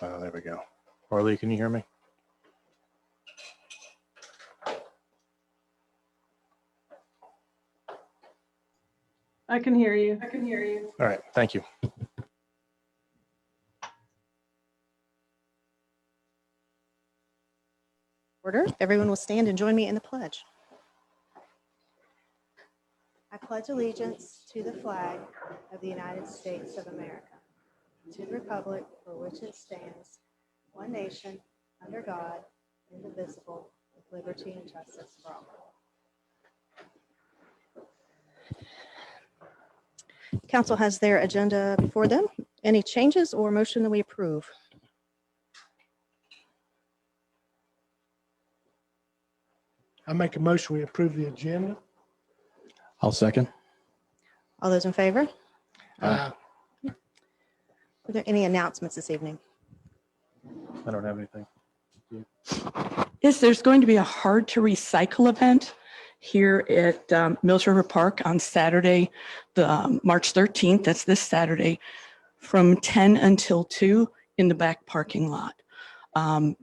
There we go. Orly, can you hear me? I can hear you. All right, thank you. Order. If everyone will stand and join me in the pledge. I pledge allegiance to the flag of the United States of America, to the republic for which it stands, one nation, under God, indivisible, with liberty and justice for all. Council has their agenda before them. Any changes or motion that we approve? I make a motion, we approve the agenda. I'll second. All those in favor? Aye. Are there any announcements this evening? I don't have anything. Yes, there's going to be a hard to recycle event here at Mills River Park on Saturday, the March 13th. That's this Saturday from 10 until 2 in the back parking lot.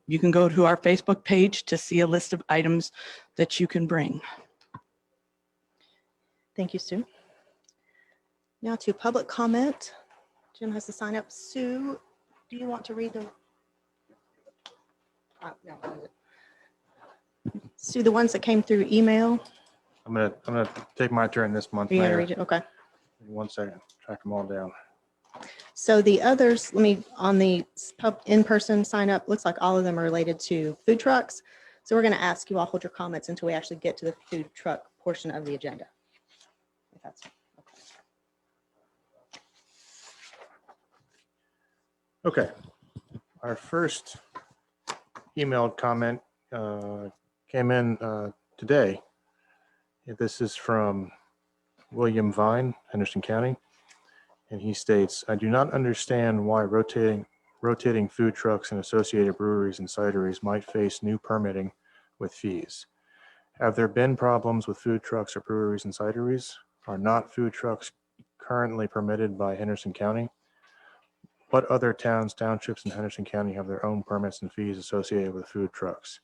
You can go to our Facebook page to see a list of items that you can bring. Thank you, Sue. Now to public comment. Jim has to sign up. Sue, do you want to read the? No. Sue, the ones that came through email. I'm gonna take my turn this month. Are you gonna Mayor. read it? Okay. 1 second, track them all down. So the others, let me, on the in-person sign up, looks like all of them are related to food trucks. So we're going to ask you all hold your comments until we actually get to the food truck portion of the agenda. If that's okay. Okay, our first emailed comment came in today. This is from William Vine, Henderson County. And he states, I do not understand why rotating food trucks and associated breweries and cideries might face new permitting with fees. Have there been problems with food trucks or breweries and cideries? Are not food trucks currently permitted by Henderson County? What other towns, townships in Henderson County have their own permits and fees associated with food trucks?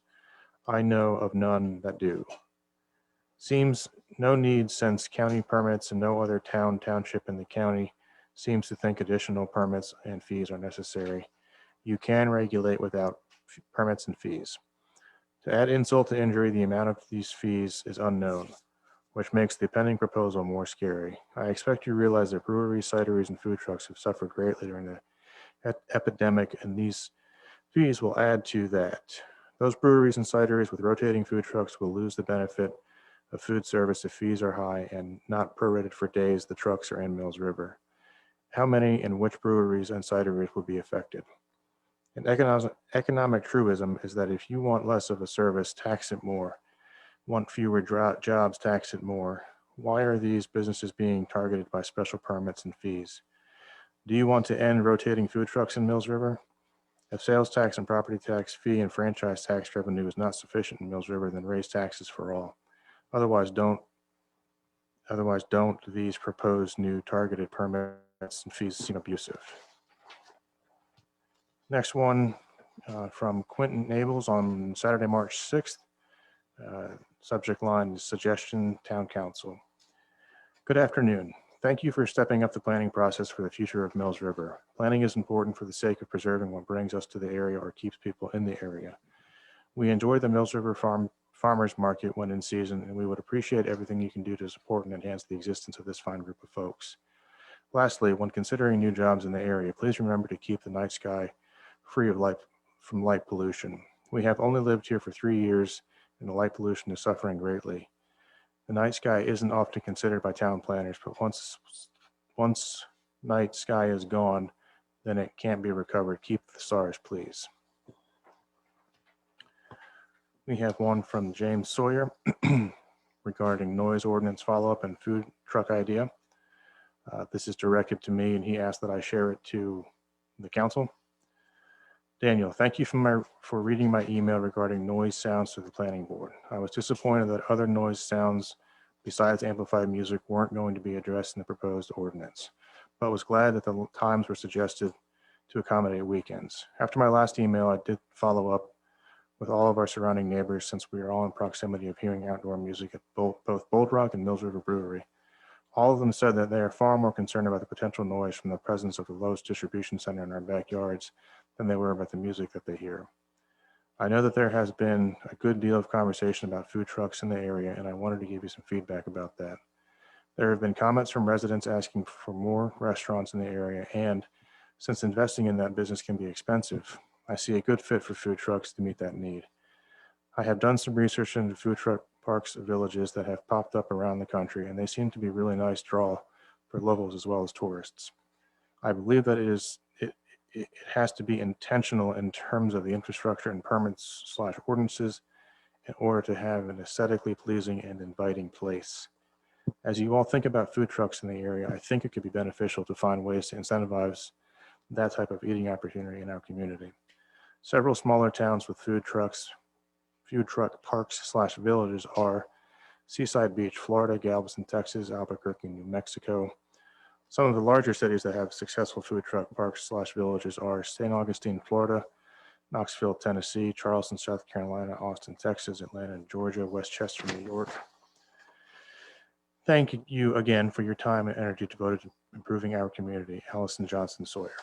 I know of none that do. Seems no need since county permits and no other town, township in the county seems to think additional permits and fees are necessary. You can regulate without permits and fees. To add insult to injury, the amount of these fees is unknown, which makes the pending proposal more scary. I expect you realize that breweries, cideries, and food trucks have suffered greatly during the epidemic, and these fees will add to that. Those breweries and cideries with rotating food trucks will lose the benefit of food service if fees are high and not prorated for days the trucks are in Mills River. How many and which breweries and cideries will be affected? An economic truism is that if you want less of a service, tax it more. Want fewer jobs, tax it more. Why are these businesses being targeted by special permits and fees? Do you want to end rotating food trucks in Mills River? If sales tax and property tax, fee, and franchise tax revenue is not sufficient in Mills River, then raise taxes for all. Otherwise, don't these proposed new targeted permits and fees seem abusive? Next one from Quentin Nables on Saturday, March 6th. Subject line is suggestion, town council. Good afternoon. Thank you for stepping up the planning process for the future of Mills River. Planning is important for the sake of preserving what brings us to the area or keeps people in the area. We enjoy the Mills River Farmers Market when in season, and we would appreciate everything you can do to support and enhance the existence of this fine group of folks. Lastly, when considering new jobs in the area, please remember to keep the night sky free of from light pollution. We have only lived here for 3 years, and the light pollution is suffering greatly. The night sky isn't often considered by town planners, but once night sky is gone, then it can't be recovered. Keep the stars, please. We have one from James Sawyer regarding noise ordinance follow-up and food truck idea. This is directed to me, and he asked that I share it to the council. Daniel, thank you for reading my email regarding noise sounds to the planning board. I was disappointed that other noise sounds besides amplified music weren't going to be addressed in the proposed ordinance, but was glad that the times were suggested to accommodate weekends. After my last email, I did follow up with all of our surrounding neighbors since we are all in proximity of hearing outdoor music at both Bold Rock and Mills River Brewery. All of them said that they are far more concerned about the potential noise from the presence of the Lowe's distribution center in our backyards than they were about the music that they hear. I know that there has been a good deal of conversation about food trucks in the area, and I wanted to give you some feedback about that. There have been comments from residents asking for more restaurants in the area, and since investing in that business can be expensive, I see a good fit for food trucks to meet that need. I have done some research into food truck parks villages that have popped up around the country, and they seem to be a really nice draw for locals as well as tourists. I believe that it has to be intentional in terms of the infrastructure and permits/ordinances in order to have an aesthetically pleasing and inviting place. As you all think about food trucks in the area, I think it could be beneficial to find ways to incentivize that type of eating opportunity in our community. Several smaller towns with food truck parks/villages are Seaside Beach, Florida, Galveston, Texas, Albuquerque, New Mexico. Some of the larger cities that have successful food truck parks/villages are St. Augustine, Florida, Knoxville, Tennessee, Charleston, South Carolina, Austin, Texas, Atlanta, Georgia, Westchester, New York. Thank you again for your time and energy devoted to improving our community. Allison Johnson Sawyer.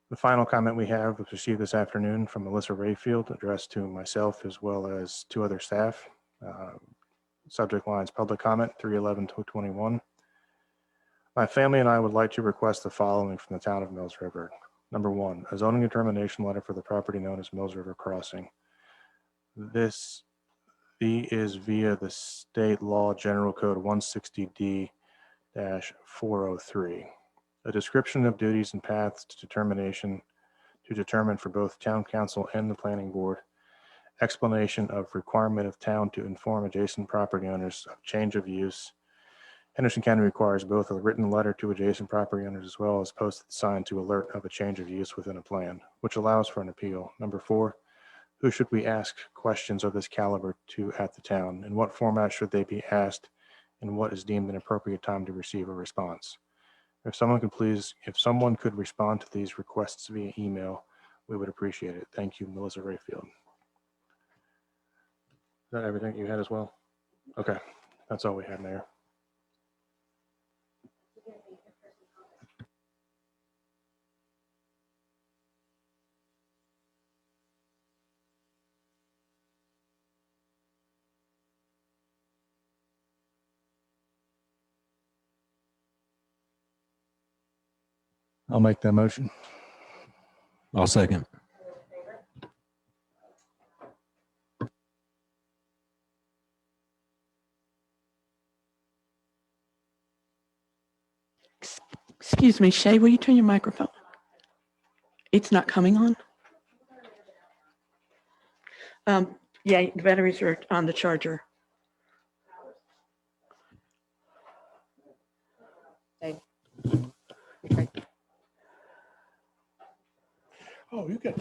The final comment we have was received this afternoon from Melissa Rayfield, addressed to myself as well as two other staff. Subject lines: public comment 3/11/21. My family and I would like to request the following from the town of Mills River. Number one, a zoning determination letter for the property known as Mills River Crossing. This is via the state law general code 160D-403. A description of duties and paths to determine for both town council and the planning board. Explanation of requirement of town to inform adjacent property owners of change of use. Henderson County requires both a written letter to adjacent property owners as well as posted sign to alert of a change of use within a plan, which allows for an appeal. Number four, who should we ask questions of this caliber to at the town? In what format should they be asked? And what is deemed an appropriate time to receive a response? If someone could respond to these requests via email, we would appreciate it. Thank you, Melissa Rayfield. Is that everything you had as well? Okay, that's all we had, Mayor. I'll make that motion. I'll second. Excuse me, Shay, will you turn your microphone? It's not coming on? Yeah, the batteries are on the charger. Oh, you got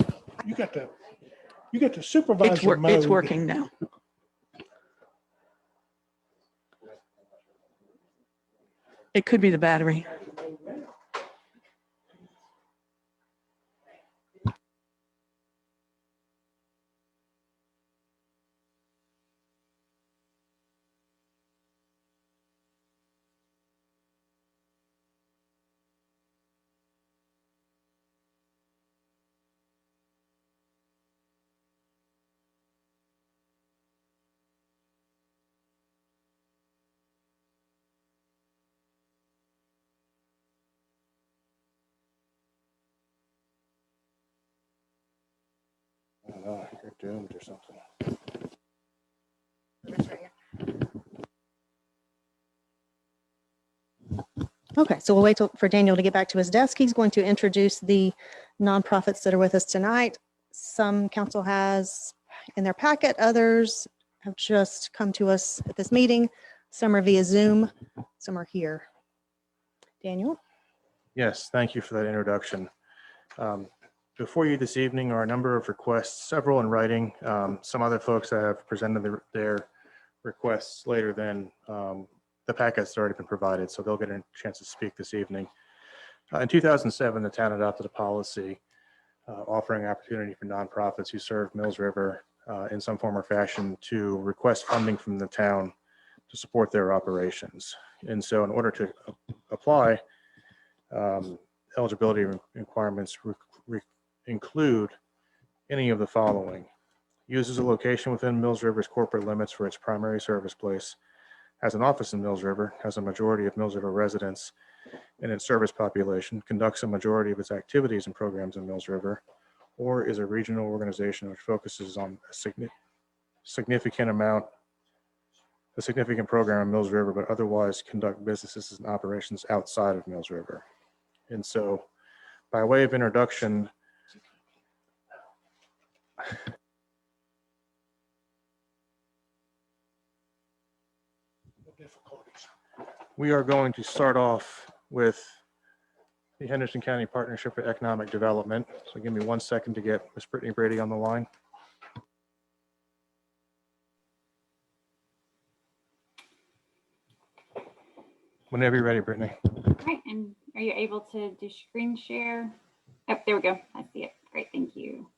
the supervisor mode. It's working now. It could be the battery. I don't know, you're doomed or something. Okay, so we'll wait for Daniel to get back to his desk. He's going to introduce the nonprofits that are with us tonight. Some council has in their packet, others have just come to us at this meeting. Some are via Zoom, some are here. Daniel? Yes, thank you for that introduction. Before you this evening are a number of requests, several in writing. Some other folks that have presented their requests later than the packet's already been provided, so they'll get a chance to speak this evening. In 2007, the town adopted a policy offering opportunity for nonprofits who serve Mills River in some form or fashion to request funding from the town to support their operations. And so in order to apply, eligibility requirements include any of the following: uses a location within Mills River's corporate limits for its primary service place, has an office in Mills River, has a majority of Mills River residents in its service population, conducts a majority of its activities and programs in Mills River, or is a regional organization which focuses on a significant program in Mills River, but otherwise conduct businesses and operations outside of Mills River. And so by way of introduction, Difficulties. we are going to start off with the Henderson County Partnership for Economic Development. So give me 1 second to get Ms. Brittany Brady on the line. Whenever you're ready, Brittany. All right, and are you able to do screen share? Oh, there we go. I see it. Great, thank you.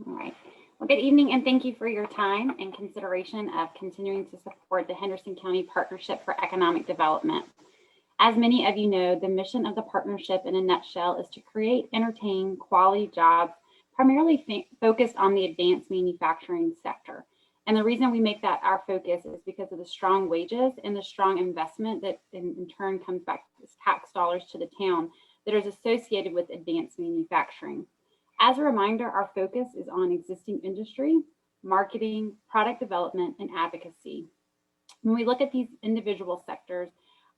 All right. Well, good evening, and thank you for your time and consideration of continuing to support the Henderson County Partnership for Economic Development. As many of you know, the mission of the partnership in a nutshell is to create, entertain, quality jobs, primarily focused on the advanced manufacturing sector. And the reason we make that our focus is because of the strong wages and the strong investment that in turn comes back as tax dollars to the town that is associated with advanced manufacturing. As a reminder, our focus is on existing industry, marketing, product development, and advocacy. When we look at these individual sectors,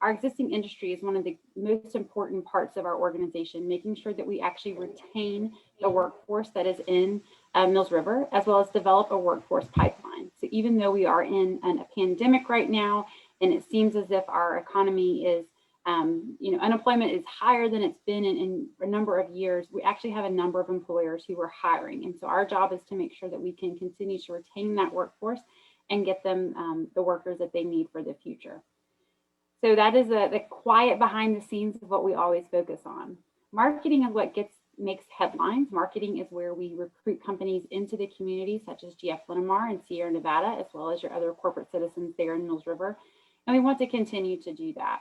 our existing industry is one of the most important parts of our organization, making sure that we actually retain the workforce that is in Mills River, as well as develop a workforce pipeline. So even though we are in a pandemic right now, and it seems as if our economy is unemployment is higher than it's been in a number of years, we actually have a number of employers who are hiring. And so our job is to make sure that we can continue to retain that workforce and get them the workers that they need for the future. So that is the quiet behind the scenes of what we always focus on. Marketing is what makes headlines. Marketing is where we recruit companies into the community, such as GF Linamar and Sierra Nevada, as well as your other corporate citizens there in Mills River. And we want to continue to do that.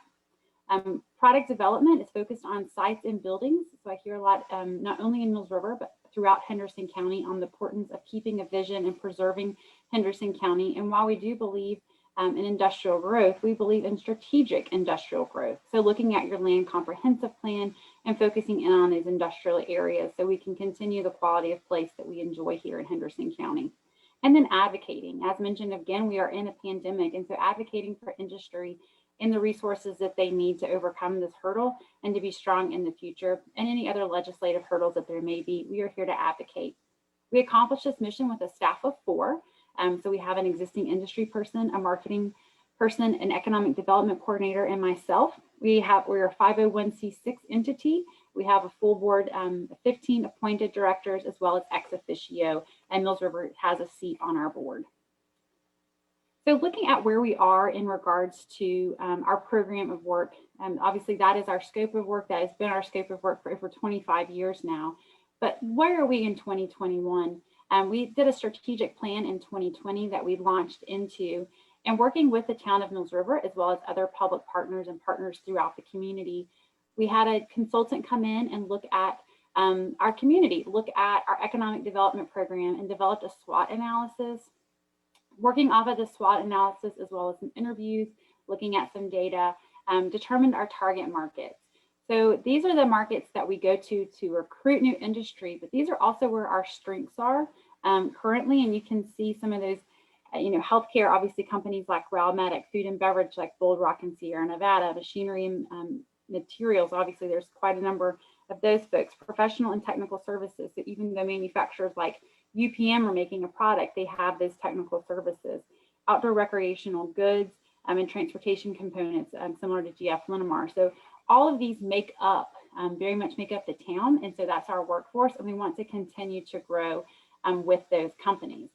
Product development is focused on sites and buildings. So I hear a lot, not only in Mills River, but throughout Henderson County, on the importance of keeping a vision and preserving Henderson County. And while we do believe in industrial growth, we believe in strategic industrial growth. So looking at your land comprehensive plan and focusing in on these industrial areas so we can continue the quality of place that we enjoy here in Henderson County. And then advocating. As mentioned, again, we are in a pandemic, and so advocating for industry and the resources that they need to overcome this hurdle and to be strong in the future, and any other legislative hurdles that there may be, we are here to advocate. We accomplish this mission with a staff of 4. So we have an existing industry person, a marketing person, an economic development coordinator, and myself. We're a 501c6 entity. We have a full board, 15 appointed directors, as well as ex officio, and Mills River has a seat on our board. So looking at where we are in regards to our program of work, obviously that is our scope of work. That has been our scope of work for over 25 years now. But where are we in 2021? We did a strategic plan in 2020 that we launched into, and working with the town of Mills River, as well as other public partners and partners throughout the community, we had a consultant come in and look at our community, look at our economic development program, and developed a SWOT analysis. Working off of the SWOT analysis, as well as some interviews, looking at some data, determined our target markets. So these are the markets that we go to recruit new industry, but these are also where our strengths are currently. And you can see some of those, healthcare, obviously companies like Ralmedic, food and beverage like Bold Rock and Sierra Nevada, machinery and materials. Obviously, there's quite a number of those folks. Professional and technical services. So even though manufacturers like UPM are making a product, they have those technical services. Outdoor recreational goods, and transportation components similar to GF Linamar. So all of these very much make up the town. And so that's our workforce. And we want to continue to grow with those companies.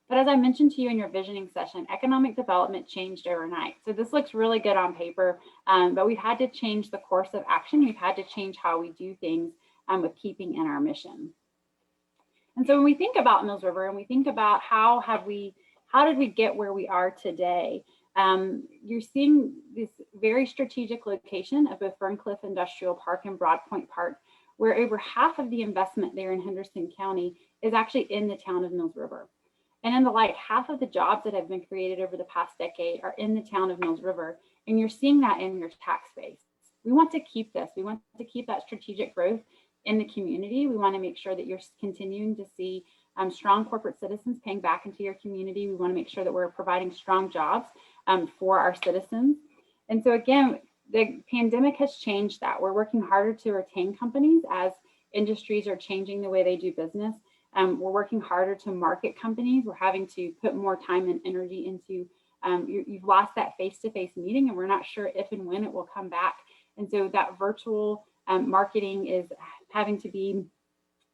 But as I mentioned to you in your visioning session, economic development changed overnight. So this looks really good on paper, but we've had to change the course of action. We've had to change how we do things with keeping in our mission. And so when we think about Mills River and we think about how did we get where we are today, you're seeing this very strategic location of both Ferncliff Industrial Park and Broad Point Park, where over half of the investment there in Henderson County is actually in the town of Mills River. And in the like, half of the jobs that have been created over the past decade are in the town of Mills River. And you're seeing that in your tax base. We want to keep this. We want to keep that strategic growth in the community. We want to make sure that you're continuing to see strong corporate citizens paying back into your community. We want to make sure that we're providing strong jobs for our citizens. And so again, the pandemic has changed that. We're working harder to retain companies as industries are changing the way they do business. We're working harder to market companies. We're having to put more time and energy into, you've lost that face-to-face meeting and we're not sure if and when it will come back. And so that virtual marketing is having to be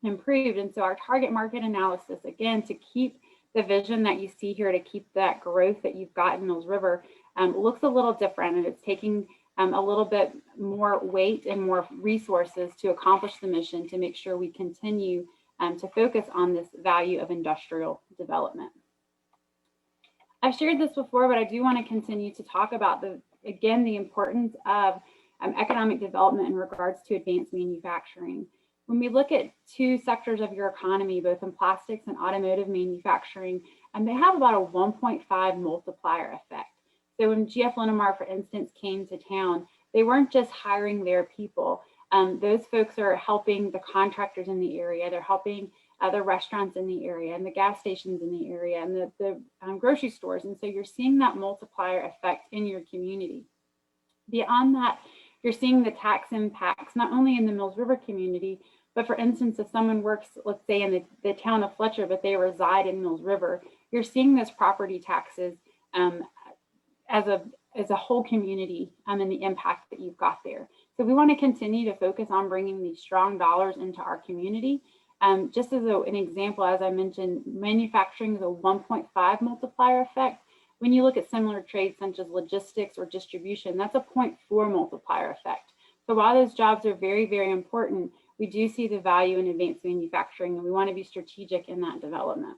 improved. And so our target market analysis, again, to keep the vision that you see here, to keep that growth that you've got in Mills River, looks a little different, and it's taking a little bit more weight and more resources to accomplish the mission, to make sure we continue to focus on this value of industrial development. I've shared this before, but I do want to continue to talk about the importance of economic development in regards to advanced manufacturing. When we look at two sectors of your economy, both in plastics and automotive manufacturing, they have about a 1.5 multiplier effect. So when GF Linamar, for instance, came to town, they weren't just hiring their people. Those folks are helping the contractors in the area. They're helping other restaurants in the area and the gas stations in the area and the grocery stores. And so you're seeing that multiplier effect in your community. Beyond that, you're seeing the tax impacts, not only in the Mills River community, but for instance, if someone works, let's say in the town of Fletcher, but they reside in Mills River, you're seeing those property taxes as a whole community and the impact that you've got there. So we want to continue to focus on bringing these strong dollars into our community. Just as an example, as I mentioned, manufacturing is a 1.5 multiplier effect. When you look at similar trades such as logistics or distribution, that's a 0.4 multiplier effect. So while those jobs are very, very important, we do see the value in advanced manufacturing, and we want to be strategic in that development.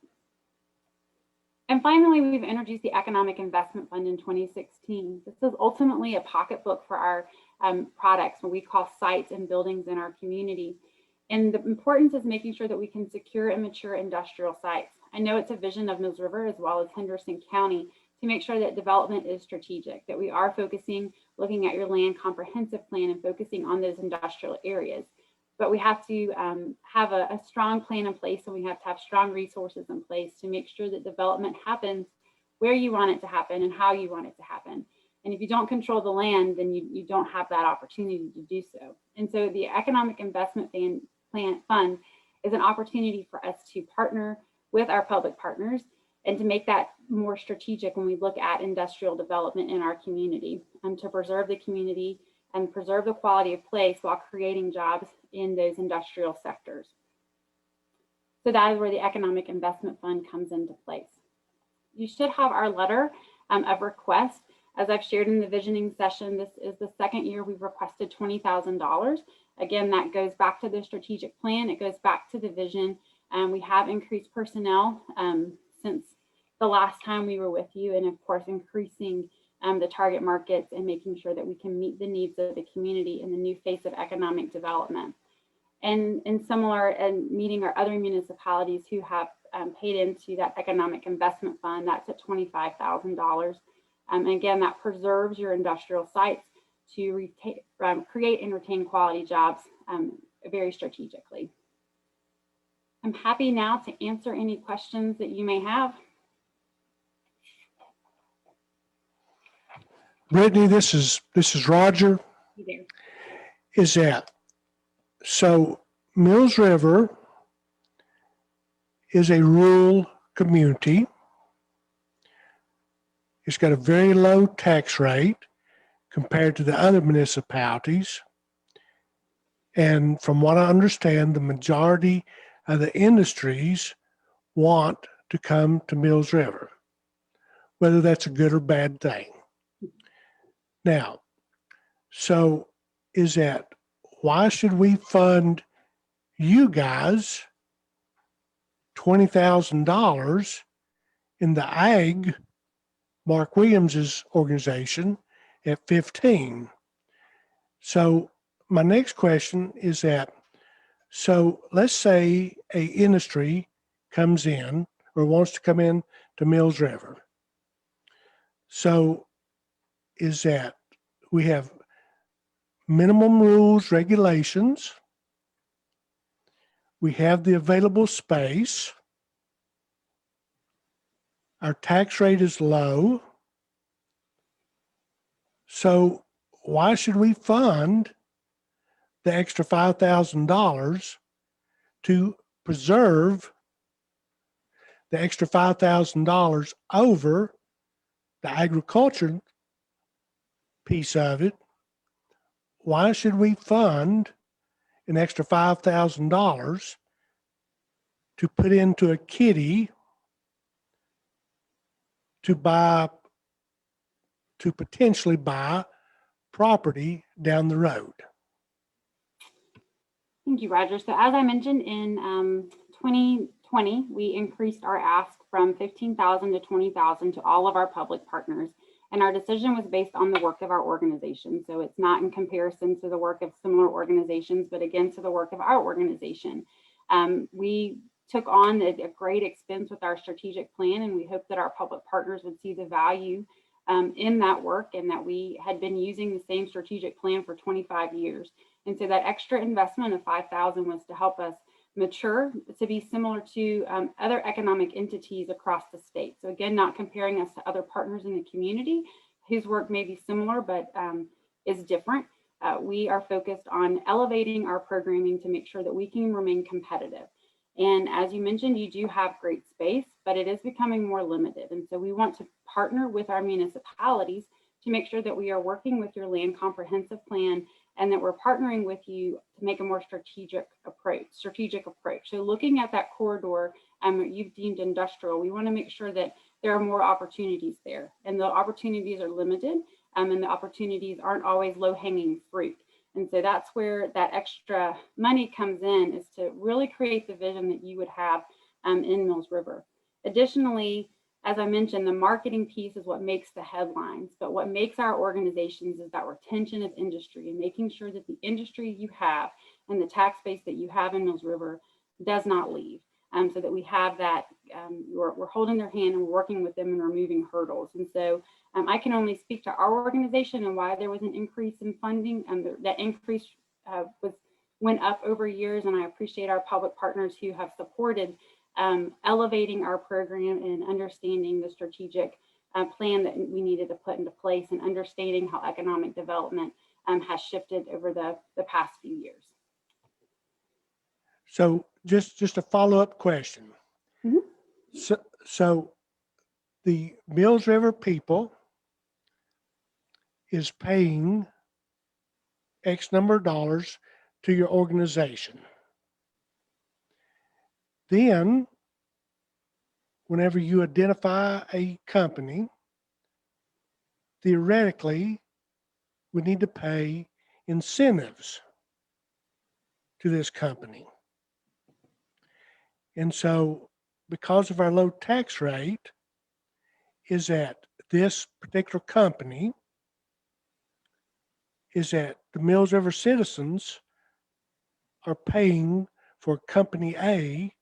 And finally, we've introduced the Economic Investment Fund in 2016. This is ultimately a pocketbook for our products, what we call sites and buildings in our community. And the importance is making sure that we can secure and mature industrial sites. I know it's a vision of Mills River as well as Henderson County to make sure that development is strategic, that we are focusing, looking at your land comprehensive plan and focusing on those industrial areas. But we have to have a strong plan in place, and we have to have strong resources in place to make sure that development happens where you want it to happen and how you want it to happen. And if you don't control the land, then you don't have that opportunity to do so. And so the Economic Investment Fund is an opportunity for us to partner with our public partners and to make that more strategic when we look at industrial development in our community, and to preserve the community and preserve the quality of place while creating jobs in those industrial sectors. So that is where the Economic Investment Fund comes into place. You should have our letter of request. As I've shared in the visioning session, this is the second year we've requested $20,000. Again, that goes back to the strategic plan. It goes back to the vision. We have increased personnel since the last time we were with you, and of course, increasing the target markets and making sure that we can meet the needs of the community in the new phase of economic development. And similar, and meeting our other municipalities who have paid into that Economic Investment Fund, that's at $25,000. And again, that preserves your industrial sites to create and retain quality jobs very strategically. I'm happy now to answer any questions that you may have. Brittany, this is Roger. You there. Is that so? Mills River is a rural community. It's got a very low tax rate compared to the other municipalities. And from what I understand, the majority of the industries want to come to Mills River, whether that's a good or bad thing. Now, so is that why should we fund you guys $20,000 in the ag, Mark Williams's organization, at 15? So my next question is that, so let's say a industry comes in or wants to come in to Mills River. So is that we have minimum rules, regulations. We have the available space. Our tax rate is low. So why should we fund the extra $5,000 to preserve the extra $5,000 over the agriculture piece of it? Why should we fund an extra $5,000 to put into a kitty to potentially buy property down the road? Thank you, Roger. So as I mentioned, in 2020, we increased our ask from $15,000 to $20,000 to all of our public partners. And our decision was based on the work of our organization. So it's not in comparison to the work of similar organizations, but again, to the work of our organization. We took on a great expense with our strategic plan, and we hope that our public partners would see the value in that work, and that we had been using the same strategic plan for 25 years. And so that extra investment of $5,000 was to help us mature to be similar to other economic entities across the state. So again, not comparing us to other partners in the community whose work may be similar, but is different. We are focused on elevating our programming to make sure that we can remain competitive. And as you mentioned, you do have great space, but it is becoming more limited. And so we want to partner with our municipalities to make sure that we are working with your land comprehensive plan, and that we're partnering with you to make a more strategic approach. So looking at that corridor you've deemed industrial, we want to make sure that there are more opportunities there, and the opportunities are limited, and the opportunities aren't always low-hanging fruit. And so that's where that extra money comes in, is to really create the vision that you would have in Mills River. Additionally, as I mentioned, the marketing piece is what makes the headlines, but what makes our organizations is that retention of industry and making sure that the industry you have and the tax base that you have in Mills River does not leave. So that we have that, we're holding their hand and working with them and removing hurdles. And so I can only speak to our organization and why there was an increase in funding, and that increase went up over years. And I appreciate our public partners who have supported elevating our program and understanding the strategic plan that we needed to put into place, and understanding how economic development has shifted over the past few years. So just a follow-up question. Mm-hmm. So the Mills River people is paying X number of dollars to your organization. Then, whenever you identify a company, theoretically, we need to pay incentives to this company. And so, because of our low tax rate, is that this particular company, is that the Mills River citizens are paying for Company A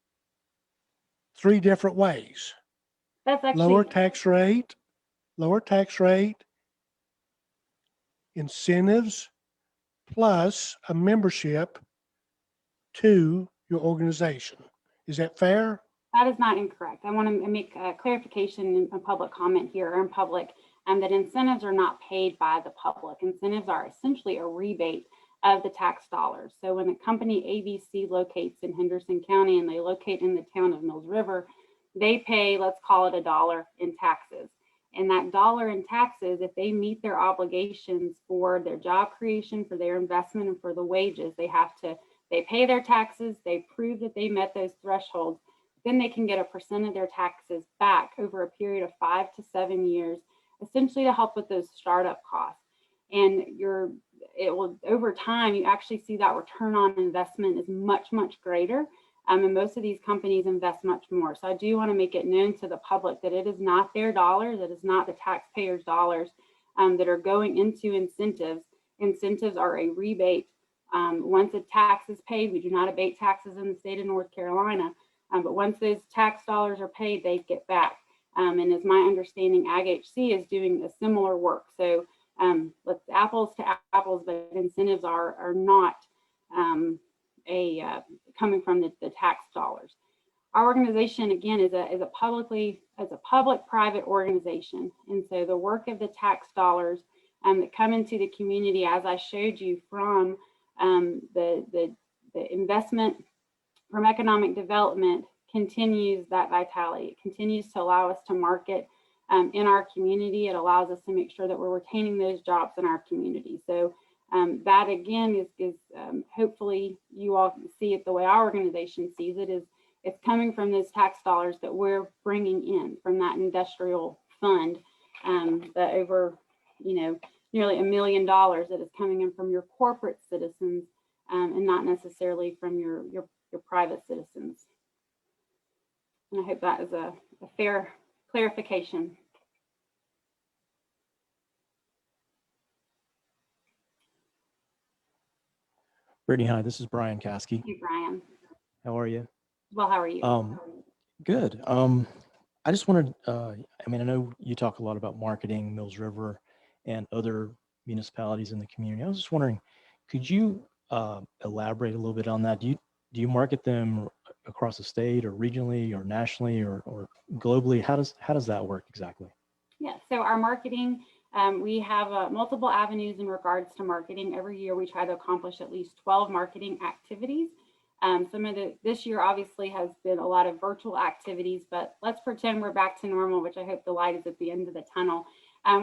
3 different ways. That's actually Lower tax rate, incentives, plus a membership to your organization. Is that fair? That is not incorrect. I want to make a clarification in a public comment here, or in public, that incentives are not paid by the public. Incentives are essentially a rebate of the tax dollars. So when a company ABC locates in Henderson County and they locate in the town of Mills River, they pay, let's call it $1 in taxes. And that dollar in taxes, if they meet their obligations for their job creation, for their investment, and for the wages, they pay their taxes, they prove that they met those thresholds, then they can get a percent of their taxes back over a period of 5 to 7 years, essentially to help with those startup costs. And it will, over time, you actually see that return on investment is much, much greater. And most of these companies invest much more. So I do want to make it known to the public that it is not their dollars, it is not the taxpayers' dollars that are going into incentives. Incentives are a rebate. Once a tax is paid, we do not abate taxes in the state of North Carolina, but once those tax dollars are paid, they get back. And as my understanding, AgHC is doing a similar work. So let's apples to apples, but incentives are not coming from the tax dollars. Our organization, again, is a public-private organization, and so the work of the tax dollars that come into the community, as I showed you, from the investment from economic development, continues that vitality. It continues to allow us to market in our community. It allows us to make sure that we're retaining those jobs in our community. So that again is hopefully you all see it the way our organization sees it, is it's coming from those tax dollars that we're bringing in from that industrial fund, that over, nearly $1 million that is coming in from your corporate citizens, and not necessarily from your private citizens. And I hope that is a fair clarification. Brittany, hi, this is Brian Caskey. Thank you, Brian. How are you? Well, how are you? Good. I just wanted, I know you talk a lot about marketing, Mills River, and other municipalities in the community. I was just wondering, could you elaborate a little bit on that? Do you market them across the state or regionally or nationally or globally? How does that work exactly? Yeah, so our marketing, we have multiple avenues in regards to marketing. Every year we try to accomplish at least 12 marketing activities. This year obviously has been a lot of virtual activities, but let's pretend we're back to normal, which I hope the light is at the end of the tunnel.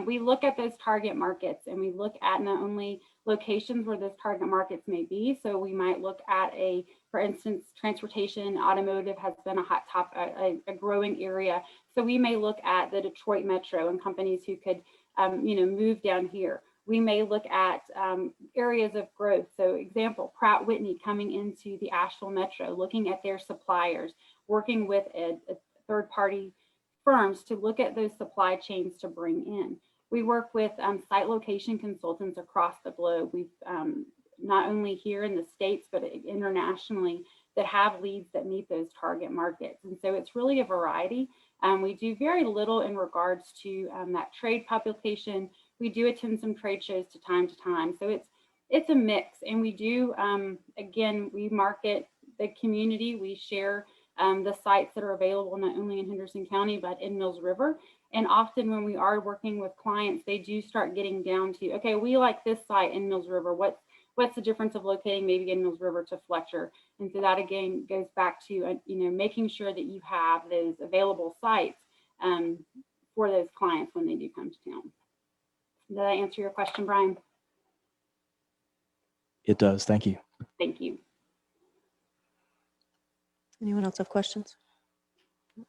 We look at those target markets, and we look at not only locations where those target markets may be. So we might look at for instance, transportation, automotive has been a hot topic, a growing area. So we may look at the Detroit Metro and companies who could, move down here. We may look at areas of growth. So example, Pratt Whitney coming into the Asheville Metro, looking at their suppliers, working with a third-party firms to look at those supply chains to bring in. We work with site location consultants across the globe. We've not only here in the States, but internationally, that have leads that meet those target markets. And so it's really a variety. We do very little in regards to that trade publication. We do attend some trade shows to time. So it's a mix. And we do, again, we market the community. We share the sites that are available not only in Henderson County, but in Mills River. And often when we are working with clients, they do start getting down to, okay, we like this site in Mills River. What's the difference of locating maybe in Mills River to Fletcher? And so that again goes back to, making sure that you have those available sites for those clients when they do come to town. Did that answer your question, Brian? It does. Thank you. Thank you. Anyone else have questions? All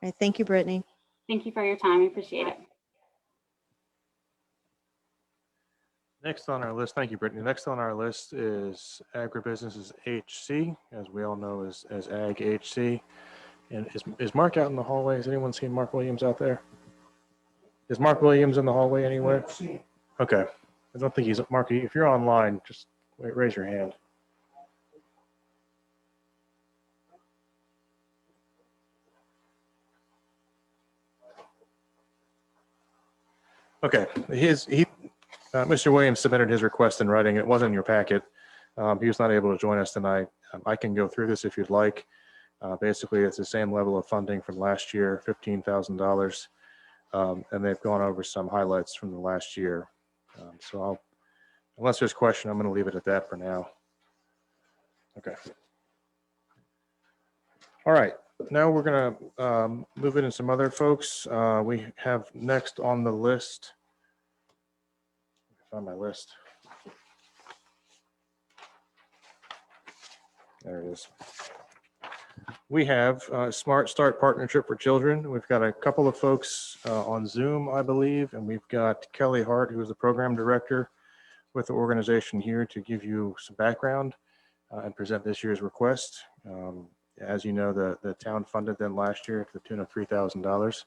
right, thank you, Brittany. Thank you for your time. I appreciate it. Next on our list, thank you, Brittany. Next on our list is Agribusiness HC, as we all know as Ag HC. And is Mark out in the hallway? Has anyone seen Mark Williams out there? Is Mark Williams in the hallway anywhere? Okay. I don't think he's, Mark, if you're online, just raise your hand. Okay, Mr. Williams submitted his request in writing. It wasn't in your packet. He was not able to join us tonight. I can go through this if you'd like. Basically, it's the same level of funding from last year, $15,000. And they've gone over some highlights from the last year. So unless there's a question, I'm going to leave it at that for now. Okay. All right. Now we're gonna move into some other folks. We have next on the list. Find my list. There it is. We have Smart Start Partnership for Children. We've got a couple of folks on Zoom, I believe, and we've got Kelly Hart, who is the program director with the organization here to give you some background and present this year's request. As you know, the town funded them last year to the tune of $3,000.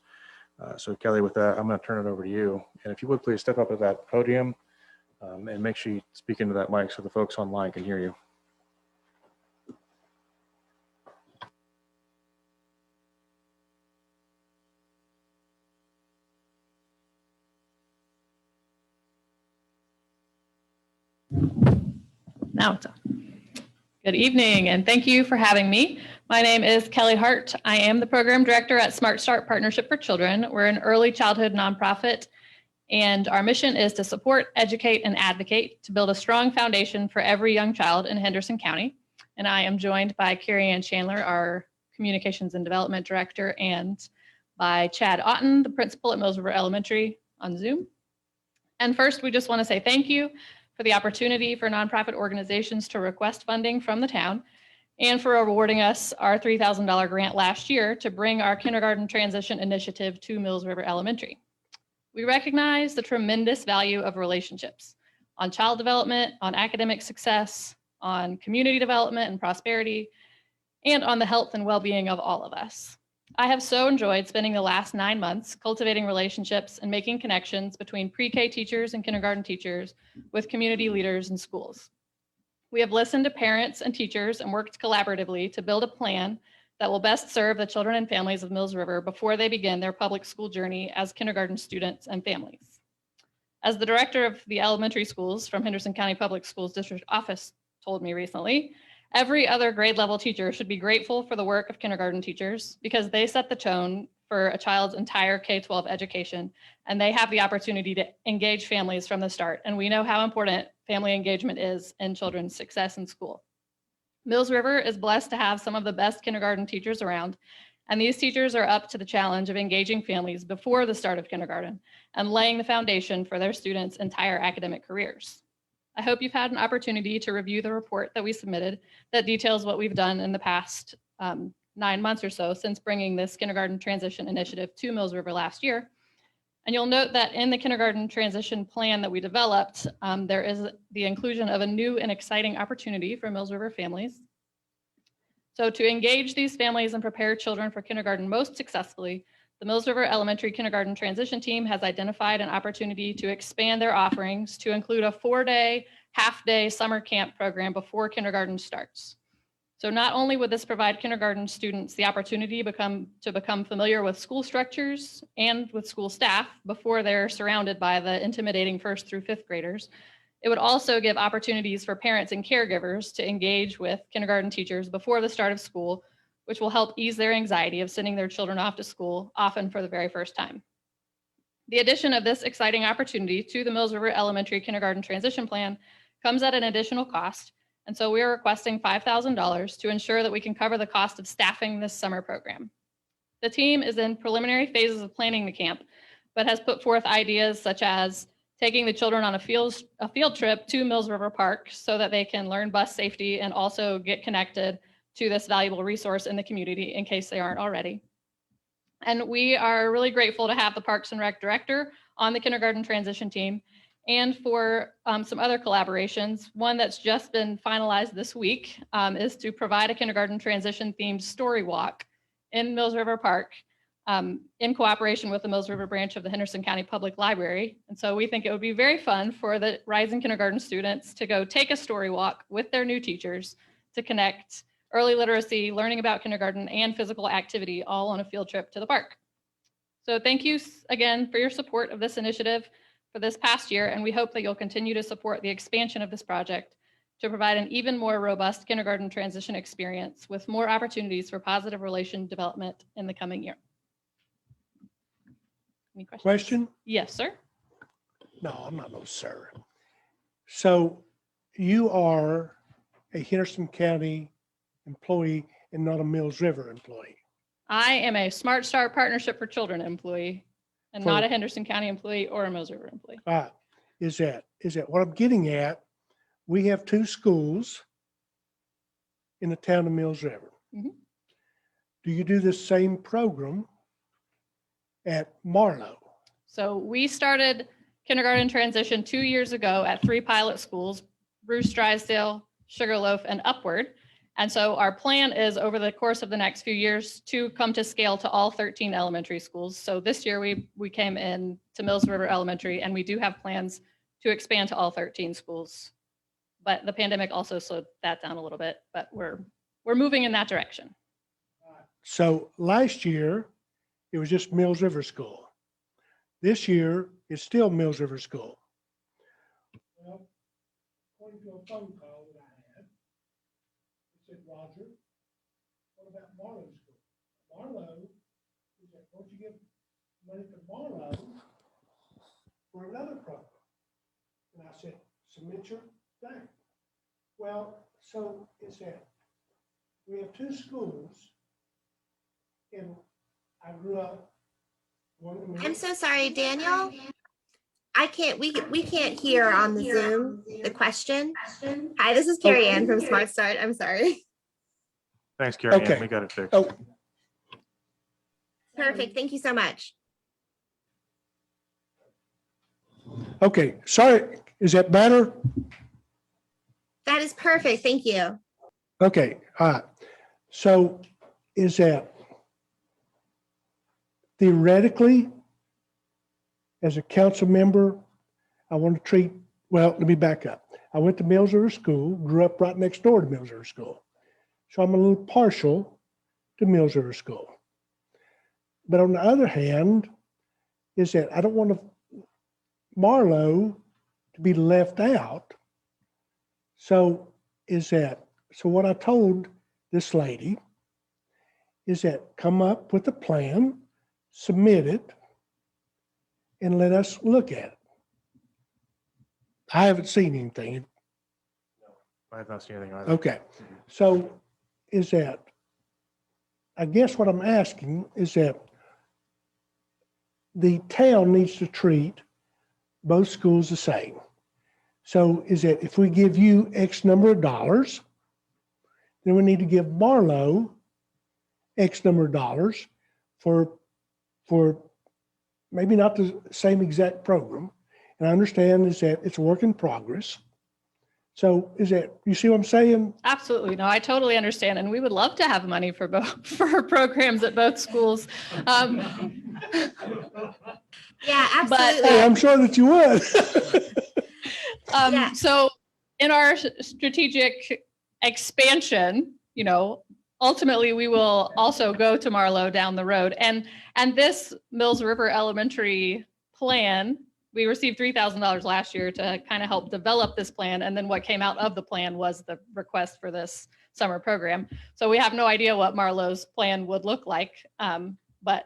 So Kelly, with that, I'm going to turn it over to you. And if you would please step up to that podium and make sure you speak into that mic so the folks online can hear you. Now it's on. Good evening, and thank you for having me. My name is Kelly Hart. I am the program director at Smart Start Partnership for Children. We're an early childhood nonprofit, and our mission is to support, educate, and advocate to build a strong foundation for every young child in Henderson County. And I am joined by Carrie Ann Chandler, our communications and development director, and by Chad Otten, the principal at Mills River Elementary on Zoom. And first, we just want to say thank you for the opportunity for nonprofit organizations to request funding from the town and for awarding us our $3,000 grant last year to bring our kindergarten transition initiative to Mills River Elementary. We recognize the tremendous value of relationships on child development, on academic success, on community development and prosperity, and on the health and well-being of all of us. I have so enjoyed spending the last 9 months cultivating relationships and making connections between pre-K teachers and kindergarten teachers with community leaders and schools. We have listened to parents and teachers and worked collaboratively to build a plan that will best serve the children and families of Mills River before they begin their public school journey as kindergarten students and families. As the director of the elementary schools from Henderson County Public Schools District Office told me recently, every other grade level teacher should be grateful for the work of kindergarten teachers because they set the tone for a child's entire K-12 education, and they have the opportunity to engage families from the start. And we know how important family engagement is in children's success in school. Mills River is blessed to have some of the best kindergarten teachers around, and these teachers are up to the challenge of engaging families before the start of kindergarten and laying the foundation for their students' entire academic careers. I hope you've had an opportunity to review the report that we submitted that details what we've done in the past 9 months or so since bringing this kindergarten transition initiative to Mills River last year. And you'll note that in the kindergarten transition plan that we developed, there is the inclusion of a new and exciting opportunity for Mills River families. So to engage these families and prepare children for kindergarten most successfully, the Mills River Elementary Kindergarten Transition Team has identified an opportunity to expand their offerings to include a 4-day, half-day summer camp program before kindergarten starts. So not only would this provide kindergarten students the opportunity to become familiar with school structures and with school staff before they're surrounded by the intimidating 1st through 5th graders, it would also give opportunities for parents and caregivers to engage with kindergarten teachers before the start of school, which will help ease their anxiety of sending their children off to school, often for the very first time. The addition of this exciting opportunity to the Mills River Elementary Kindergarten Transition Plan comes at an additional cost, and so we are requesting $5,000 to ensure that we can cover the cost of staffing this summer program. The team is in preliminary phases of planning the camp, but has put forth ideas such as taking the children on a field trip to Mills River Park so that they can learn bus safety and also get connected to this valuable resource in the community in case they aren't already. And we are really grateful to have the Parks and Rec director on the kindergarten transition team and for some other collaborations. One that's just been finalized this week is to provide a kindergarten transition themed story walk in Mills River Park in cooperation with the Mills River branch of the Henderson County Public Library. And so we think it would be very fun for the rising kindergarten students to go take a story walk with their new teachers to connect early literacy, learning about kindergarten, and physical activity all on a field trip to the park. So thank you again for your support of this initiative for this past year, and we hope that you'll continue to support the expansion of this project to provide an even more robust kindergarten transition experience with more opportunities for positive relation development in the coming year. Any questions? Question? Yes, sir. No, I'm not no sir. So you are a Henderson County employee and not a Mills River employee. I am a Smart Start Partnership for Children employee and not For- a Henderson County employee or a Mills River employee. Is that what I'm getting at? We have 2 schools in the town of Mills River. Mhm. Do you do the same program at Marlowe? So we started kindergarten transition 2 years ago at 3 pilot schools, Bruce Drysdale, Sugarloaf, and Upward. And so our plan is over the course of the next few years to come to scale to all 13 elementary schools. So this year we came in to Mills River Elementary, and we do have plans to expand to all 13 schools. But the pandemic also slowed that down a little bit, but we're moving in that direction. So last year, it was just Mills River School. This year, it's still Mills River School. Well, according to a phone call that I had, it said, Roger, what about Marlowe School? Marlowe, he said, won't you give money to Marlowe for another program? And I said, submit your thing. Well, so is that we have 2 schools, and I grew up. I'm so sorry, Daniel. We can't hear on the Zoom the question. Hi, this is Carrie Ann from Smart Start. I'm sorry. Thanks, Carrie Ann. Okay. We got it fixed. Oh, Perfect. Thank you so much. okay. Sorry. Is that better? That is perfect. Thank you. Okay. All right. So is that theoretically, as a council member, I want to treat, well, let me back up. I went to Mills River School, grew up right next door to Mills River School. So I'm a little partial to Mills River School. But on the other hand, is that I don't want Marlowe to be left out. So so what I told this lady is that come up with a plan, submit it, and let us look at it. I haven't seen anything. I have not seen anything either. Okay, so I guess what I'm asking is that the town needs to treat both schools the same. So is that if we give you X number of dollars, then we need to give Marlowe X number of dollars for maybe not the same exact program. And I understand is that it's a work in progress. So you see what I'm saying? Absolutely. No, I totally understand. And we would love to have money for both for programs at both schools. Yeah, But, absolutely. Hey, I'm sure that you would. Yeah. So in our strategic expansion, ultimately we will also go to Marlowe down the road. And this Mills River Elementary plan, we received $3,000 last year to kind of help develop this plan. And then what came out of the plan was the request for this summer program. So we have no idea what Marlowe's plan would look like. But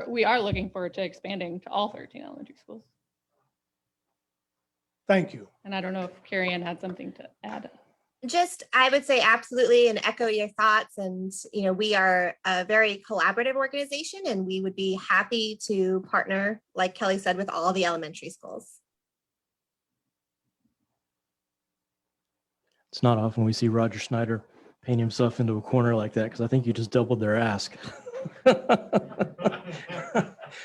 we are looking forward to expanding to all 13 elementary schools. Thank you. And I don't know if Carrie Ann had something to add. Just, I would say absolutely and echo your thoughts. And, we are a very collaborative organization and we would be happy to partner, like Kelly said, with all the elementary schools. It's not often we see Roger Snyder paint himself into a corner like that, because I think you just doubled their ask.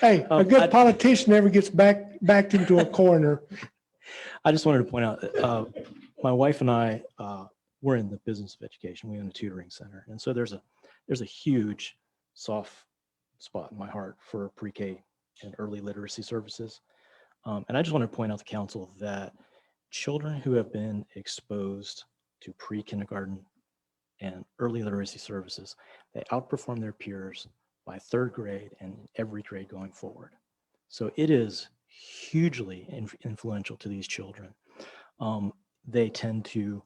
Hey, a good I- politician never gets backed into a corner. I just wanted to point out, my wife and I, we're in the business of education. We own a tutoring center. And so there's a huge soft spot in my heart for pre-K and early literacy services. And I just want to point out to council that children who have been exposed to pre-kindergarten and early literacy services, they outperform their peers by 3rd grade and every grade going forward. So it is hugely influential to these children. They tend to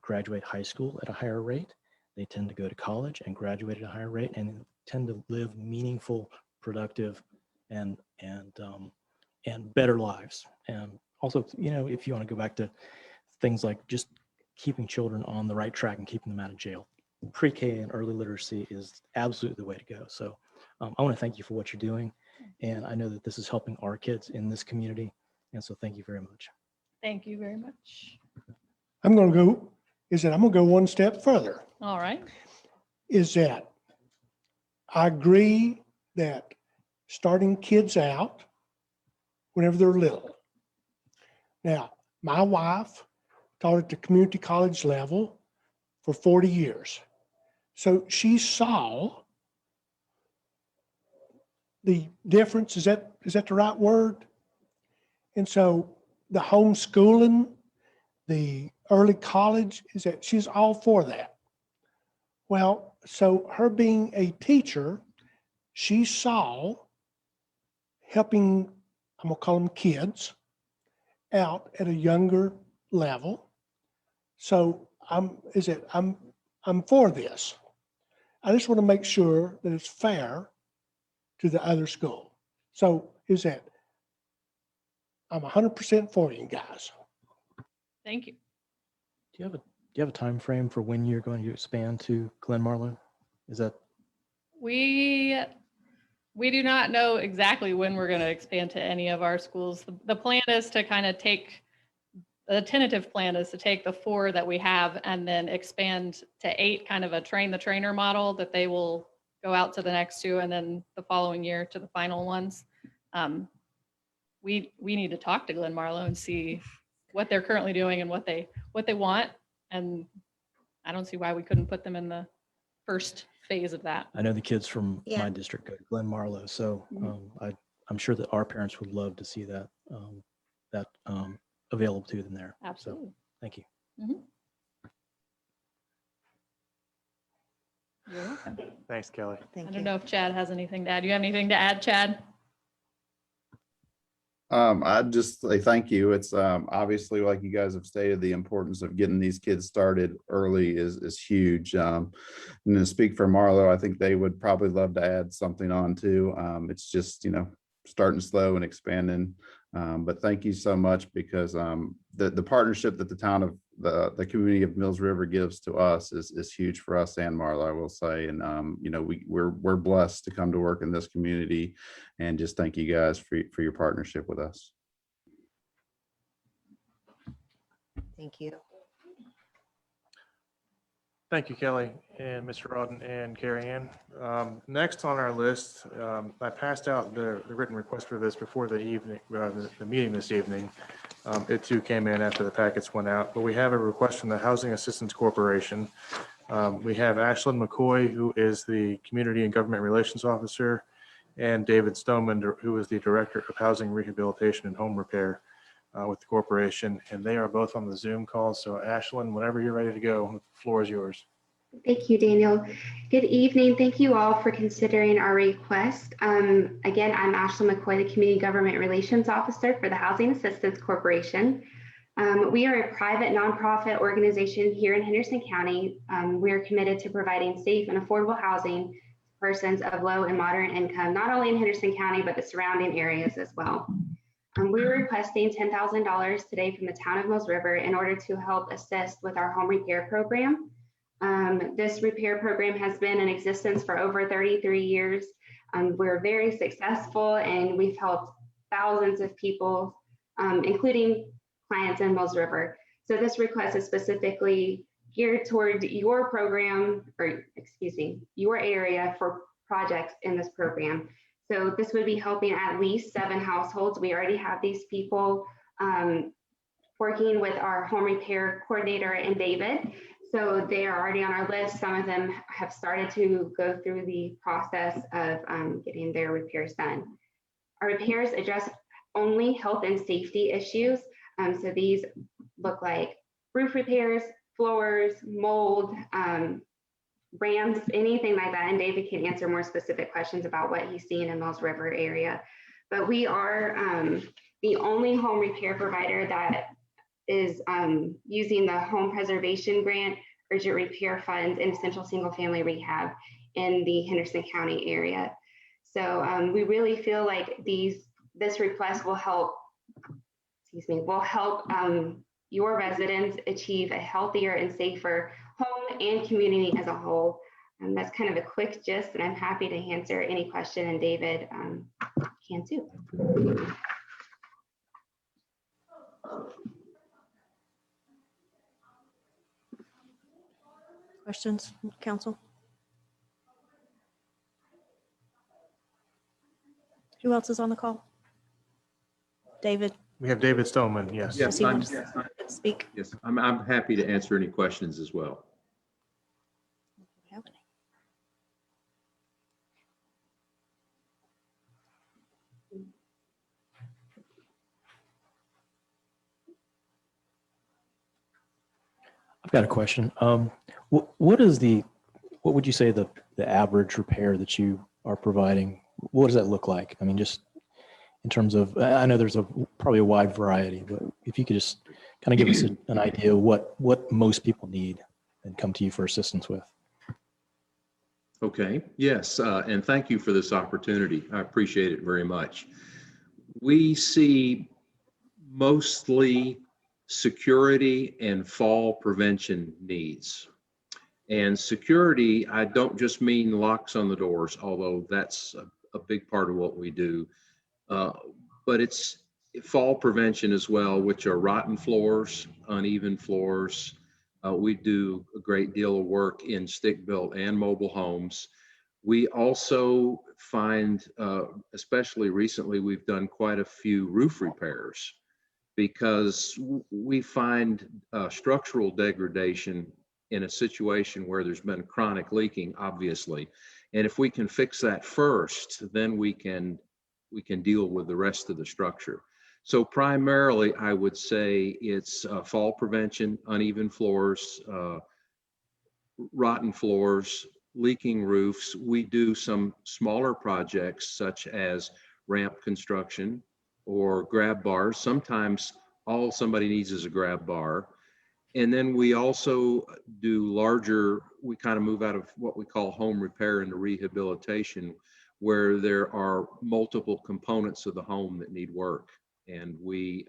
graduate high school at a higher rate. They tend to go to college and graduate at a higher rate, and tend to live meaningful, productive, and better lives. And also, if you want to go back to things like just keeping children on the right track and keeping them out of jail, pre-K and early literacy is absolutely the way to go. So I want to thank you for what you're doing. And I know that this is helping our kids in this community. And so thank you very much. Thank you very much. I'm going to go one step further. All right. Is that I agree that starting kids out whenever they're little. Now, my wife taught at the community college level for 40 years. So she saw the difference. Is that the right word? And so the homeschooling, the early college, is that she's all for that. Well, so her being a teacher, she saw helping, I'm gonna call them kids, out at a younger level. So I'm for this. I just want to make sure that it's fair to the other school. So I'm 100% for you guys. Thank you. Do you have a time frame for when you're going to expand to Glen Marlow? Is that We do not know exactly when we're going to expand to any of our schools. The plan is to kind of the tentative plan is to take the 4 that we have and then expand to 8, kind of a train the trainer model that they will go out to the next 2 and then the following year to the final ones. We need to talk to Glen Marlow and see what they're currently doing and what they want. And I don't see why we couldn't put them in the first phase of that. I know the kids from Yeah. my district go to Glen Marlow, so I'm sure that our parents would love to see that available to them there. Absolutely. So, thank you. You're welcome. Thanks, Kelly. I don't know if Chad has anything to add. Do you have anything to add, Chad? I'd just say thank you. It's obviously, like you guys have stated, the importance of getting these kids started early is huge. And to speak for Marlow, I think they would probably love to add something on too. It's just, starting slow and expanding. But thank you so much, because the partnership that the town of the community of Mills River gives to us is huge for us and Marlow, I will say. And we're blessed to come to work in this community, and just thank you guys for your partnership with us. Thank you. Thank you, Kelly and Mr. Rodden and Carrie Ann. Next on our list, I passed out the written request for this before the meeting this evening. It too came in after the packets went out, but we have a request from the Housing Assistance Corporation. We have Ashlyn McCoy, who is the Community and Government Relations Officer, and David Stoneman, who is the Director of Housing Rehabilitation and Home Repair with the corporation, and they are both on the Zoom call. So Ashlyn, whenever you're ready to go, the floor is yours. Thank you, Daniel. Good evening. Thank you all for considering our request. Again, I'm Ashlyn McCoy, the Community Government Relations Officer for the Housing Assistance Corporation. We are a private nonprofit organization here in Henderson County. We are committed to providing safe and affordable housing to persons of low and moderate income, not only in Henderson County, but the surrounding areas as well. We're requesting $10,000 today from the town of Mills River in order to help assist with our home repair program. This repair program has been in existence for over 33 years. We're very successful, and we've helped thousands of people, including clients in Mills River. So this request is specifically geared toward your program, or excuse me, your area for projects in this program. So this would be helping at least 7 households. We already have these people working with our home repair coordinator and David. So they are already on our list. Some of them have started to go through the process of getting their repairs done. Our repairs address only health and safety issues. So these look like roof repairs, floors, mold, ramps, anything like that. And David can answer more specific questions about what he's seeing in Mills River area. But we are the only home repair provider that is using the Home Preservation Grant Urgent Repair Funds in essential single family rehab in the Henderson County area. So we really feel like this request will help, your residents achieve a healthier and safer home and community as a whole. And that's kind of a quick gist, and I'm happy to answer any question, and David can too. Questions, council? Who else is on the call? David, We have David Stoneman, yes. does Yes, he I'm, want to speak? yes, I'm happy to answer any questions as well. Have any? I've got a question. What would you say the average repair that you are providing? What does that look like? I mean, just in terms of, I know there's probably a wide variety, but if you could just kind of give us an idea of what most people need and come to you for assistance with. Okay, yes, and thank you for this opportunity. I appreciate it very much. We see mostly security and fall prevention needs. And security, I don't just mean locks on the doors, although that's a big part of what we do, but it's fall prevention as well, which are rotten floors, uneven floors. We do a great deal of work in stick-built and mobile homes. We also find, especially recently, we've done quite a few roof repairs because we find structural degradation in a situation where there's been chronic leaking, obviously. And if we can fix that first, then we can deal with the rest of the structure. So primarily, I would say it's fall prevention, uneven floors, rotten floors, leaking roofs. We do some smaller projects such as ramp construction or grab bars. Sometimes all somebody needs is a grab bar. And then we also do larger, we kind of move out of what we call home repair into rehabilitation, where there are multiple components of the home that need work. And we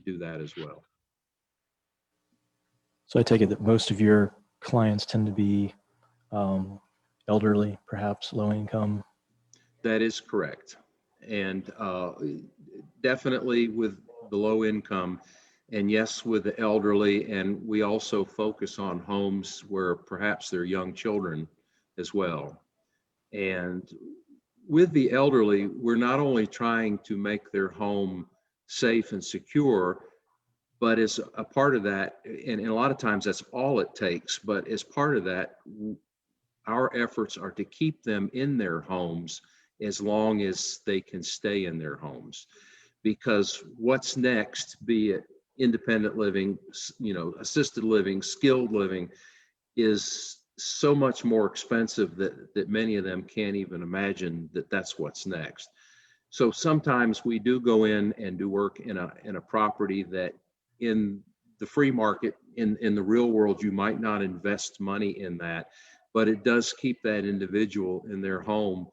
do that as well. So I take it that most of your clients tend to be elderly, perhaps low income. That is correct. And definitely with the low income, and yes, with the elderly, and we also focus on homes where perhaps they're young children as well. And with the elderly, we're not only trying to make their home safe and secure, but as a part of that, and a lot of times that's all it takes, but as part of that, our efforts are to keep them in their homes as long as they can stay in their homes. Because what's next, be it independent living, assisted living, skilled living, is so much more expensive that many of them can't even imagine that that's what's next. So sometimes we do go in and do work in a property that in the free market, in the real world, you might not invest money in that, but it does keep that individual in their home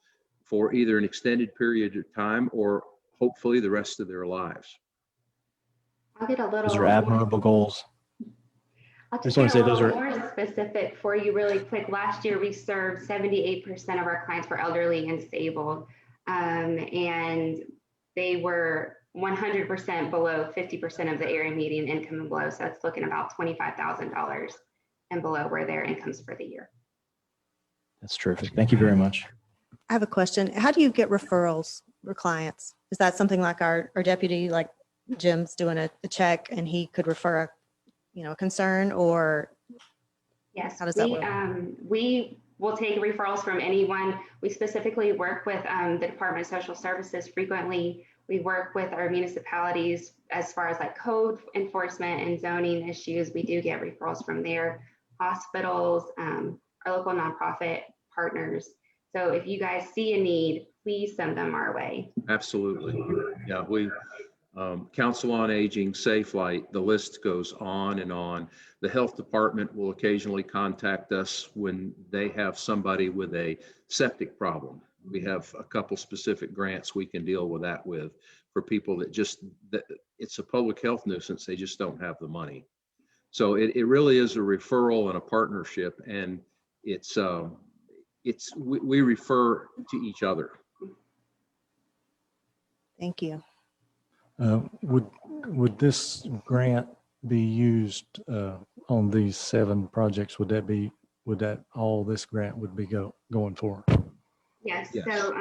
for either an extended period of time or hopefully the rest of their lives. I'll get a little. Those are admirable goals. I'll just just want get to a say little those are more specific for you really quick. Last year, we served 78% of our clients were elderly and disabled, and they were 100% below 50% of the area median income and below. So that's looking about $25,000 and below where their incomes for the year. That's terrific. Thank you very much. I have a question. How do you get referrals for clients? Is that something like our deputy, like Jim's doing a check and he could refer a concern, or yes, how does that work? We will take referrals from anyone. We specifically work with the Department of Social Services frequently. We work with our municipalities as far as like code enforcement and zoning issues. We do get referrals from there, hospitals, our local nonprofit partners. So if you guys see a need, please send them our way. Absolutely. Yeah, we Council on Aging, Safe Light, the list goes on and on. The health department will occasionally contact us when they have somebody with a septic problem. We have a couple specific grants we can deal with that with for people that it's a public health nuisance. They just don't have the money. So it really is a referral and a partnership, and we refer to each other. Thank you. Would this grant be used on these 7 projects? Would that all this grant would be going for? Yes, Yes. so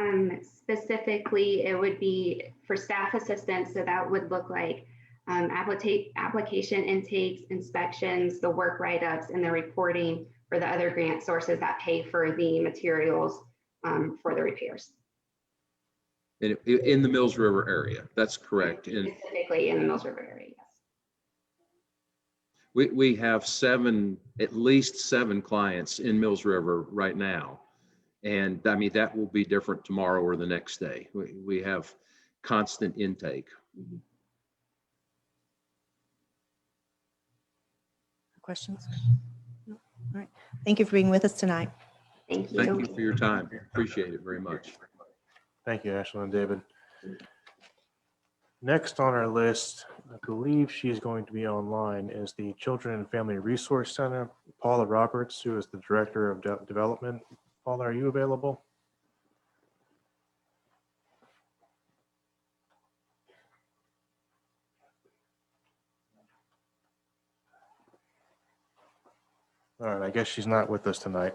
specifically, it would be for staff assistance. So that would look like application intakes, inspections, the work write-ups, and the reporting for the other grant sources that pay for the materials for the repairs. In the Mills River area, that's correct. And Specifically in the Mills River area, yes. we have at least seven clients in Mills River right now. And I mean, that will be different tomorrow or the next day. We have constant intake. Questions? No? All right. Thank you for being with us tonight. Thank you. Thank you for your time. Appreciate it very much. Thank you, Ashley and David. Next on our list, I believe she's going to be online, is the Children and Family Resource Center, Paula Roberts, who is the Director of Development. Paula, are you available? All right, I guess she's not with us tonight.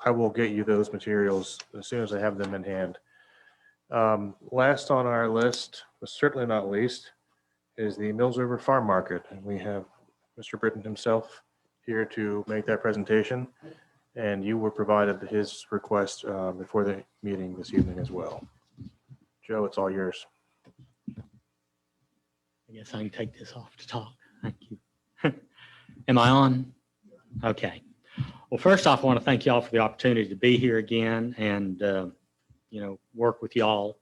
I will get you those materials as soon as I have them in hand. Last on our list, but certainly not least, is the Mills River Farm Market. And we have Mr. Britton himself here to make that presentation. And you were provided his request before the meeting this evening as well. Joe, it's all yours. I guess I can take this off to talk. Thank you. Am I on? Okay. Well, first off, I want to thank y'all for the opportunity to be here again and, work with y'all.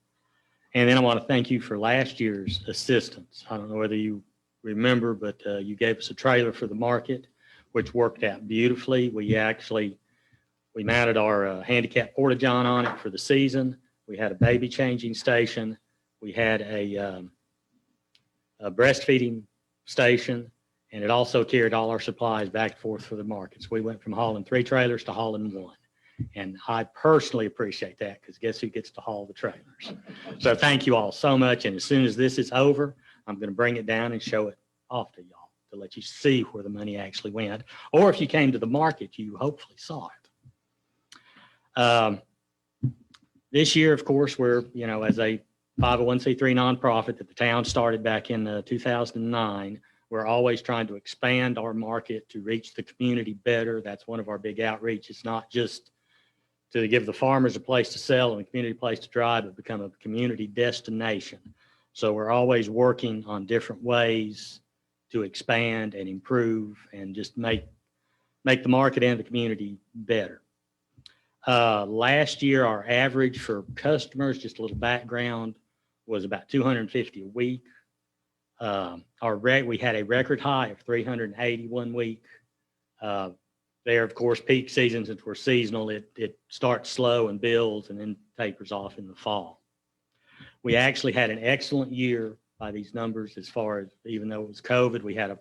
And then I want to thank you for last year's assistance. I don't know whether you remember, but you gave us a trailer for the market, which worked out beautifully. We mounted our handicap porta-john on it for the season. We had a baby changing station. We had a breastfeeding station, and it also carried all our supplies back and forth for the markets. We went from hauling 3 trailers to hauling 1. And I personally appreciate that, because guess who gets to haul the trailers? So thank you all so much. And as soon as this is over, I'm going to bring it down and show it off to y'all to let you see where the money actually went. Or if you came to the market, you hopefully saw it. This year, of course, we're, as a 501c3 nonprofit that the town started back in 2009, we're always trying to expand our market to reach the community better. That's one of our big outreach. It's not just to give the farmers a place to sell and a community place to drive, but become a community destination. So we're always working on different ways to expand and improve and just make the market and the community better. Last year, our average for customers, just a little background, was about 250 a week. We had a record high of 381 week. There, of course, peak season, since we're seasonal, it starts slow and builds and then tapers off in the fall. We actually had an excellent year by these numbers, as far as, even though it was COVID, we had a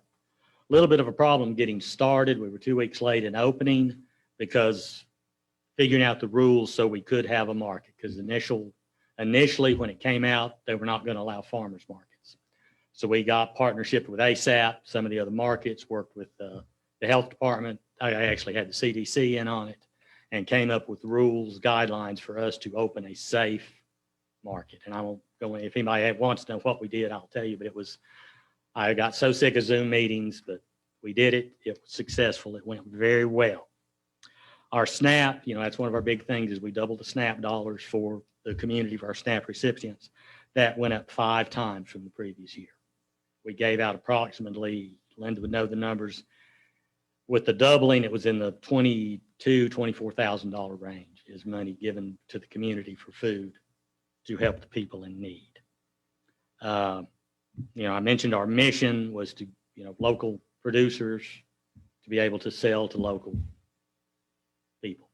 little bit of a problem getting started. We were 2 weeks late in opening because figuring out the rules so we could have a market, because initially when it came out, they were not going to allow farmers markets. So we got partnership with ASAP, some of the other markets, worked with the health department. I actually had the CDC in on it, and came up with rules, guidelines for us to open a safe market. And I won't go in, if anybody wants to know what we did, I'll tell you, but I got so sick of Zoom meetings, but we did it. It was successful. It went very well. Our SNAP, that's one of our big things, is we doubled the SNAP dollars for the community of our SNAP recipients. That went up 5 times from the previous year. We gave out approximately, Linda would know the numbers, with the doubling, it was in the $22,000, $24,000 range is money given to the community for food to help the people in need. I mentioned our mission was to, local producers to be able to sell to local people,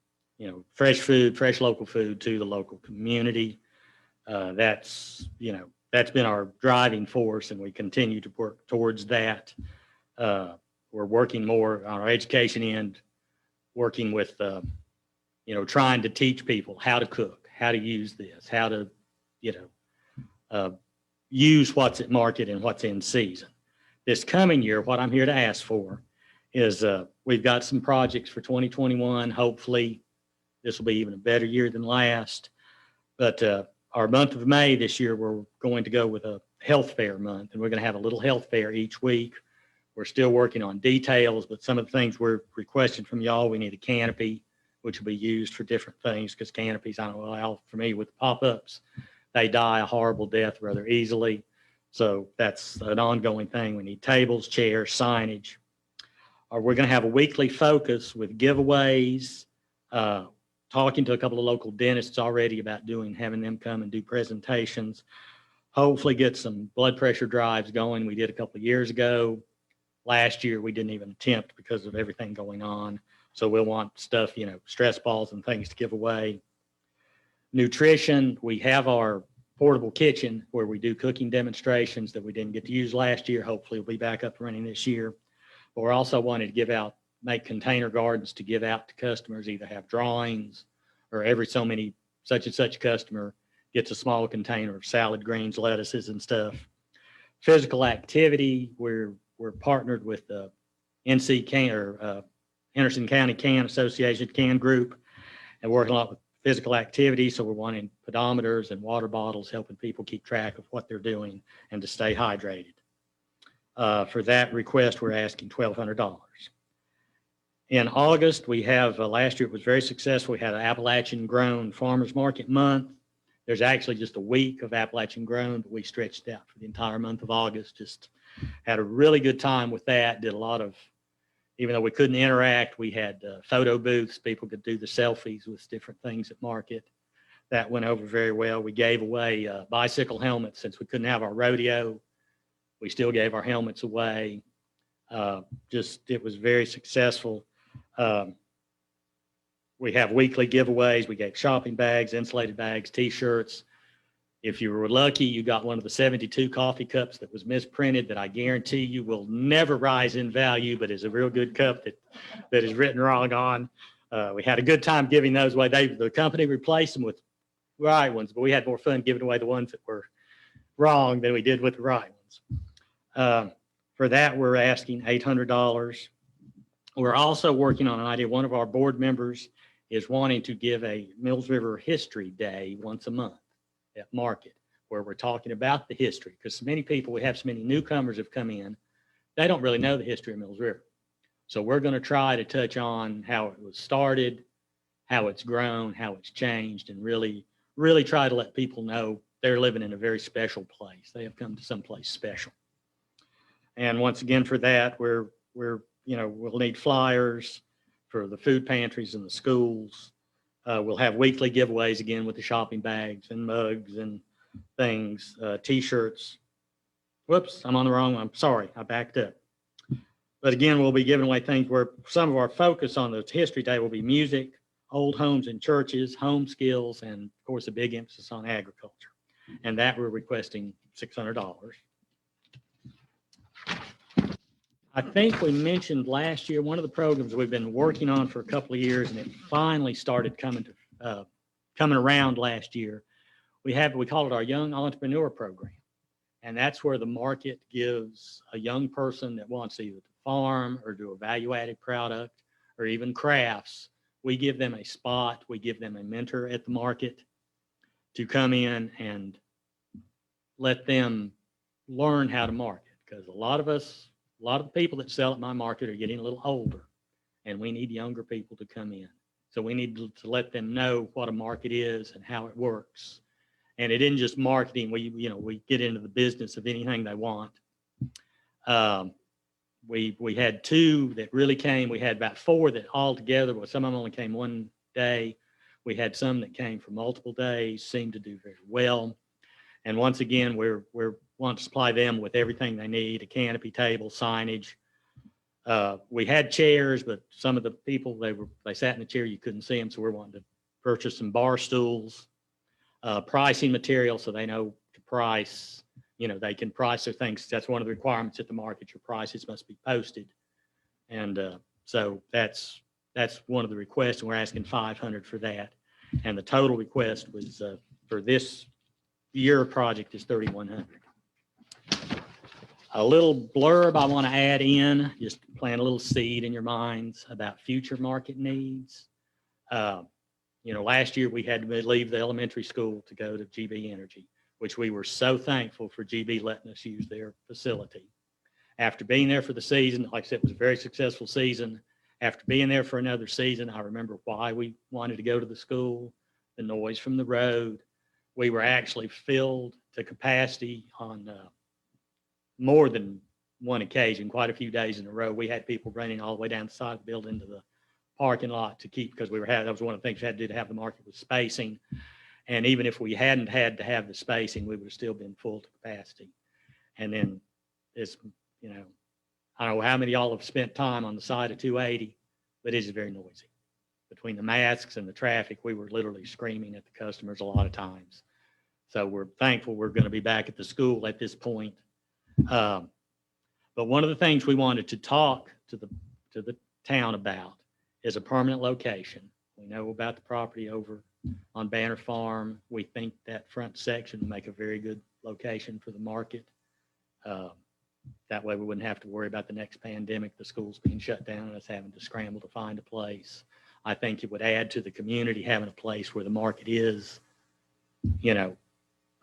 fresh food, fresh local food to the local community. That's, you know, that's been our driving force, and we continue to work towards that. We're working more on our education end, working with, you know, trying to teach people how to cook, how to use this, how to, you know, use what's at market and what's in season. This coming year, what I'm here to ask for is we've got some projects for 2021. Hopefully, this will be even a better year than last. But our month of May this year, we're going to go with a health fair month, and we're going to have a little health fair each week. We're still working on details, but some of the things we're requesting from y'all, we need a canopy, which will be used for different things, because canopies, I don't know how familiar with the pop-ups. They die a horrible death rather easily. So that's an ongoing thing. We need tables, chairs, signage. We're going to have a weekly focus with giveaways, talking to a couple of local dentists already about having them come and do presentations. Hopefully get some blood pressure drives going. We did a couple of years ago. Last year, we didn't even attempt because of everything going on. So we'll want stuff, you know, stress balls and things to give away. Nutrition, we have our portable kitchen where we do cooking demonstrations that we didn't get to use last year. Hopefully we'll be back up and running this year. But we're also wanting to make container gardens to give out to customers, either have drawings or every so many such and such customer gets a small container of salad greens, lettuces and stuff. Physical activity, we're partnered with the Henderson County Can Association Can Group, and working a lot with physical activity. So we're wanting pedometers and water bottles, helping people keep track of what they're doing and to stay hydrated. For that request, we're asking $1,200. In August, we have, last year it was very successful. We had an Appalachian Grown Farmers Market Month. There's actually just a week of Appalachian Grown, but we stretched out for the entire month of August. Just had a really good time with that. Did a lot of, even though we couldn't interact, we had photo booths. People could do the selfies with different things at market. That went over very well. We gave away bicycle helmets since we couldn't have our rodeo. We still gave our helmets away. It was very successful. We have weekly giveaways. We gave shopping bags, insulated bags, T-shirts. If you were lucky, you got one of the 72 coffee cups that was misprinted that I guarantee you will never rise in value, but is a real good cup that is written wrong on. We had a good time giving those away. The company replaced them with right ones, but we had more fun giving away the ones that were wrong than we did with the right ones. For that, we're asking $800. We're also working on an idea. One of our board members is wanting to give a Mills River History Day once a month at market, where we're talking about the history, because many people, we have so many newcomers have come in, they don't really know the history of Mills River. So we're going to try to touch on how it was started, how it's grown, how it's changed, and really try to let people know they're living in a very special place. They have come to someplace special. And once again, for that, we'll need flyers for the food pantries in the schools. We'll have weekly giveaways again with the shopping bags and mugs and things, T-shirts. Whoops, I'm on the wrong one. I'm sorry, I backed up. But again, we'll be giving away things where some of our focus on the History Day will be music, old homes and churches, home skills, and of course, a big emphasis on agriculture. And that we're requesting $600. I think we mentioned last year, one of the programs we've been working on for a couple of years, and it finally started coming around last year. We call it our Young Entrepreneur Program. And that's where the market gives a young person that wants either to farm or do a value-added product or even crafts. We give them a spot, we give them a mentor at the market to come in and let them learn how to market. Because a lot of the people that sell at my market are getting a little older, and we need younger people to come in. So we need to let them know what a market is and how it works. And it isn't just marketing. We get into the business of anything they want. We had 2 that really came. We had about 4 that all together, but some of them only came one day. We had some that came for multiple days, seemed to do very well. And once again, we're want to supply them with everything they need, a canopy, table, signage. We had chairs, but some of the people, they sat in the chair, you couldn't see them. So we're wanting to purchase some bar stools. pricing material so they know to price. You know, they can price their things. That's one of the requirements at the market. Your prices must be posted. And so that's one of the requests. And we're asking 500 for that. And the total request was for this year project is 3,100. A little blurb I want to add in, just plant a little seed in your minds about future market needs. You know, last year we had to leave the elementary school to go to GB Energy, which we were so thankful for GB letting us use their facility. After being there for the season, like I said, it was a very successful season. After being there for another season, I remember why we wanted to go to the school, the noise from the road. We were actually filled to capacity on more than one occasion, quite a few days in a row. We had people running all the way down the side of the building to the parking lot to keep, because that was one of the things we had to do to have the market with spacing. And even if we hadn't had to have the spacing, we would have still been full to capacity. And then it's, you know, I don't know how many of y'all have spent time on the side of 280, but it is very noisy. Between the masks and the traffic, we were literally screaming at the customers a lot of times. So we're thankful we're going to be back at the school at this point. But one of the things we wanted to talk to the town about is a permanent location. We know about the property over on Banner Farm. We think that front section would make a very good location for the market. That way we wouldn't have to worry about the next pandemic, the schools being shut down and us having to scramble to find a place. I think it would add to the community having a place where the market is, you know,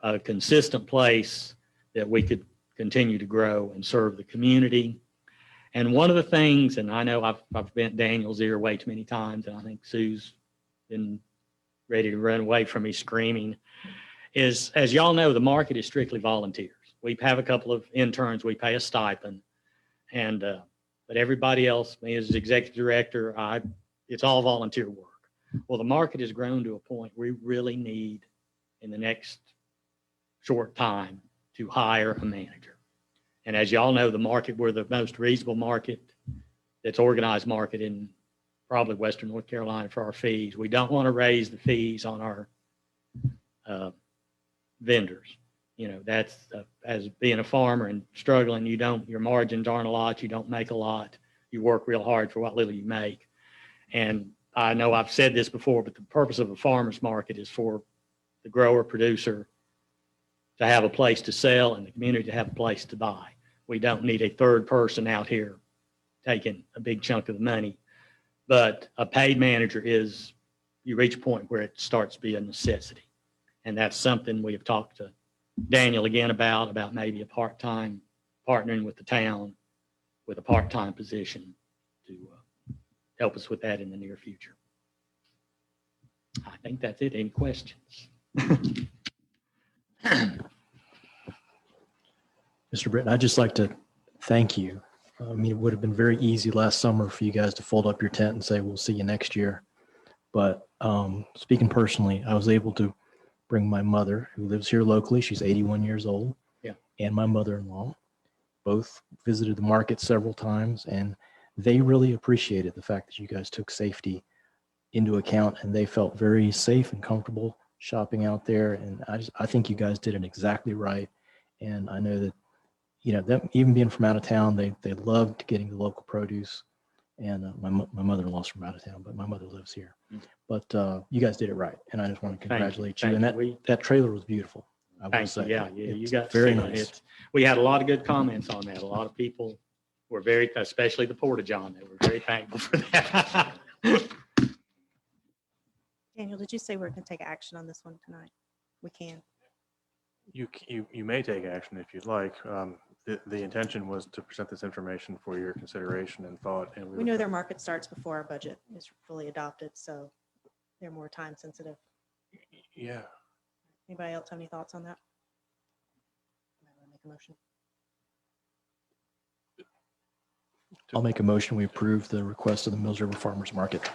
a consistent place that we could continue to grow and serve the community. And one of the things, and I know I've bent Daniel's ear way too many times, and I think Sue's been ready to run away from me screaming, is, as y'all know, the market is strictly volunteers. We have a couple of interns, we pay a stipend, and but everybody else, me as executive director, it's all volunteer work. Well, the market has grown to a point we really need in the next short time to hire a manager. And as y'all know, the market, we're the most reasonable market that's organized market in probably Western North Carolina for our fees. We don't want to raise the fees on our vendors. You know, that's as being a farmer and struggling, your margins aren't a lot, you don't make a lot, you work real hard for what little you make. And I know I've said this before, but the purpose of a farmer's market is for the grower producer to have a place to sell and the community to have a place to buy. We don't need a third person out here taking a big chunk of the money, but a paid manager is, you reach a point where it starts to be a necessity. And that's something we have talked to Daniel again about maybe a part-time, partnering with the town with a part-time position to help us with that in the near future. I think that's it. Any questions? Mr. Britton, I'd just like to thank you. I mean, it would have been very easy last summer for you guys to fold up your tent and say, we'll see you next year. But speaking personally, I was able to bring my mother, who lives here locally. She's 81 years old. Yeah. And my mother-in-law. Both visited the market several times, and they really appreciated the fact that you guys took safety into account, and they felt very safe and comfortable shopping out there. And I think you guys did it exactly right. And I know that, you know, them even being from out of town, they loved getting the local produce. And my mother-in-law's from out of town, but my mother lives here. But you guys did it right, and I just want to congratulate you. And that trailer was beautiful. Thank you. Yeah, you got very nice. We had a lot of good comments on that. A lot of people were very, especially the Porta-John, they were very thankful for that. Daniel, did you say we're going to take action on this one tonight? We can. You may take action if you'd like. The intention was to present this information for your consideration and thought. And We know their market starts before our budget is fully adopted, so they're more time sensitive. Yeah. Anybody else have any thoughts on that? Make a motion. I'll make a motion. We approve the request of the Mills River Farmers Market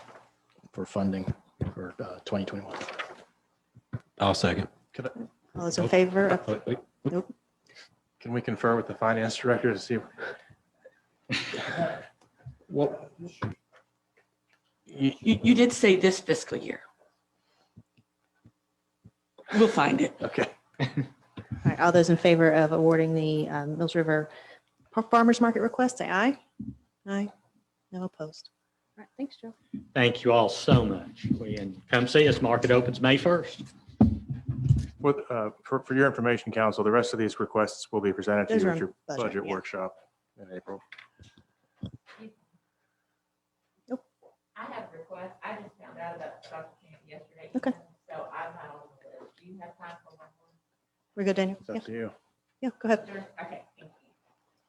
for funding for 2021. I'll second. All those in favor of? Nope. Can we confer with the finance director to see? Well, you did say this fiscal year. We'll find it. Okay. All right, all those in favor of awarding the Mills River Farmers Market request, say aye. Aye. No opposed. All right, thanks, Joe. Thank you all so much. And come see us. Market opens May 1st. For your information, council, the rest of these requests will be presented to Those you are at on your budget, budget yeah. workshop in April. I have a request. I just found out about the soccer camp yesterday. Okay. So I'm not on the list. Do you have time for one more? We're good, Daniel? It's up to you. Yeah, go ahead. Okay, thank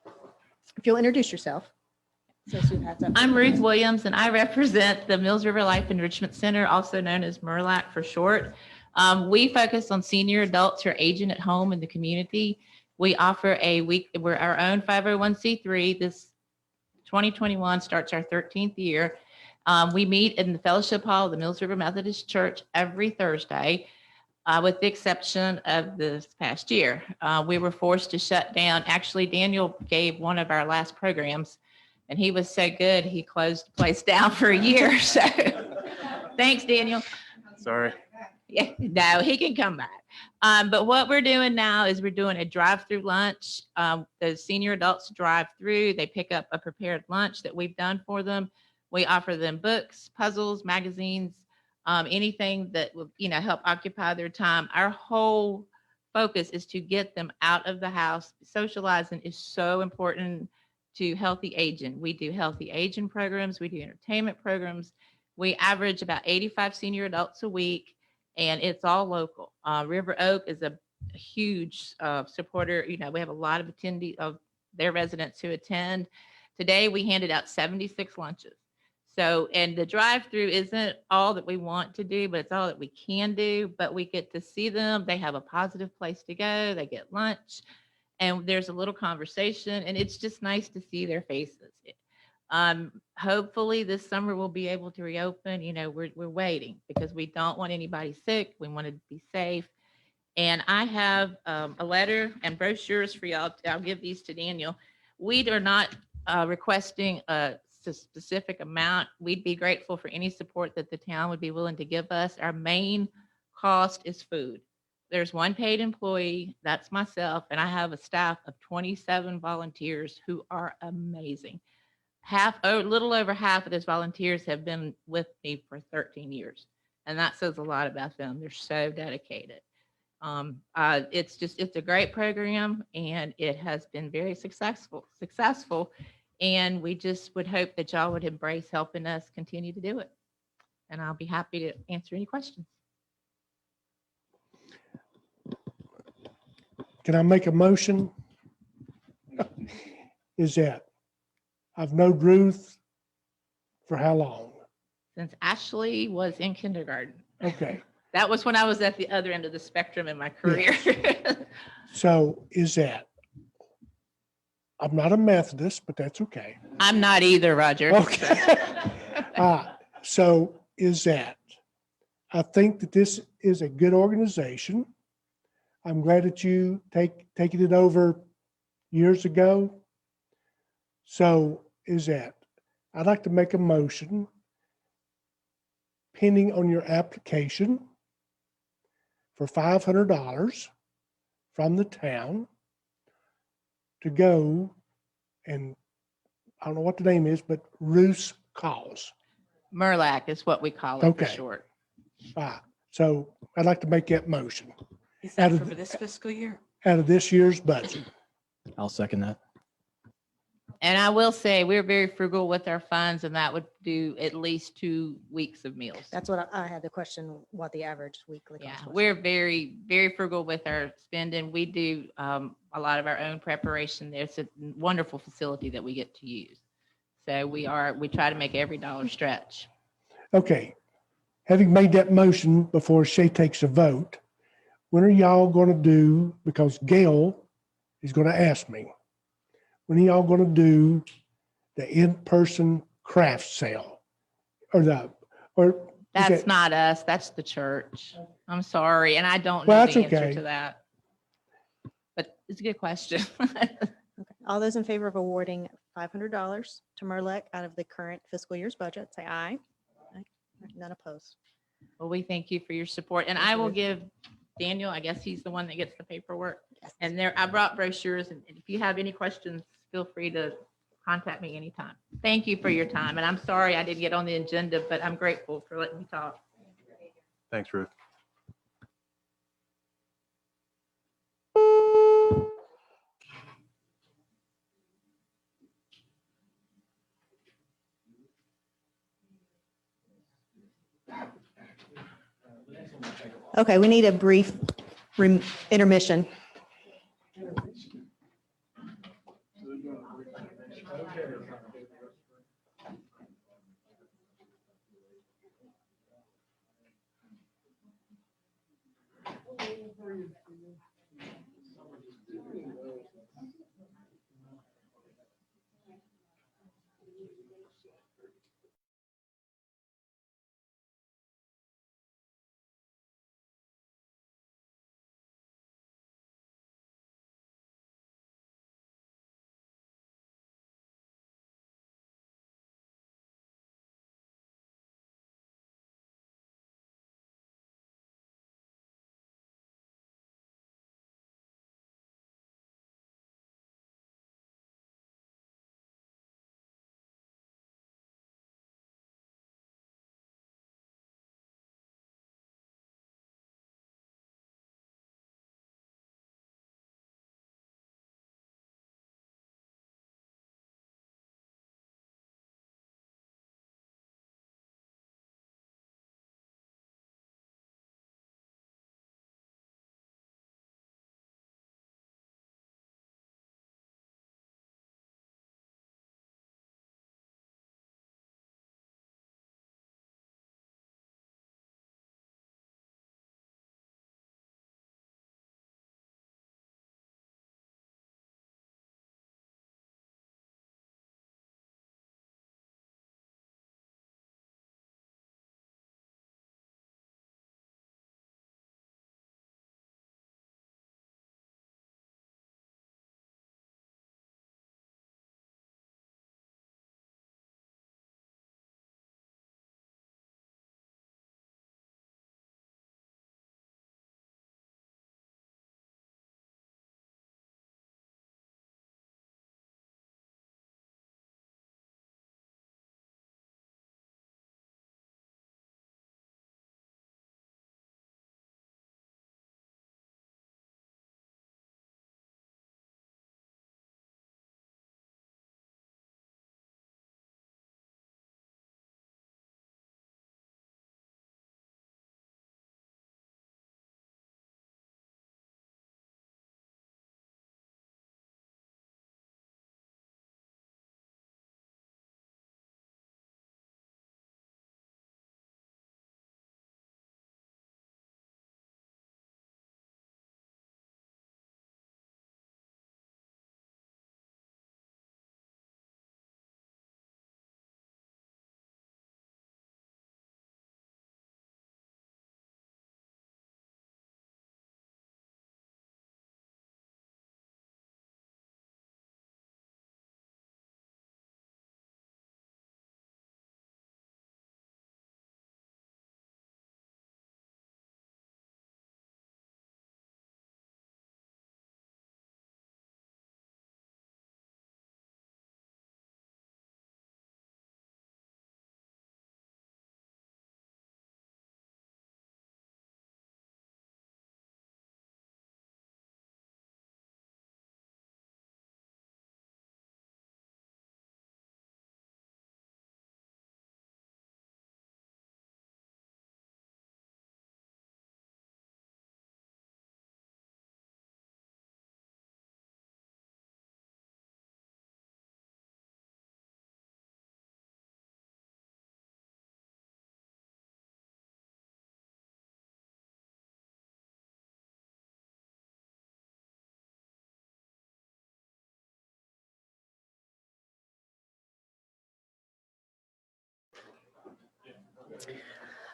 you. If you'll introduce yourself. So Sue has that. I'm Ruth Williams, and I represent the Mills River Life Enrichment Center, also known as MRLAC for short. We focus on senior adults who are aging at home in the community. We offer we're our own 501c3. This 2021 starts our 13th year. We meet in the fellowship hall of the Mills River Methodist Church every Thursday, with the exception of this past year. We were forced to shut down. Actually, Daniel gave one of our last programs, and he was so good, he closed the place down for a year. So thanks, Daniel. Sorry. Yeah, no, he can come back. But what we're doing now is we're doing a drive-through lunch. The senior adults drive through, they pick up a prepared lunch that we've done for them. We offer them books, puzzles, magazines, anything that will, help occupy their time. Our whole focus is to get them out of the house. Socializing is so important to healthy aging. We do healthy aging programs. We do entertainment programs. We average about 85 senior adults a week, and it's all local. River Oak is a huge supporter. We have a lot of attendees of their residents who attend. Today, we handed out 76 lunches. So, and the drive-through isn't all that we want to do, but it's all that we can do. But we get to see them. They have a positive place to go. They get lunch, and there's a little conversation, and it's just nice to see their faces. Hopefully this summer we'll be able to reopen. We're waiting because we don't want anybody sick. We want to be safe. And I have a letter and brochures for y'all. I'll give these to Daniel. We are not requesting a specific amount. We'd be grateful for any support that the town would be willing to give us. Our main cost is food. There's one paid employee, that's myself, and I have a staff of 27 volunteers who are amazing. A little over half of those volunteers have been with me for 13 years. And that says a lot about them. They're so dedicated. It's a great program, and it has been very successful. And we just would hope that y'all would embrace helping us continue to do it. And I'll be happy to answer any questions. Can I make a motion? Is that I've known Ruth for how long? Since Ashley was in kindergarten. Okay. That was when I was at the other end of the spectrum in my career. So is that, I'm not a Methodist, but that's okay. I'm not either, Roger. Okay. So is that, I think that this is a good organization. I'm glad that you taking it over years ago. So is that, I'd like to make a motion pending on your application for $500 from the town to go, and I don't know what the name is, but Ruth's Cause. MRLAC is what we call it for Okay. short. So I'd like to make that motion Is that for this fiscal year? out of this year's budget. I'll second that. And I will say, we're very frugal with our funds, and that would do at least 2 weeks of meals. That's what I had the question, what the average weekly Yeah, cost was. we're very, very frugal with our spending. We do a lot of our own preparation. There's a wonderful facility that we get to use. So we try to make every dollar stretch. Okay. Having made that motion before Shay takes a vote, when are y'all going to do, because Gail is going to ask me, when are y'all going to do the in-person craft sale? Or is That's that- not us, that's the church. I'm sorry, and I don't Well, know that's the answer okay. to that. But it's a good question. Okay. All those in favor of awarding $500 to MRLAC out of the current fiscal year's budget, say aye. Aye. None opposed. Well, we thank you for your support, and I will give Daniel, I guess he's the one that gets the paperwork. And there, I brought brochures, and if you have any questions, feel free to contact me anytime. Thank you for your time, and I'm sorry I didn't get on the agenda, but I'm grateful for letting me talk. Thanks, Ruth. Okay, we need a brief intermission.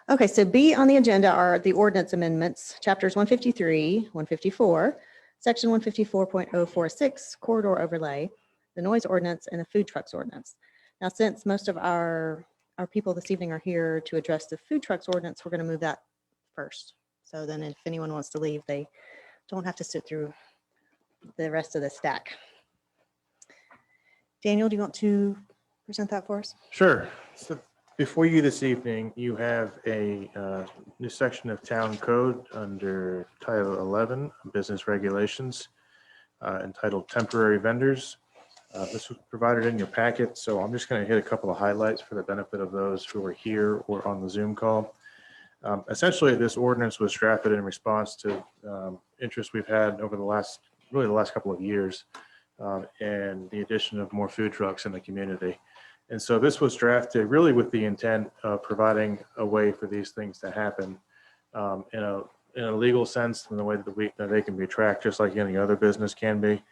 Okay, so B on the agenda are the ordinance amendments, chapters 153, 154, section 154.046, corridor overlay, the noise ordinance, and the food trucks ordinance. Now, since most of our people this evening are here to address the food trucks ordinance, we're going to move that first. So then if anyone wants to leave, they don't have to sit through the rest of the stack. Daniel, do you want to present that for us? Sure. So before you this evening, you have a new section of town code under Title 11, Business Regulations, entitled Temporary Vendors. This was provided in your packet, so I'm just going to hit a couple of highlights for the benefit of those who are here or on the Zoom call. Essentially, this ordinance was drafted in response to interest we've had over the last couple of years, and the addition of more food trucks in the community. And so this was drafted really with the intent of providing a way for these things to happen in a legal sense, in the way that they can be tracked just like any other business can be.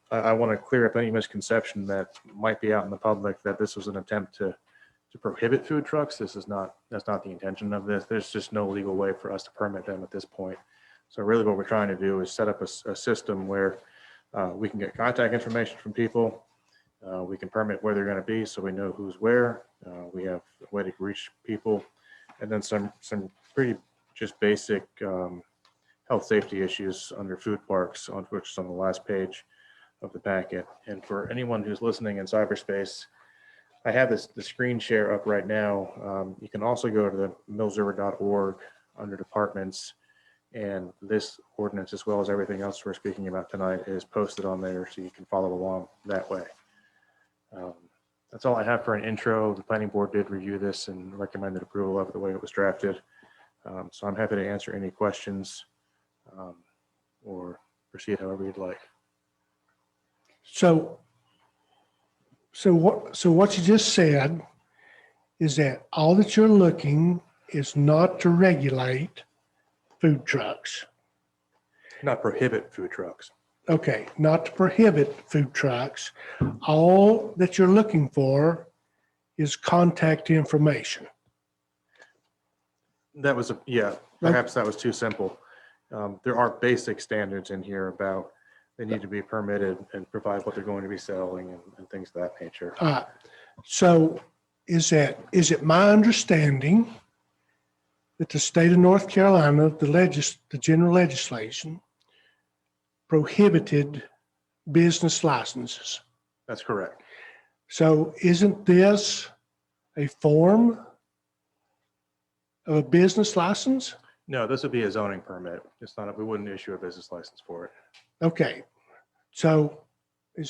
I want to clear up any misconception that might be out in the public that this was an attempt to prohibit food trucks. That's not the intention of this. There's just no legal way for us to permit them at this point. So really what we're trying to do is set up a system where we can get contact information from people. We can permit where they're going to be so we know who's where. We have a way to reach people, and then some pretty just basic health safety issues under food parks, which is on the last page of the packet. And for anyone who's listening in cyberspace, I have the screen share up right now. You can also go to the millsriver.org under departments, and this ordinance, as well as everything else we're speaking about tonight, is posted on there so you can follow along that way. That's all I have for an intro. The planning board did review this and recommended approval of the way it was drafted. So I'm happy to answer any questions or proceed however you'd like. So what you just said is that all that you're looking is not to regulate food trucks. Not prohibit food trucks. Okay, not to prohibit food trucks. All that you're looking for is contact information. That was perhaps that was too simple. There are basic standards in here about they need to be permitted and provide what they're going to be selling and things of that nature. So is it my understanding that the state of North Carolina, the general legislation prohibited business licenses? That's correct. So isn't this a form of a business license? No, this would be a zoning permit. It's not, we wouldn't issue a business license for it. Okay, so we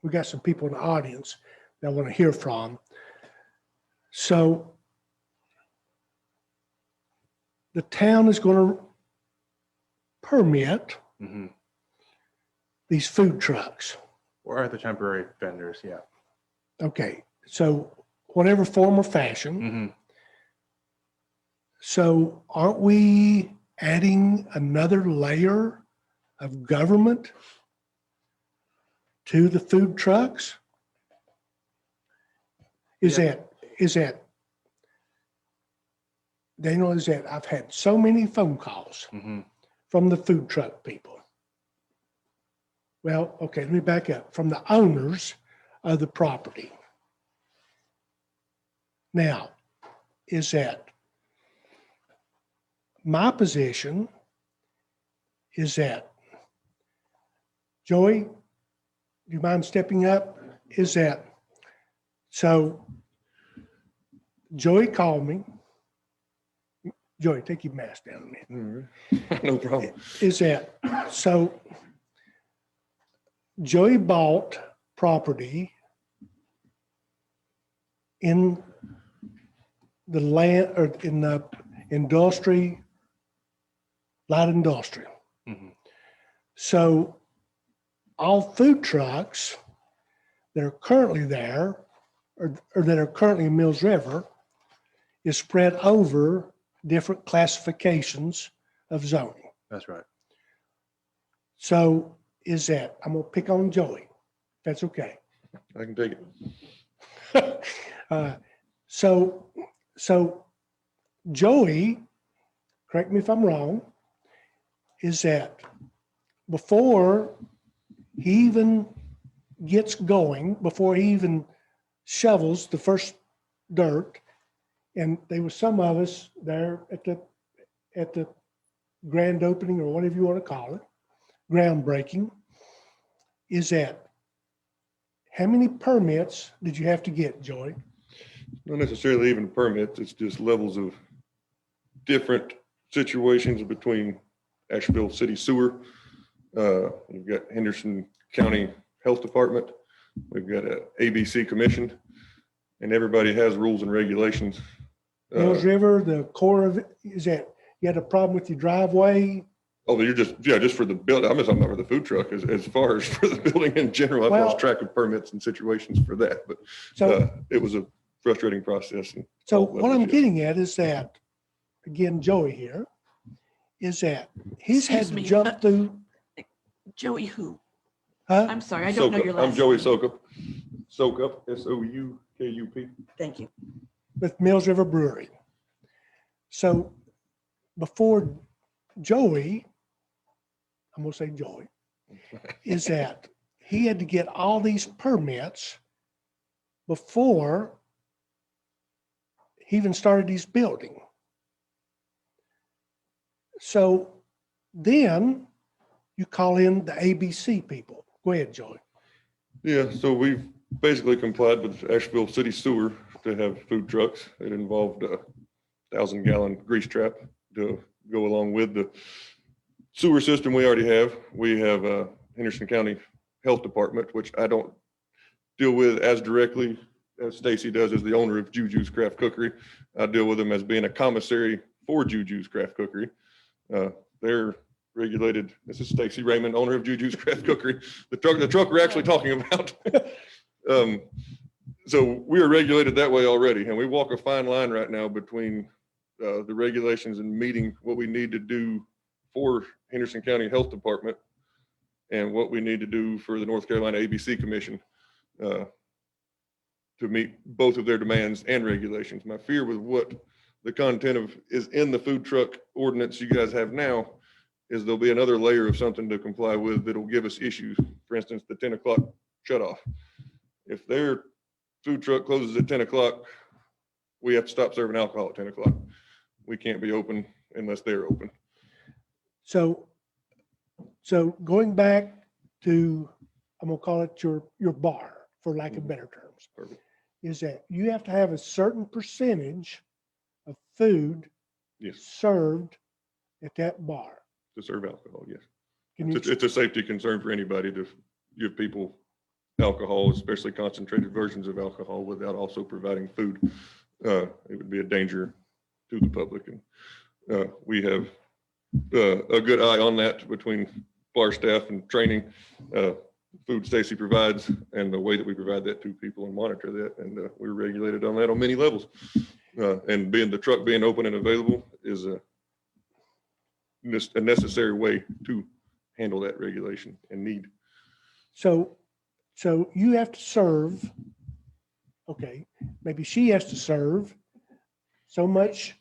got some people in the audience that I want to hear from. So the town is going to permit these food trucks. Or the temporary vendors, yeah. Okay, so whatever form or fashion. So aren't we adding another layer of government to the food trucks? Is that, Daniel, I've had so many phone calls from the food truck people. Well, okay, let me back up. From the owners of the property. Now, is that my position is that, Joey, do you mind stepping up? Is that, so Joey called me. Joey, take your mask down a minute. No problem. Is that, so Joey bought property in the land or in the light industrial. So all food trucks that are currently there or that are currently in Mills River is spread over different classifications of zoning. That's right. So is that, I'm gonna pick on Joey, if that's okay. I can take it. So Joey, correct me if I'm wrong, is that before he even gets going, before he even shovels the first dirt, And there was some of us there at the grand opening, or whatever you want to call it, groundbreaking, is that how many permits did you have to get, Joey? Not necessarily even permits, it's just levels of different situations between Asheville City Sewer. We've got Henderson County Health Department. We've got a ABC Commission, and everybody has rules and regulations. Mills River, the core of it, is that you had a problem with your driveway? Oh, you're just for the build. I'm just talking about for the food truck as far as for the building in general. I've Well- lost track of permits and situations for that, but So, it was a frustrating process. and so all what I'm levels, yes. getting at is that, again, Joey here, is that he's had Excuse to me, jump through, Joey who? huh? I'm sorry, I don't know Sokup. your last. I'm Joey name. Sokup. Sokup, Soukup. Thank you. With Mills River Brewery. So before Joey, I'm gonna say Joey, is that he had to get all these permits before he even started his building. So then you call in the ABC people. Go ahead, Joey. Yeah, so we've basically complied with Asheville City Sewer to have food trucks. It involved a 1,000-gallon grease trap to go along with the sewer system we already have. We have a Henderson County Health Department, which I don't deal with as directly as Stacy does as the owner of Juju's Craft Cookery. I deal with them as being a commissary for Juju's Craft Cookery. They're regulated. This is Stacy Raymond, owner of Juju's Craft Cookery. The truck we're actually talking about. So we are regulated that way already, and we walk a fine line right now between the regulations and meeting what we need to do for Henderson County Health Department and what we need to do for the North Carolina ABC Commission to meet both of their demands and regulations. My fear with what the content of is in the food truck ordinance you guys have now is there'll be another layer of something to comply with that'll give us issues. For instance, the 10 o'clock shut off. If their food truck closes at 10 o'clock, we have to stop serving alcohol at 10 o'clock. We can't be open unless they're open. So going back to, I'm gonna call it your bar, for lack of better terms, Perfect. is that you have to have a certain percentage of food Yes, served at that bar. to serve alcohol, yes. Can you, It's a safety concern for anybody to give people alcohol, especially concentrated versions of alcohol, without also providing food. It would be a danger to the public. And we have a good eye on that between bar staff and training, food Stacy provides, and the way that we provide that to people and monitor that. And we're regulated on that on many levels. And the truck being open and available is a necessary way to handle that regulation and need. so you have to serve, okay, maybe she has to serve so much.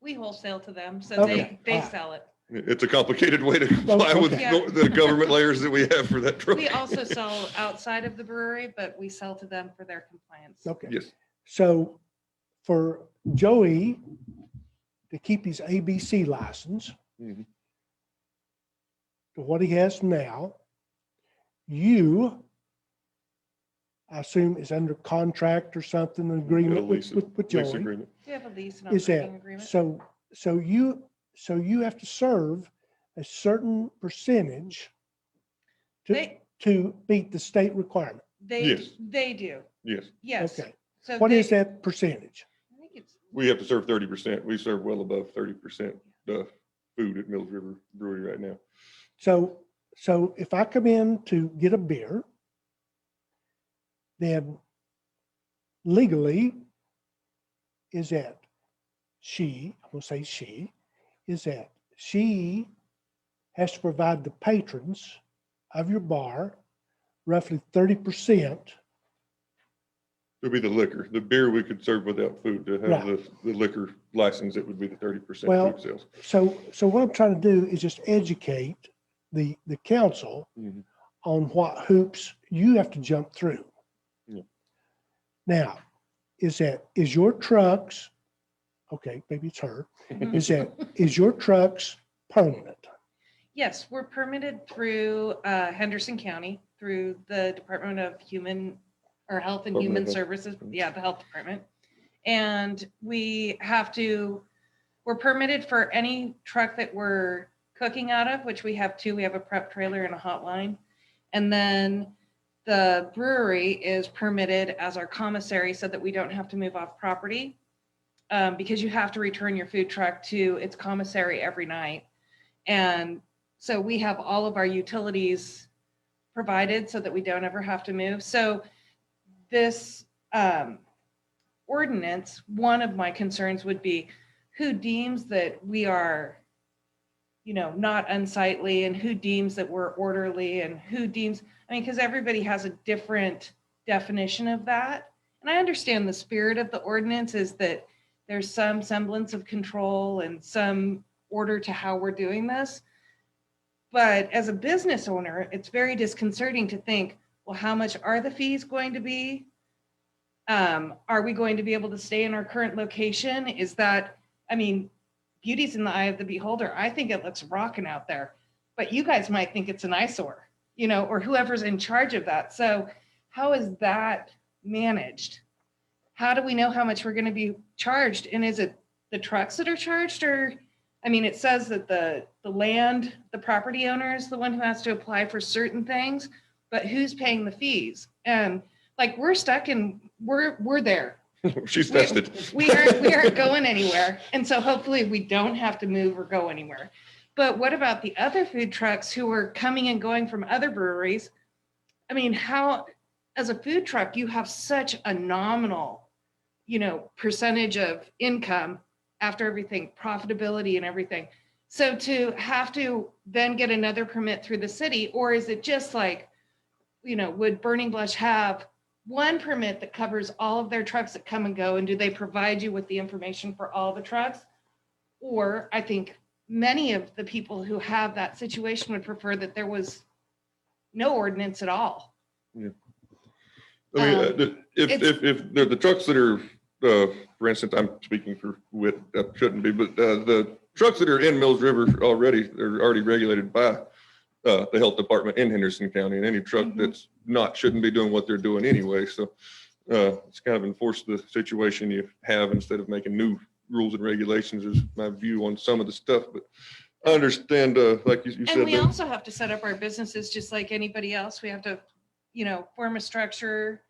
We wholesale to them, so Okay. they sell it. It's a complicated way to comply with Okay. the government layers that we have for that truck. We also sell outside of the brewery, but we sell to them for their compliance. Okay. Yes, So for Joey to keep his ABC license Mhm. to what he has now, you, I assume, is under contract or something, an agreement with lease Joey. agreement. We have a lease and Is operating that, agreement. so you have to serve a certain percentage They- to meet the state requirement. Yes. They do, Yes, yes. Okay. So What is they- that percentage? I think it's, we have to serve 30%. We serve well above 30% food at Mills River Brewery right now. So if I come in to get a beer, then legally is that I'm gonna say is that she has to provide the patrons of your bar roughly 30%. It would be the liquor. The beer we could serve without food. To have the liquor license, it would be the 30% Well, food sales. So what I'm trying to do is just educate the council Mhm. on what hoops you have to jump through. Yeah. Now, is your trucks okay, maybe it's her, Mhm. is your trucks permanent? Yes, we're permitted through Henderson County, through the Department of Health and Department Human of Health. Services, yeah, the Health Department. And we're permitted for any truck that we're cooking out of, which we have two. We have a prep trailer and a hotline. And then the brewery is permitted as our commissary so that we don't have to move off property, because you have to return your food truck to its commissary every night. And so we have all of our utilities provided so that we don't ever have to move. So this ordinance, one of my concerns would be who deems that we are, not unsightly, and who deems that we're orderly, and who deems, because everybody has a different definition of that. And I understand the spirit of the ordinance is that there's some semblance of control and some order to how we're doing this. But as a business owner, it's very disconcerting to think, well, how much are the fees going to be? Are we going to be able to stay in our current location? Is that, beauty's in the eye of the beholder. I think it looks rocking out there, but you guys might think it's an eyesore, or whoever's in charge of that. So how is that managed? How do we know how much we're going to be charged? And is it the trucks that are charged, or, it says that the land, the property owner is the one who has to apply for certain things, but who's paying the fees? And we're stuck in, we're there. She's tested. We aren't going anywhere. And so hopefully we don't have to move or go anywhere. But what about the other food trucks who are coming and going from other breweries? How, as a food truck, you have such a nominal, percentage of income after everything, profitability and everything. So to have to then get another permit through the city, or is it just would Burning Blush have one permit that covers all of their trucks that come and go? And do they provide you with the information for all the trucks? Or I think many of the people who have that situation would prefer that there was no ordinance at all. Yeah. If the trucks that are, for instance, I'm speaking for WIT, that shouldn't be, but the trucks that are in Mills River already, they're already regulated by the health department in Henderson County, and any truck that's not shouldn't be doing what they're doing anyway. So it's kind of enforce the situation you have instead of making new rules and regulations is my view on some of the stuff. But I understand, like you said. And we also have to set up our businesses just like anybody else. We have to, form a structure.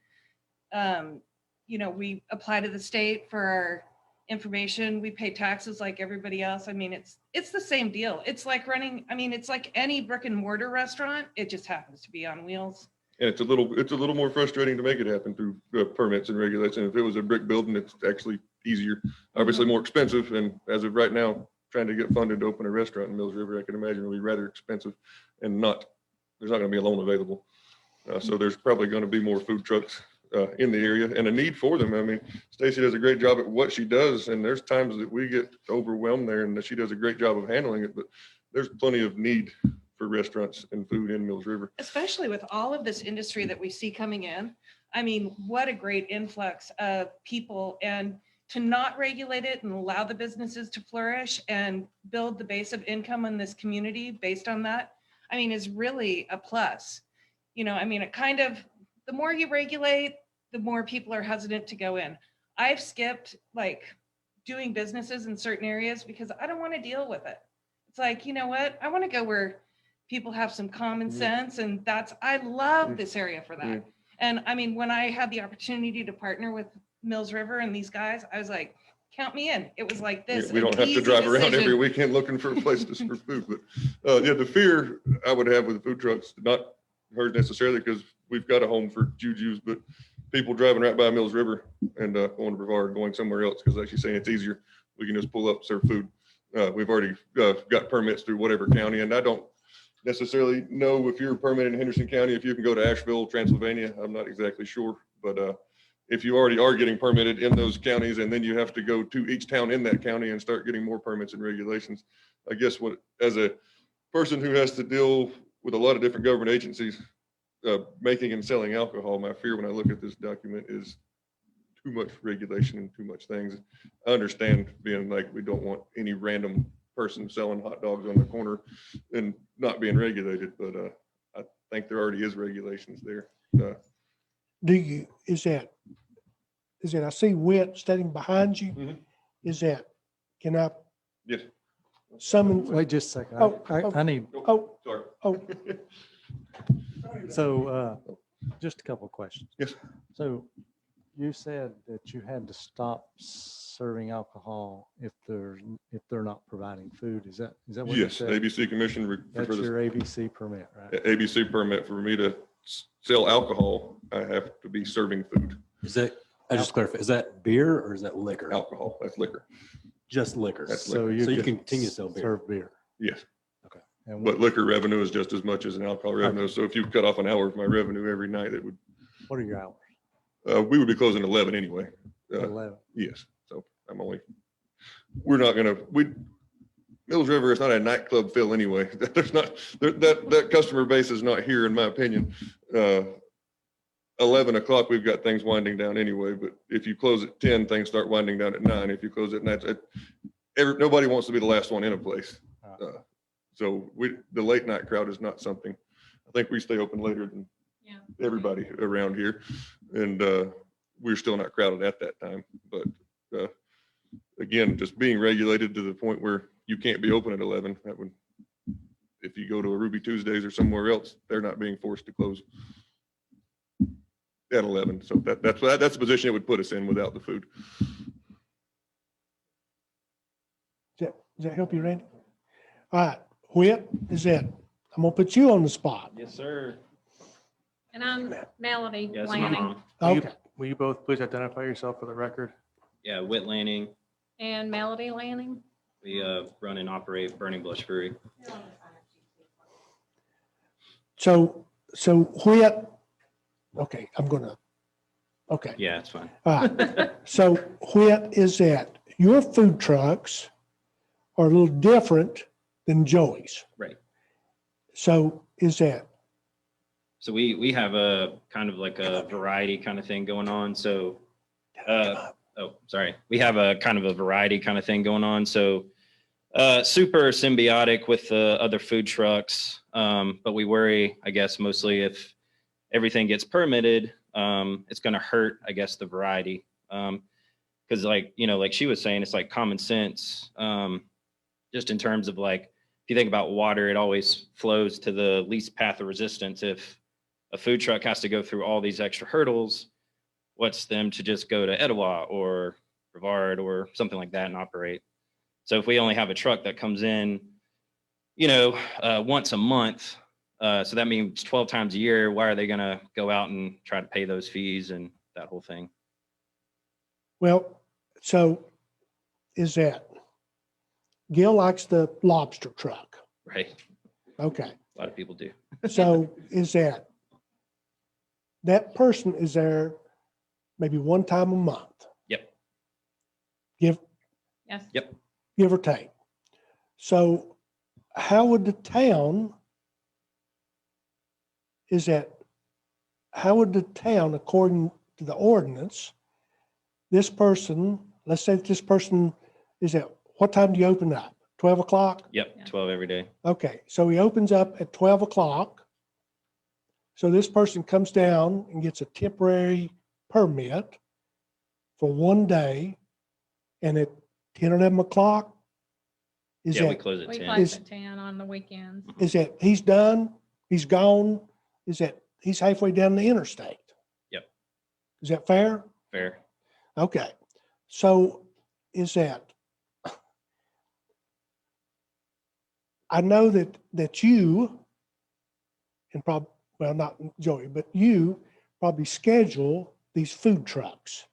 We apply to the state for our information. We pay taxes like everybody else. It's the same deal. It's like running, it's like any brick and mortar restaurant. It just happens to be on wheels. And it's a little more frustrating to make it happen through permits and regulations. If it was a brick building, it's actually easier, obviously more expensive. And as of right now, trying to get funded to open a restaurant in Mills River, I can imagine will be rather expensive, and there's not going to be a loan available. So there's probably going to be more food trucks in the area and a need for them. Stacy does a great job at what she does, and there's times that we get overwhelmed there, and she does a great job of handling it, but there's plenty of need for restaurants and food in Mills River. Especially with all of this industry that we see coming in. What a great influx of people, and to not regulate it and allow the businesses to flourish and build the base of income in this community based on that, is really a plus. It kind of, the more you regulate, the more people are hesitant to go in. I've skipped doing businesses in certain areas because I don't want to deal with it. It's like, you know what? I want to go where people have some common sense, and I love this area for that. And when I had the opportunity to partner with Mills River and these guys, I was like, count me in. It was like this. We don't have to drive around every weekend looking for a place for food. But the fear I would have with the food trucks, not hers necessarily, because we've got a home for Juju's, but people driving right by Mills River and going to Brevard, going somewhere else, because like she's saying, it's easier. We can just pull up, serve food. We've already got permits through whatever county, and I don't necessarily know if you're permitted in Henderson County, if you can go to Asheville, Transylvania. I'm not exactly sure, but if you already are getting permitted in those counties, and then you have to go to each town in that county and start getting more permits and regulations, I guess as a person who has to deal with a lot of different government agencies making and selling alcohol, my fear when I look at this document is too much regulation and too much things. I understand being like, we don't want any random person selling hot dogs on the corner and not being regulated, but I think there already is regulations there. Do you, is that, I see Whit standing behind you. Mhm. Is that, can I Yes. summon? Wait just a second. Oh, I need, Oh, Sorry. oh, so just a couple of questions. Yes. So you said that you had to stop serving alcohol if they're not providing food. Is that what you Yes, said? ABC Commission. That's for the your ABC permit, right? ABC permit for me to sell alcohol, I have to be serving food. Is that, I just clarify, is that beer or is that liquor? Alcohol, that's liquor. Just liquor. That's So liquor. you So you could continue to sell beer. serve beer. Yes, And but liquor revenue is just as much as an alcohol revenue. So if you cut off an hour of my revenue every night, it would, what are your hours? we would be closing 11 anyway. 11. Yes, so we're not gonna, Mills River is not a nightclub fill anyway. There's not, that customer base is not here, in my opinion. 11 o'clock, we've got things winding down anyway, but if you close at 10, things start winding down at 9. If you close at 9, nobody wants to be the last one in a place. So the late night crowd is not something, I think we stay open later than everybody around here. And we're still not crowded at that time, but again, just being regulated to the point where you can't be open at 11, that would, if you go to a Ruby Tuesdays or somewhere else, they're not being forced to close at 11. So that's the position it would put us in without the food. does that help you, Randy? All right, Whit, is that, I'm gonna put you on the spot. Yes, sir. And I'm Melody Yes, my Lanning. mom. Okay, Will you both please identify yourself for the record? Yeah, Whit Lanning. And Melody Lanning. We run and operate Burning Blush Brewery. so Whit, okay, okay. Yeah, it's fine. All right, so Whit, is that your food trucks are a little different than Joey's? Right. So is that, So we have a kind of like a variety kind of thing going on. So, we have a kind of a variety kind of thing going on. So, super symbiotic with the other food trucks. But we worry, I guess, mostly if everything gets permitted, it's going to hurt, I guess, the variety. Because like she was saying, it's like common sense. Just in terms of like, if you think about water, it always flows to the least path of resistance. If a food truck has to go through all these extra hurdles, what's them to just go to Etowah or Brevard or something like that and operate? So if we only have a truck that comes in, once a month, so that means 12 times a year, why are they going to go out and try to pay those fees and that whole thing? well, so is that, Gil likes the lobster truck. Right. Okay, A lot of people do. so is that person is there maybe one time a month? Yep. Give Yes. Yep. or take. So how would the town, according to the ordinance, this person, let's say that this person is at, what time do you open up? 12 o'clock? Yep. 12 every day. Okay, so he opens up at 12 o'clock. So this person comes down and gets a temporary permit for one day, and at 10 or 11 o'clock, is Yeah, we that, close at We 10. close at 10 on the weekends. is that he's done, he's gone, is that he's halfway down the interstate? Yep. Is that fair? Fair. Okay, so is that, I know that you, and probably, well, not Joey, but you probably schedule these food trucks.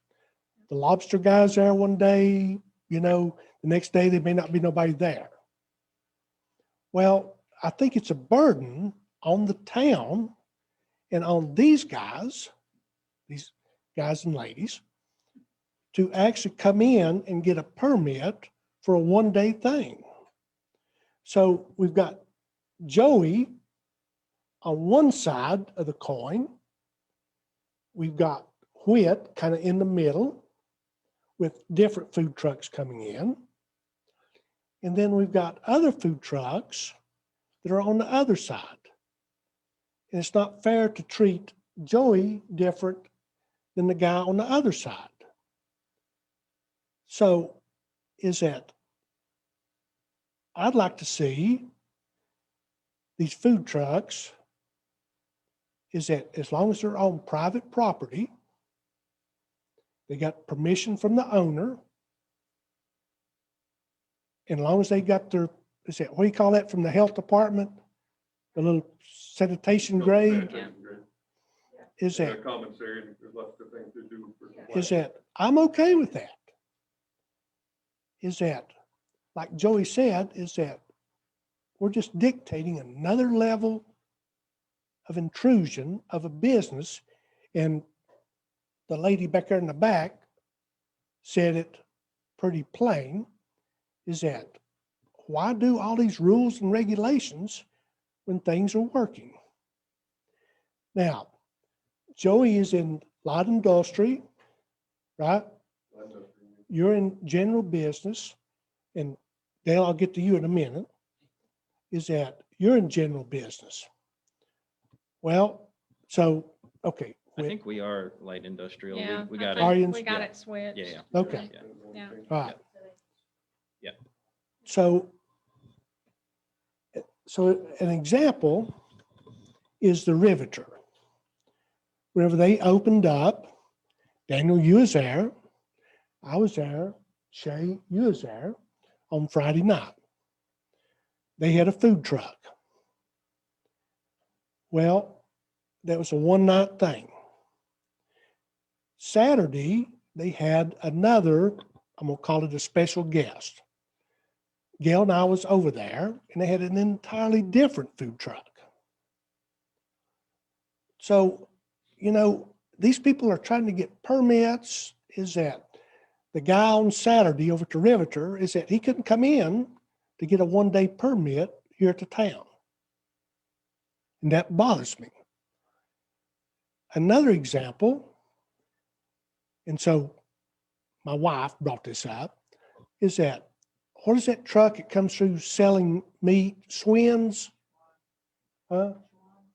The lobster guy's there one day, the next day there may not be nobody there. Well, I think it's a burden on the town and on these guys and ladies, to actually come in and get a permit for a one-day thing. So we've got Joey on one side of the coin. We've got Whit kind of in the middle with different food trucks coming in. And then we've got other food trucks that are on the other side. And it's not fair to treat Joey different than the guy on the other side. So is that I'd like to see these food trucks is that as long as they're on private property, they got permission from the owner. And as long as they got their, is that, what do you call that from the health department? The little sanitation grade? Is that, Commissary, there's lots of things to do. is that, I'm okay with that. Is that, like Joey said, is that we're just dictating another level of intrusion of a business. And the lady back there in the back said it pretty plain, is that why do all these rules and regulations when things are working? Now, Joey is in light industry, right? You're in general business, and Dale, I'll get to you in a minute, is that you're in general business. Well, so, okay. I think we are light industrial. Yeah, We I got Are think you in- we got it switched. Yeah. Okay. Yeah. All right. Yeah. So an example is the Riveter. Whenever they opened up, Daniel, you was there, I was there, Shay, you was there on Friday night. They had a food truck. Well, that was a one-night thing. Saturday, they had another, I'm gonna call it a special guest. Gail and I was over there, and they had an entirely different food truck. So, you know, these people are trying to get permits. Is that the guy on Saturday over at the Riveter, is that he couldn't come in to get a one-day permit here at the town. And that bothers me. Another example, and so my wife brought this up, is that what is that truck that comes through selling meat? Swans?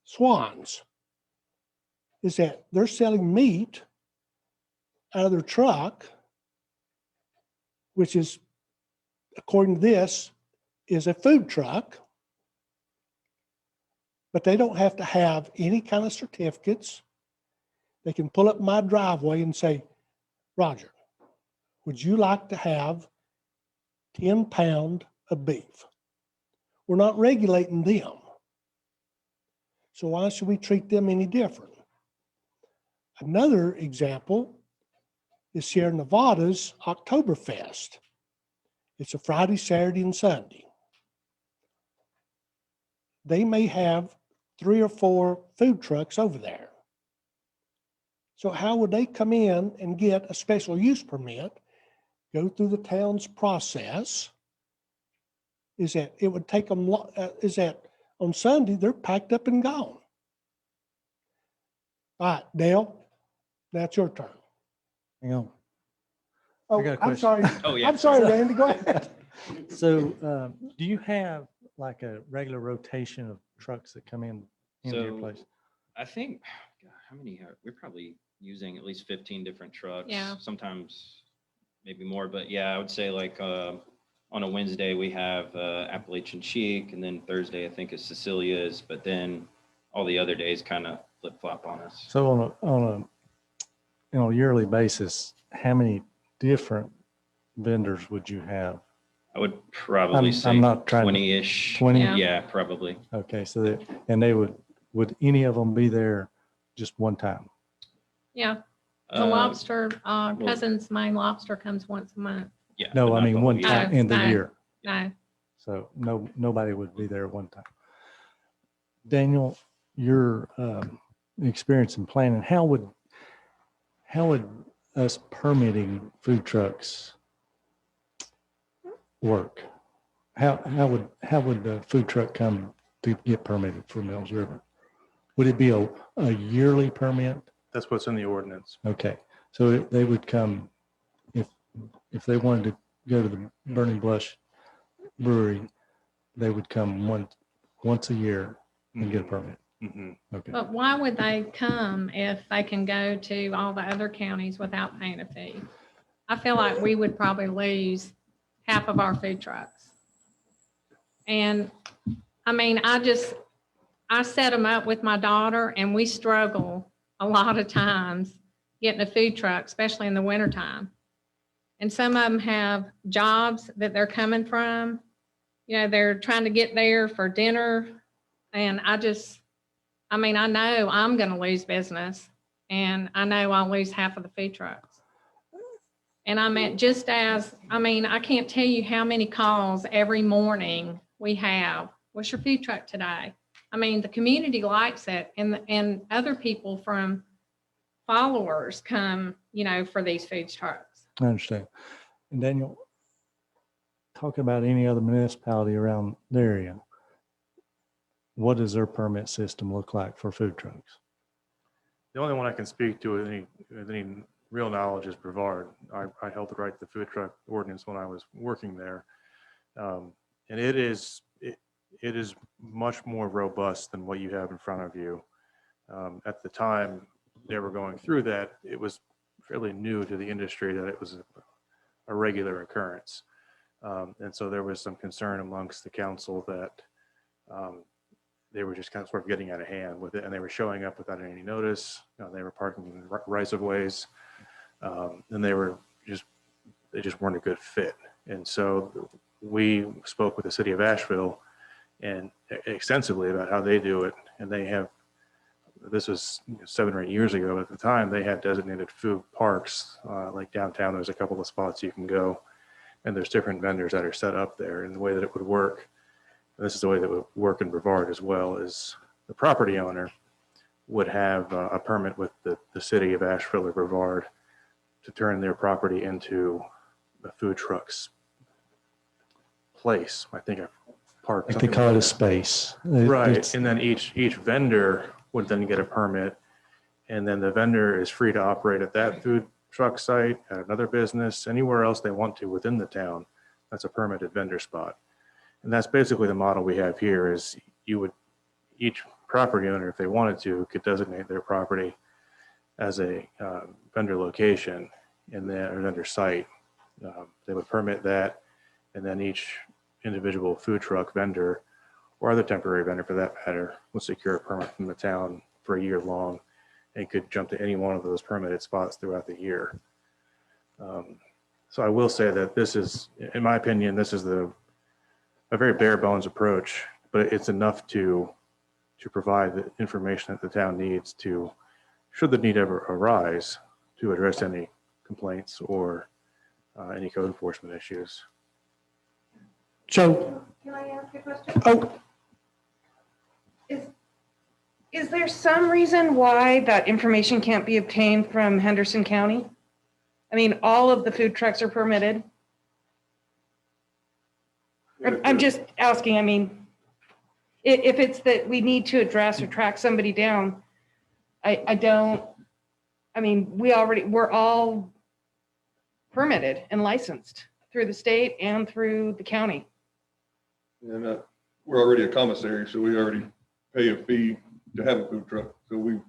Swans. Is that they're selling meat out of their truck, which is, according to this, is a food truck, but they don't have to have any kind of certificates. They can pull up my driveway and say, Roger, would you like to have 10 pounds of beef? We're not regulating them. So why should we treat them any different? Another example is Sierra Nevada's Oktoberfest. It's a Friday, Saturday, and Sunday. They may have 3 or 4 food trucks over there. So how would they come in and get a special use permit, go through the town's process? Is that it would take them, is that on Sunday, they're packed up and gone. All right, Dale, that's your turn. Hang on. Oh, got a I'm question. sorry. Oh, yeah. I'm sorry, Randy, go ahead. So do you have like a regular rotation of trucks that come in into your So place? I think, God, how many are, we're probably using at least 15 different trucks. Yeah. Sometimes maybe more, but yeah, I would say like on a Wednesday we have Appalachian Chic, and then Thursday I think is Cecilia's, but then all the other days kind of flip flop on us. So on a yearly basis, how many different vendors would you have? I would probably say I'm not trying to- 20-ish. 20? Yeah, probably. Okay, so that, and they would any of them be there just one time? Yeah. The lobster, Cousin's Maine Lobster comes once a month. Yeah. No, but I not mean the one whole time year. in the No. year. No. So nobody would be there one time. Daniel, your experience in planning, how would us permitting food trucks work? How would the food truck come to get permitted for Mills River? Would it be a yearly permit? That's what's in the ordinance. Okay, so they would come, if they wanted to go to the Burning Blush Brewery, they would come once a year and get a permit. Okay. But why would they come if they can go to all the other counties without paying a fee? I feel like we would probably lose half of our food trucks. And I mean, I set them up with my daughter and we struggle a lot of times getting a food truck, especially in the wintertime. And some of them have jobs that they're coming from. You know, they're trying to get there for dinner. And I mean, I know I'm going to lose business and I know I'll lose half of the food trucks. And I meant I can't tell you how many calls every morning we have. What's your food truck today? I mean, the community likes it and other people from followers come, you know, for these food trucks. I understand. And Daniel, talking about any other municipality around the area, what does their permit system look like for food trucks? The only one I can speak to with any real knowledge is Brevard. I helped write the food truck ordinance when I was working there. And it is much more robust than what you have in front of you. At the time they were going through that, it was fairly new to the industry that it was a regular occurrence. And so there was some concern amongst the council that they were just kind of sort of getting out of hand with it, and they were showing up without any notice. They were parking in rights of ways, and they just weren't a good fit. And so we spoke with the city of Asheville and extensively about how they do it. And they have, this was 7 or 8 years ago at the time, they had designated food parks, like downtown. There's a couple of spots you can go, and there's different vendors that are set up there. And the way that it would work, and this is the way that would work in Brevard as well, is the property owner would have a permit with the city of Asheville or Brevard to turn their property into a food truck's place. I think a park. Like they call it a space. Right. And then each vendor would then get a permit, and then the vendor is free to operate at that food truck site, at another business, anywhere else they want to within the town. That's a permitted vendor spot. And that's basically the model we have here. Is each property owner, if they wanted to, could designate their property as a vendor location in their vendor site. They would permit that, and then each individual food truck vendor or other temporary vendor for that matter would secure a permit from the town for a year long and could jump to any one of those permitted spots throughout the year. So I will say that this is, in my opinion, this is a very bare bones approach, but it's enough to provide the information that the town needs to, should the need ever arise, to address any complaints or any code enforcement issues. So, Can I ask a question? Is there some reason why that information can't be obtained from Henderson County? I mean, all of the food trucks are permitted. I'm just asking, I mean, if it's that we need to address or track somebody down, we're all permitted and licensed through the state and through the county. And we're already a commissary, so we already pay a fee to have a food truck. So we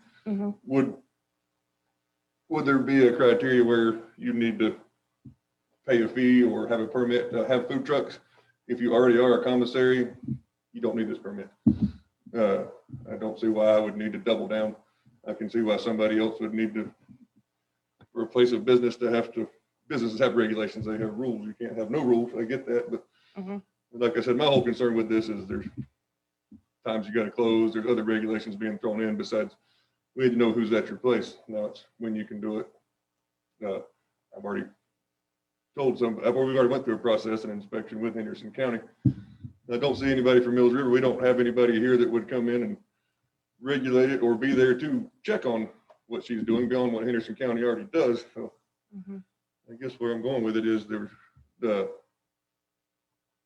would there be a criteria where you need to pay a fee or have a permit to have food trucks? If you already are a commissary, you don't need this permit. I don't see why I would need to double down. I can see why somebody else would need to, for a place of business to have to, businesses have regulations, they have rules. You can't have no rules. I get that, but like I said, my whole concern with this is there's times you got to close. There's other regulations being thrown in besides we need to know who's at your place. Now it's when you can do it. I've already told we've already went through a process and inspection with Henderson County. I don't see anybody from Mills River. We don't have anybody here that would come in and regulate it or be there to check on what she's doing beyond what Henderson County already does. So I guess where I'm going with it is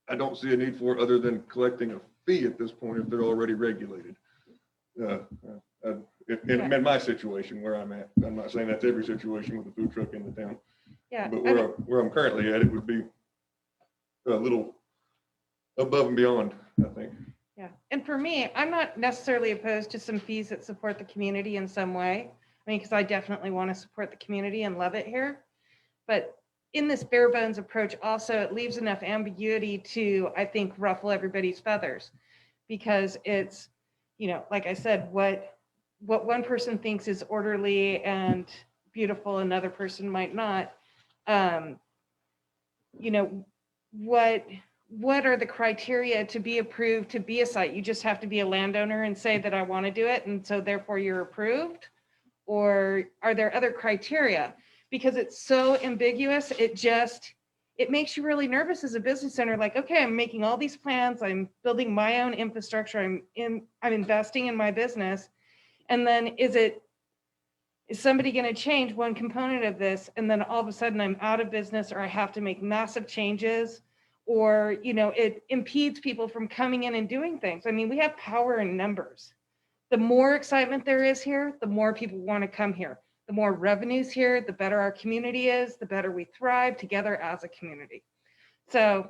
I don't see a need for it other than collecting a fee at this point if they're already regulated. In my situation where I'm at. I'm not saying that's every situation with a food truck in the town. Yeah. But I mean, where I'm currently at, it would be a little above and beyond, I think. yeah. And for me, I'm not necessarily opposed to some fees that support the community in some way. I mean, because I definitely want to support the community and love it here. But in this bare bones approach, also, it leaves enough ambiguity to, I think, ruffle everybody's feathers. Because it's, you know, like I said, what one person thinks is orderly and beautiful, another person might not. You know, what are the criteria to be approved to be a site? You just have to be a landowner and say that I want to do it, and so therefore you're approved? Or are there other criteria? Because it's so ambiguous, it makes you really nervous as a business owner. Like, okay, I'm making all these plans, I'm building my own infrastructure, I'm investing in my business. And then is somebody going to change one component of this? And then all of a sudden I'm out of business, or I have to make massive changes, or, you know, it impedes people from coming in and doing things. I mean, we have power in numbers. The more excitement there is here, the more people want to come here. The more revenues here, the better our community is, the better we thrive together as a community. So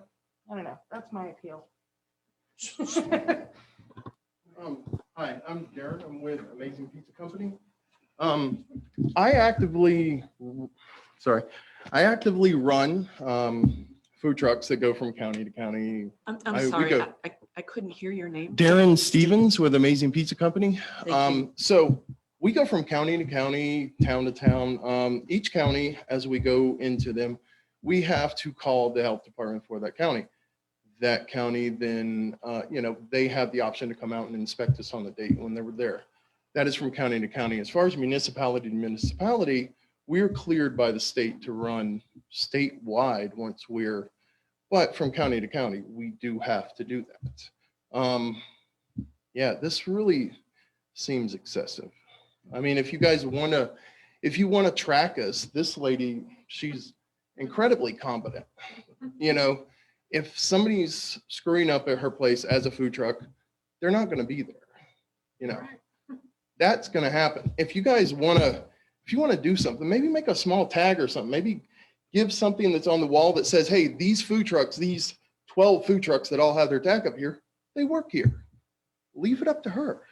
I don't know, that's my appeal. Hi, I'm Darren. I'm with Amazing Pizza Company. I actively run food trucks that go from county to county. I'm we sorry, go- I couldn't hear your name. Darren Stevens with Amazing Pizza Company. Thank you. So we go from county to county, town to town. Each county, as we go into them, we have to call the health department for that county. That county then, they have the option to come out and inspect us on the date when they were there. That is from county to county. As far as municipality to municipality, we're cleared by the state to run statewide but from county to county, we do have to do that. This really seems excessive. I mean, if you want to track us, this lady, she's incredibly competent. You know, if somebody's screwing up at her place as a food truck, they're not going to be there. You know, that's going to happen. If you want to do something, maybe make a small tag or something, maybe give something that's on the wall that says, hey, these food trucks, these 12 food trucks that all have their tag up here, they work here. Leave it up to her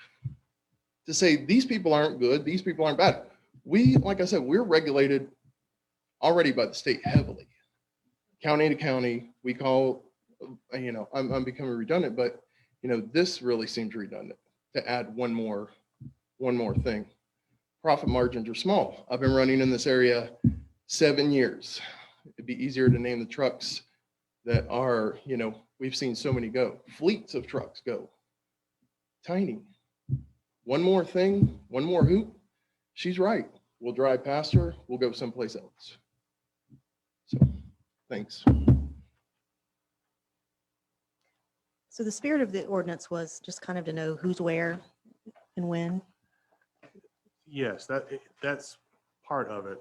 to say, these people aren't good, these people aren't bad. Like I said, we're regulated already by the state heavily. County to county, we call, I'm becoming redundant, but this really seems redundant to add one more thing. Profit margins are small. I've been running in this area 7 years. It'd be easier to name the trucks that are, we've seen so many go. Fleets of trucks go. Tiny. One more thing, one more hoop. She's right. We'll drive past her. We'll go someplace else. So, thanks. So the spirit of the ordinance was just kind of to know who's where and when. Yes, that's part of it.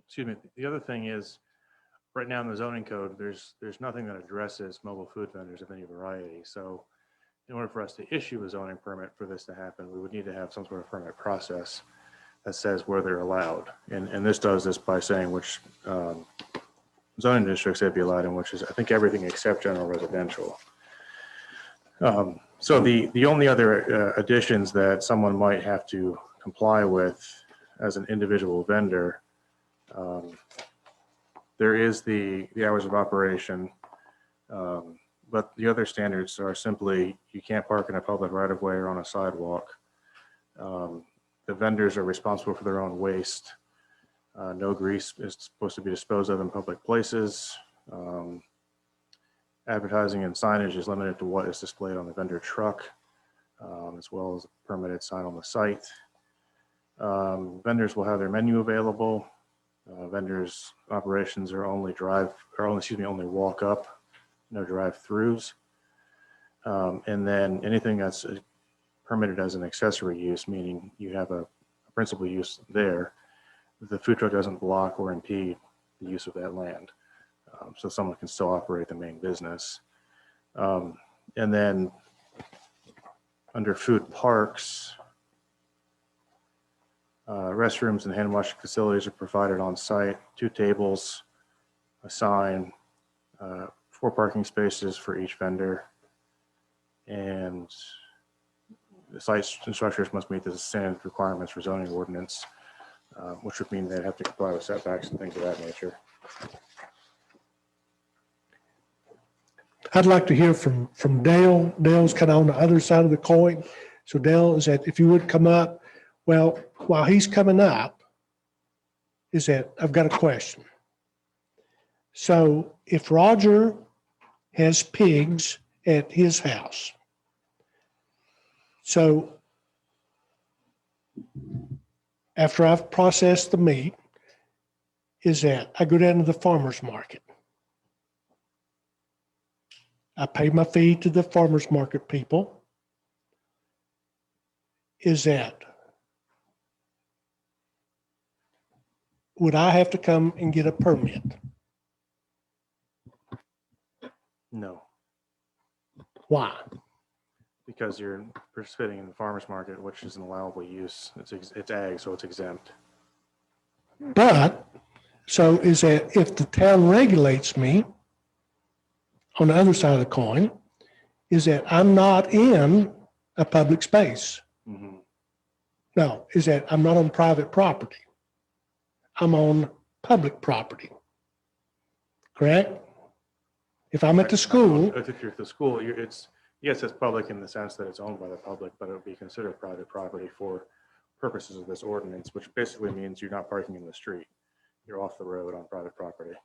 Excuse me. The other thing is, right now in the zoning code, there's nothing that addresses mobile food vendors of any variety. So in order for us to issue a zoning permit for this to happen, we would need to have some sort of permit process that says where they're allowed. And this does this by saying which zoning districts they'd be allowed in, which is, I think, everything except general residential. So the only other additions that someone might have to comply with as an individual vendor, there is the hours of operation, but the other standards are simply you can't park in a public right-of-way or on a sidewalk. The vendors are responsible for their own waste. No grease is supposed to be disposed of in public places. Advertising and signage is limited to what is displayed on the vendor truck, as well as a permitted sign on the site. Vendors will have their menu available. Vendors' operations are only walk up, no drive-throughs. And then anything that's permitted as an accessory use, meaning you have a principal use there, the food truck doesn't block or impede the use of that land. So someone can still operate the main business. And then under food parks, Restrooms and hand washing facilities are provided on site, 2 tables, a sign, 4 parking spaces for each vendor. And the site structures must meet the standard requirements for zoning ordinance, which would mean they'd have to comply with setbacks and things of that nature. I'd like to hear from Dale. Dale's kind of on the other side of the coin. So Dale, is that if you would come up, well, while he's coming up, is that I've got a question. So if Roger has pigs at his house, so after I've processed the meat, is that I go down to the farmer's market. I pay my fee to the farmer's market people. Is that, would I have to come and get a permit? No, Why? because you're participating in the farmer's market, which is an allowable use. It's ag, so it's exempt. But, so is that if the town regulates me, on the other side of the coin, is that I'm not in a public space. Mhm. No, is that I'm not on private property. I'm on public property. Correct? If I'm at the school, If you're at the school, yes, it's public in the sense that it's owned by the public, but it would be considered private property for purposes of this ordinance, which basically means you're not parking in the street. You're off the road on private property.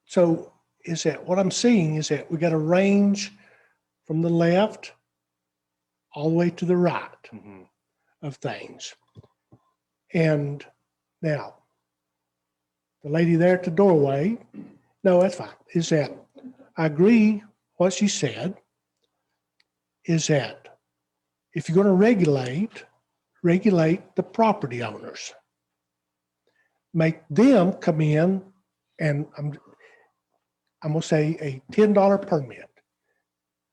so is that what I'm seeing is that we got a range from the left all the way to the right Mhm. of things. And now, the lady there at the doorway, no, that's fine, is that I agree what she said, is that if you're going to regulate the property owners. Make them come in and I'm going to say a $10 permit.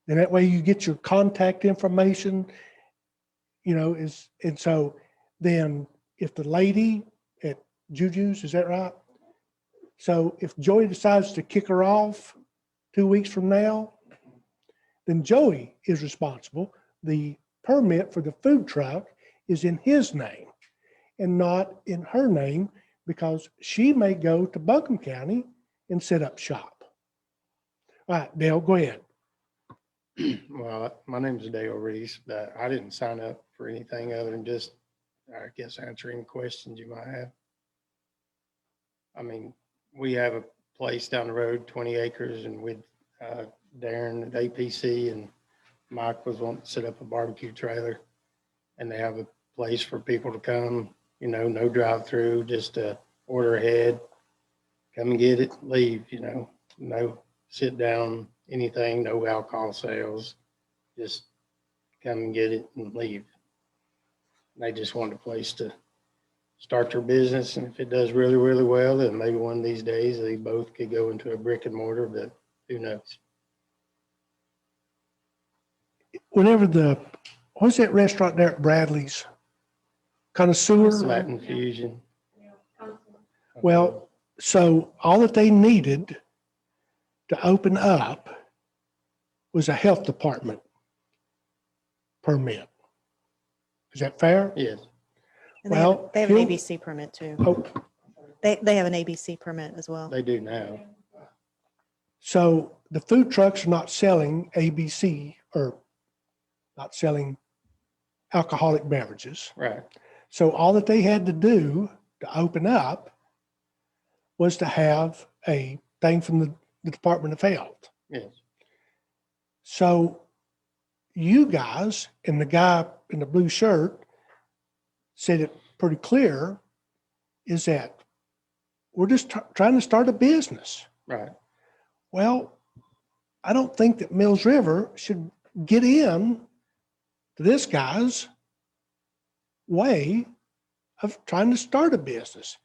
Then that way you get your contact information, and so then if the lady at Juju's, is that right? So if Joey decides to kick her off 2 weeks from now, then Joey is responsible. The permit for the food truck is in his name and not in her name because she may go to Buncombe County and set up shop. All right, Dale, go ahead. Well, my name is Dale Reese, but I didn't sign up for anything other than just, I guess, answering questions you might have. I mean, we have a place down the road, 20 acres, and with Darren at APC and Mike was wanting to set up a barbecue trailer, and they have a place for people to come, no drive-through, just order ahead, come and get it, leave, no sit down, anything, no alcohol sales, just come and get it and leave. They just want a place to start their business, and if it does really, really well, then maybe one of these days they both could go into a brick and mortar, but who knows? Whenever what's that restaurant there at Bradley's? Connoisseur? Latin Fusion. Well, so all that they needed to open up was a health department permit. Is that fair? Yes. And Well, they have an he'll- ABC permit too. Oh, They have an ABC permit as well. They do now. so the food trucks are not selling ABC or not selling alcoholic beverages. Right. So all that they had to do to open up was to have a thing from the Department of Health. Yes. So you guys and the guy in the blue shirt said it pretty clear is that we're just trying to start a business. Right. Well, I don't think that Mills River should get in to this guy's way of trying to start a business.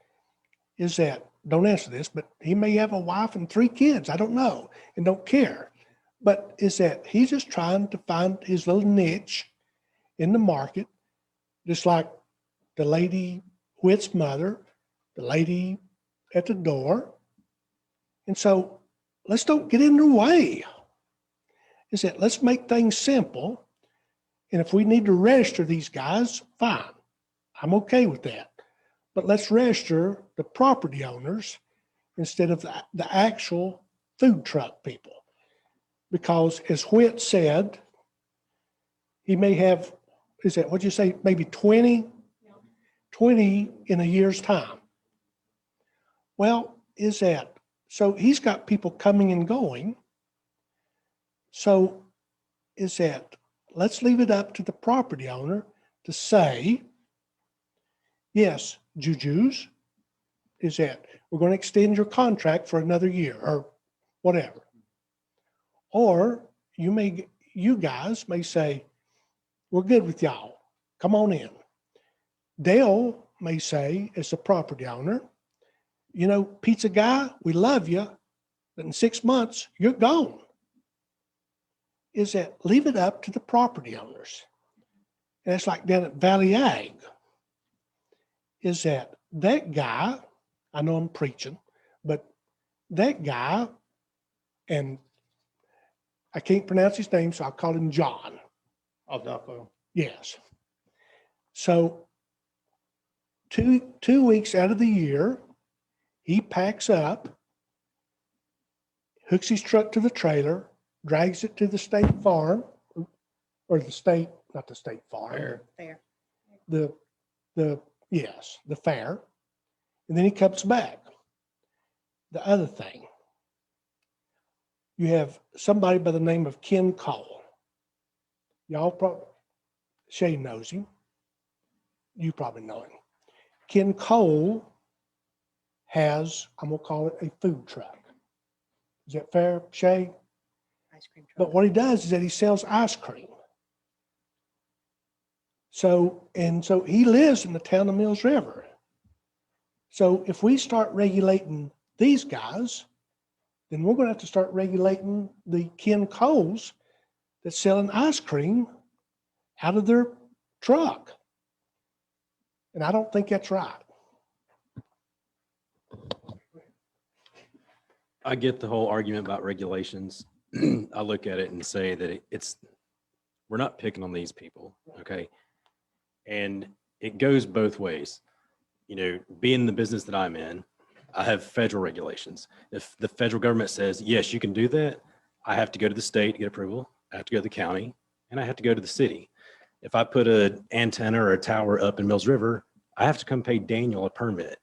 Is that, don't answer this, but he may have a wife and 3 kids. I don't know and don't care. But is that he's just trying to find his little niche in the market, just like the lady Whit's mother, the lady at the door. And so let's don't get in their way. Is that let's make things simple. And if we need to register these guys, fine. I'm okay with that. But let's register the property owners instead of the actual food truck people. Because as Whit said, he may have, is that, what'd you say, maybe 20 in a year's time. Well, is that, so he's got people coming and going. So is that, let's leave it up to the property owner to say, yes, Juju's, is that we're going to extend your contract for another year or whatever. Or you guys may say, we're good with y'all. Come on in. Dale may say, as the property owner, you know, pizza guy, we love you, but in 6 months, you're gone. Is that leave it up to the property owners. And it's like down at Valley Ag. Is that guy, I know I'm preaching, but that guy, and I can't pronounce his name, so I'll call him John. Aldapo. Yes. So 2 weeks out of the year, he packs up, hooks his truck to the trailer, drags it to the state farm, or the state, not the state farm. Fair. The fair. And then he comes back. The other thing, you have somebody by the name of Ken Cole. Y'all probably, Shay knows him. You probably know him. Ken Cole has, I'm gonna call it a food truck. Is that fair, Shay? Ice cream truck. But what he does is that he sells ice cream. So he lives in the town of Mills River. So if we start regulating these guys, then we're going to have to start regulating the Ken Coles that's selling ice cream out of their truck. And I don't think that's right. I get the whole argument about regulations. I look at it and say that we're not picking on these people, okay? And it goes both ways. You know, being the business that I'm in, I have federal regulations. If the federal government says, yes, you can do that, I have to go to the state to get approval. I have to go to the county, and I have to go to the city. If I put an antenna or a tower up in Mills River, I have to come pay Daniel a permit.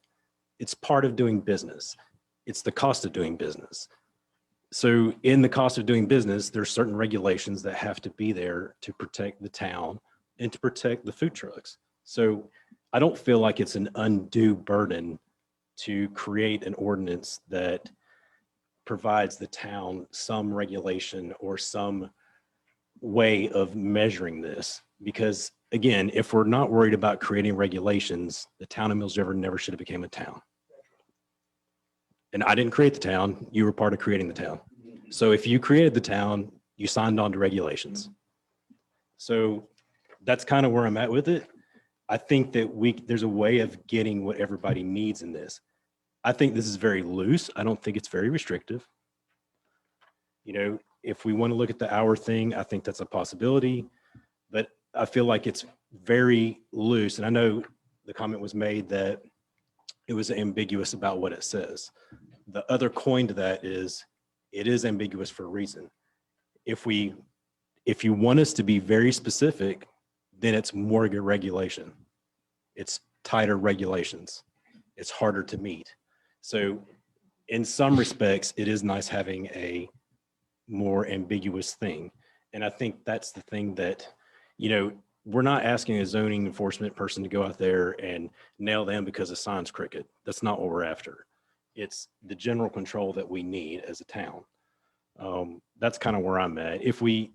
It's part of doing business. It's the cost of doing business. So in the cost of doing business, there's certain regulations that have to be there to protect the town and to protect the food trucks. So I don't feel like it's an undue burden to create an ordinance that provides the town some regulation or some way of measuring this. Because again, if we're not worried about creating regulations, the town of Mills River never should have become a town. And I didn't create the town, you were part of creating the town. So if you created the town, you signed on to regulations. So that's kind of where I'm at with it. I think that there's a way of getting what everybody needs in this. I think this is very loose. I don't think it's very restrictive. You know, if we want to look at the hour thing, I think that's a possibility, but I feel like it's very loose. And I know the comment was made that it was ambiguous about what it says. The other coin to that is it is ambiguous for a reason. If you want us to be very specific, then it's more regulation. It's tighter regulations. It's harder to meet. So in some respects, it is nice having a more ambiguous thing. And I think that's the thing that, you know, we're not asking a zoning enforcement person to go out there and nail them because the sign's crooked. That's not what we're after. It's the general control that we need as a town. That's kind of where I'm at. If we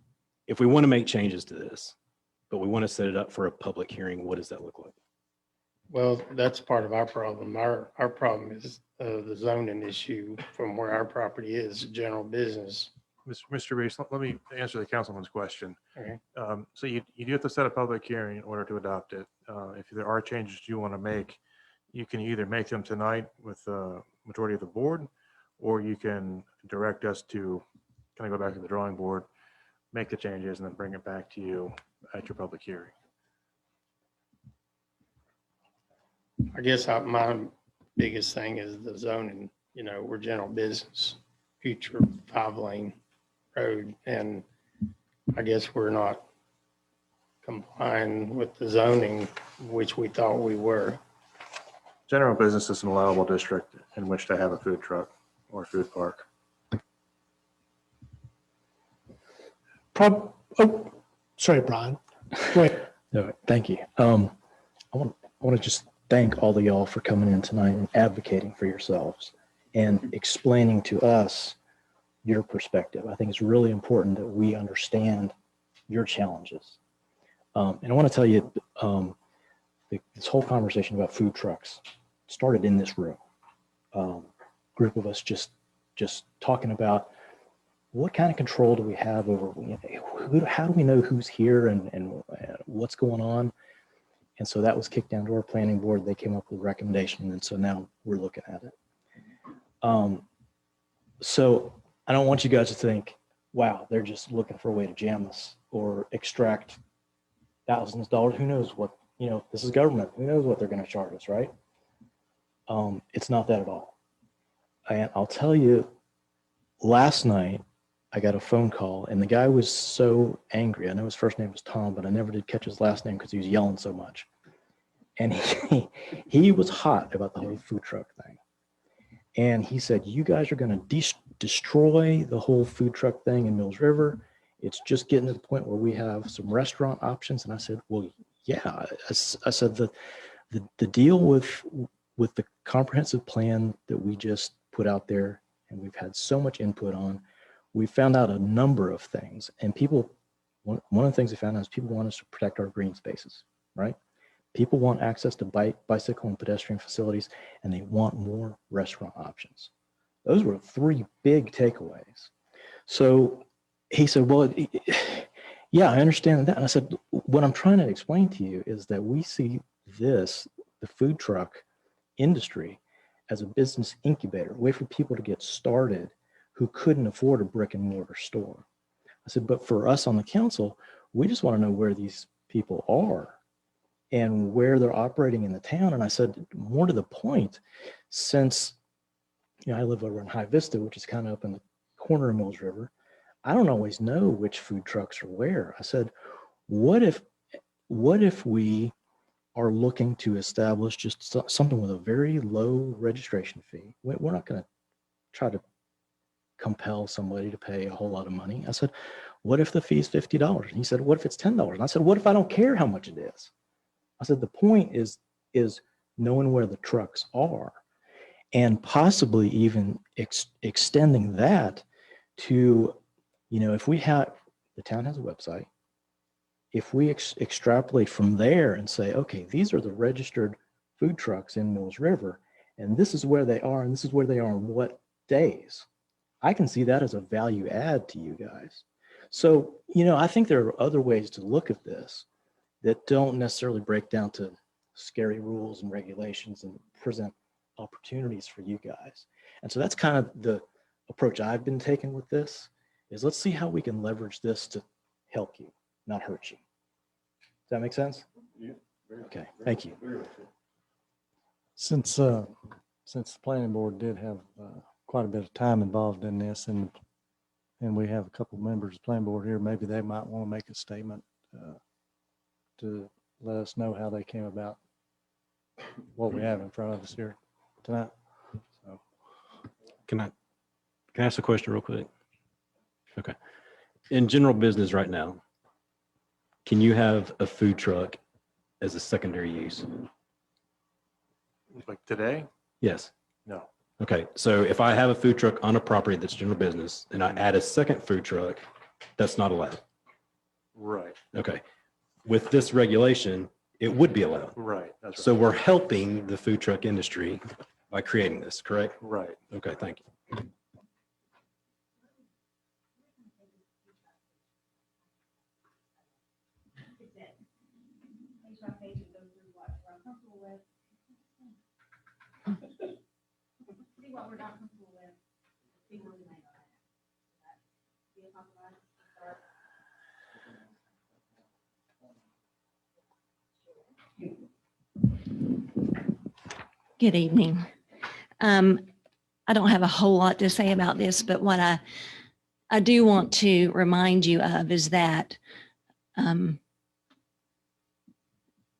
want to make changes to this, but we want to set it up for a public hearing, what does that look like? Well, that's part of our problem. Our problem is the zoning issue from where our property is, general business Mr. Reese, let me answer the councilman's question. Okay. So you do have to set a public hearing in order to adopt it. If there are changes you want to make, you can either make them tonight with the majority of the board, or you can direct us to kind of go back to the drawing board, make the changes, and then bring it back to you at your public hearing. I guess my biggest thing is the zoning. You know, we're general business, future 5-lane road, and I guess we're not complying with the zoning, which we thought we were. General business is an allowable district in which to have a food truck or food park. Sorry, Brian. Go ahead. No, thank you. I want to just thank all of y'all for coming in tonight and advocating for yourselves and explaining to us your perspective. I think it's really important that we understand your challenges. And I want to tell you, this whole conversation about food trucks started in this room. Group of us just talking about what kind of control do we have over, how do we know who's here and what's going on? And so that was kicked down to our planning board. They came up with a recommendation. And so now we're looking at it. So I don't want you guys to think, wow, they're just looking for a way to jam us or extract thousands of dollars. Who knows what, this is government. Who knows what they're going to charge us, right? It's not that at all. And I'll tell you, last night, I got a phone call and the guy was so angry. I know his first name was Tom, but I never did catch his last name because he was yelling so much. And he was hot about the whole food truck thing. And he said, you guys are going to destroy the whole food truck thing in Mills River. It's just getting to the point where we have some restaurant options. And I said, well, yeah. I said the deal with the comprehensive plan that we just put out there and we've had so much input on, we found out a number of things. And one of the things we found out is people want us to protect our green spaces, right? People want access to bicycle and pedestrian facilities, and they want more restaurant options. Those were 3 big takeaways. So he said, well, yeah, I understand that. And I said, what I'm trying to explain to you is that we see the food truck industry, as a business incubator, a way for people to get started who couldn't afford a brick and mortar store. I said, but for us on the council, we just want to know where these people are and where they're operating in the town. And I said, more to the point, since I live over in High Vista, which is kind of up in the corner of Mills River, I don't always know which food trucks are where. I said, what if we are looking to establish just something with a very low registration fee? We're not going to try to compel somebody to pay a whole lot of money. I said, what if the fee is $50? And he said, what if it's $10? And I said, what if I don't care how much it is? I said, the point is knowing where the trucks are and possibly even extending that to, if we have, the town has a website, if we extrapolate from there and say, okay, these are the registered food trucks in Mills River, and this is where they are, and this is where they are on what days, I can see that as a value add to you guys. So, I think there are other ways to look at this that don't necessarily break down to scary rules and regulations and present opportunities for you guys. And so that's kind of the approach I've been taking with this, is let's see how we can leverage this to help you, not hurt you. Does that make sense? Yeah. Okay, thank you. Since the planning board did have quite a bit of time involved in this, and we have a couple members of the planning board here, maybe they might want to make a statement to let us know how they came about what we have in front of us here tonight. So, Can I ask a question real quick? Okay. In general business right now, can you have a food truck as a secondary use? Like today? Yes. No. Okay. So if I have a food truck on a property that's general business and I add a second food truck, that's not allowed. Right. Okay. With this regulation, it would be allowed. Right. That's right. So we're helping the food truck industry by creating this, correct? Right. Okay. Thank you. Good evening. I don't have a whole lot to say about this, but what I do want to remind you of is that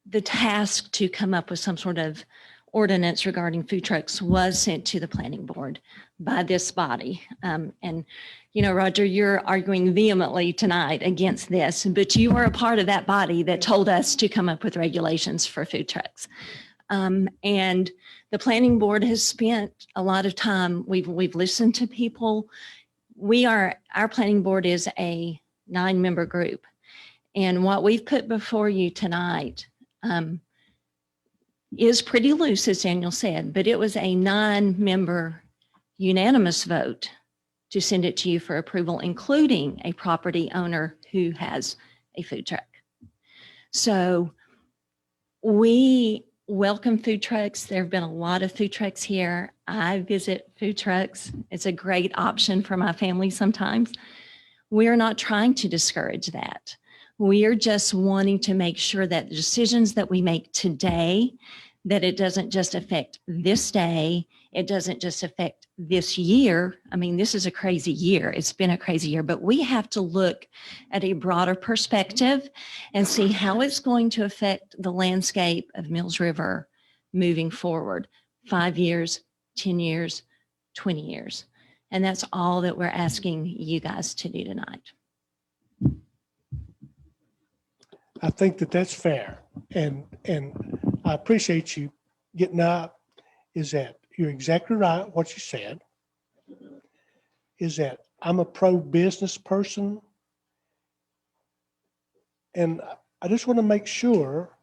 the task to come up with some sort of ordinance regarding food trucks was sent to the planning board by this body. And, you know, Roger, you're arguing vehemently tonight against this, but you were a part of that body that told us to come up with regulations for food trucks. And the planning board has spent a lot of time. We've listened to people. Our planning board is a 9-member group. And what we've put before you tonight is pretty loose, as Daniel said, but it was a 9-member unanimous vote to send it to you for approval, including a property owner who has a food truck. So we welcome food trucks. There have been a lot of food trucks here. I visit food trucks. It's a great option for my family sometimes. We are not trying to discourage that. We are just wanting to make sure that the decisions that we make today, that it doesn't just affect this day, it doesn't just affect this year. I mean, this is a crazy year. It's been a crazy year, but we have to look at a broader perspective and see how it's going to affect the landscape of Mills River moving forward, 5 years, 10 years, 20 years. And that's all that we're asking you guys to do tonight. I think that that's fair. And I appreciate you getting up. Is that you're exactly right, what you said, is that I'm a pro-business person. And I just want to make sure,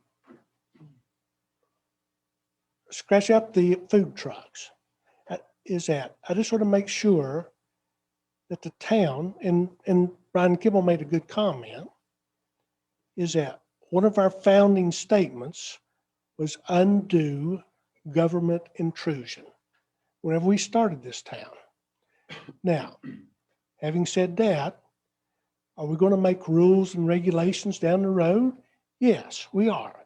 scratch up the food trucks, is that I just want to make sure that the town, and Brian Kimball made a good comment, is that one of our founding statements was undue government intrusion whenever we started this town. Now, having said that, are we going to make rules and regulations down the road? Yes, we are.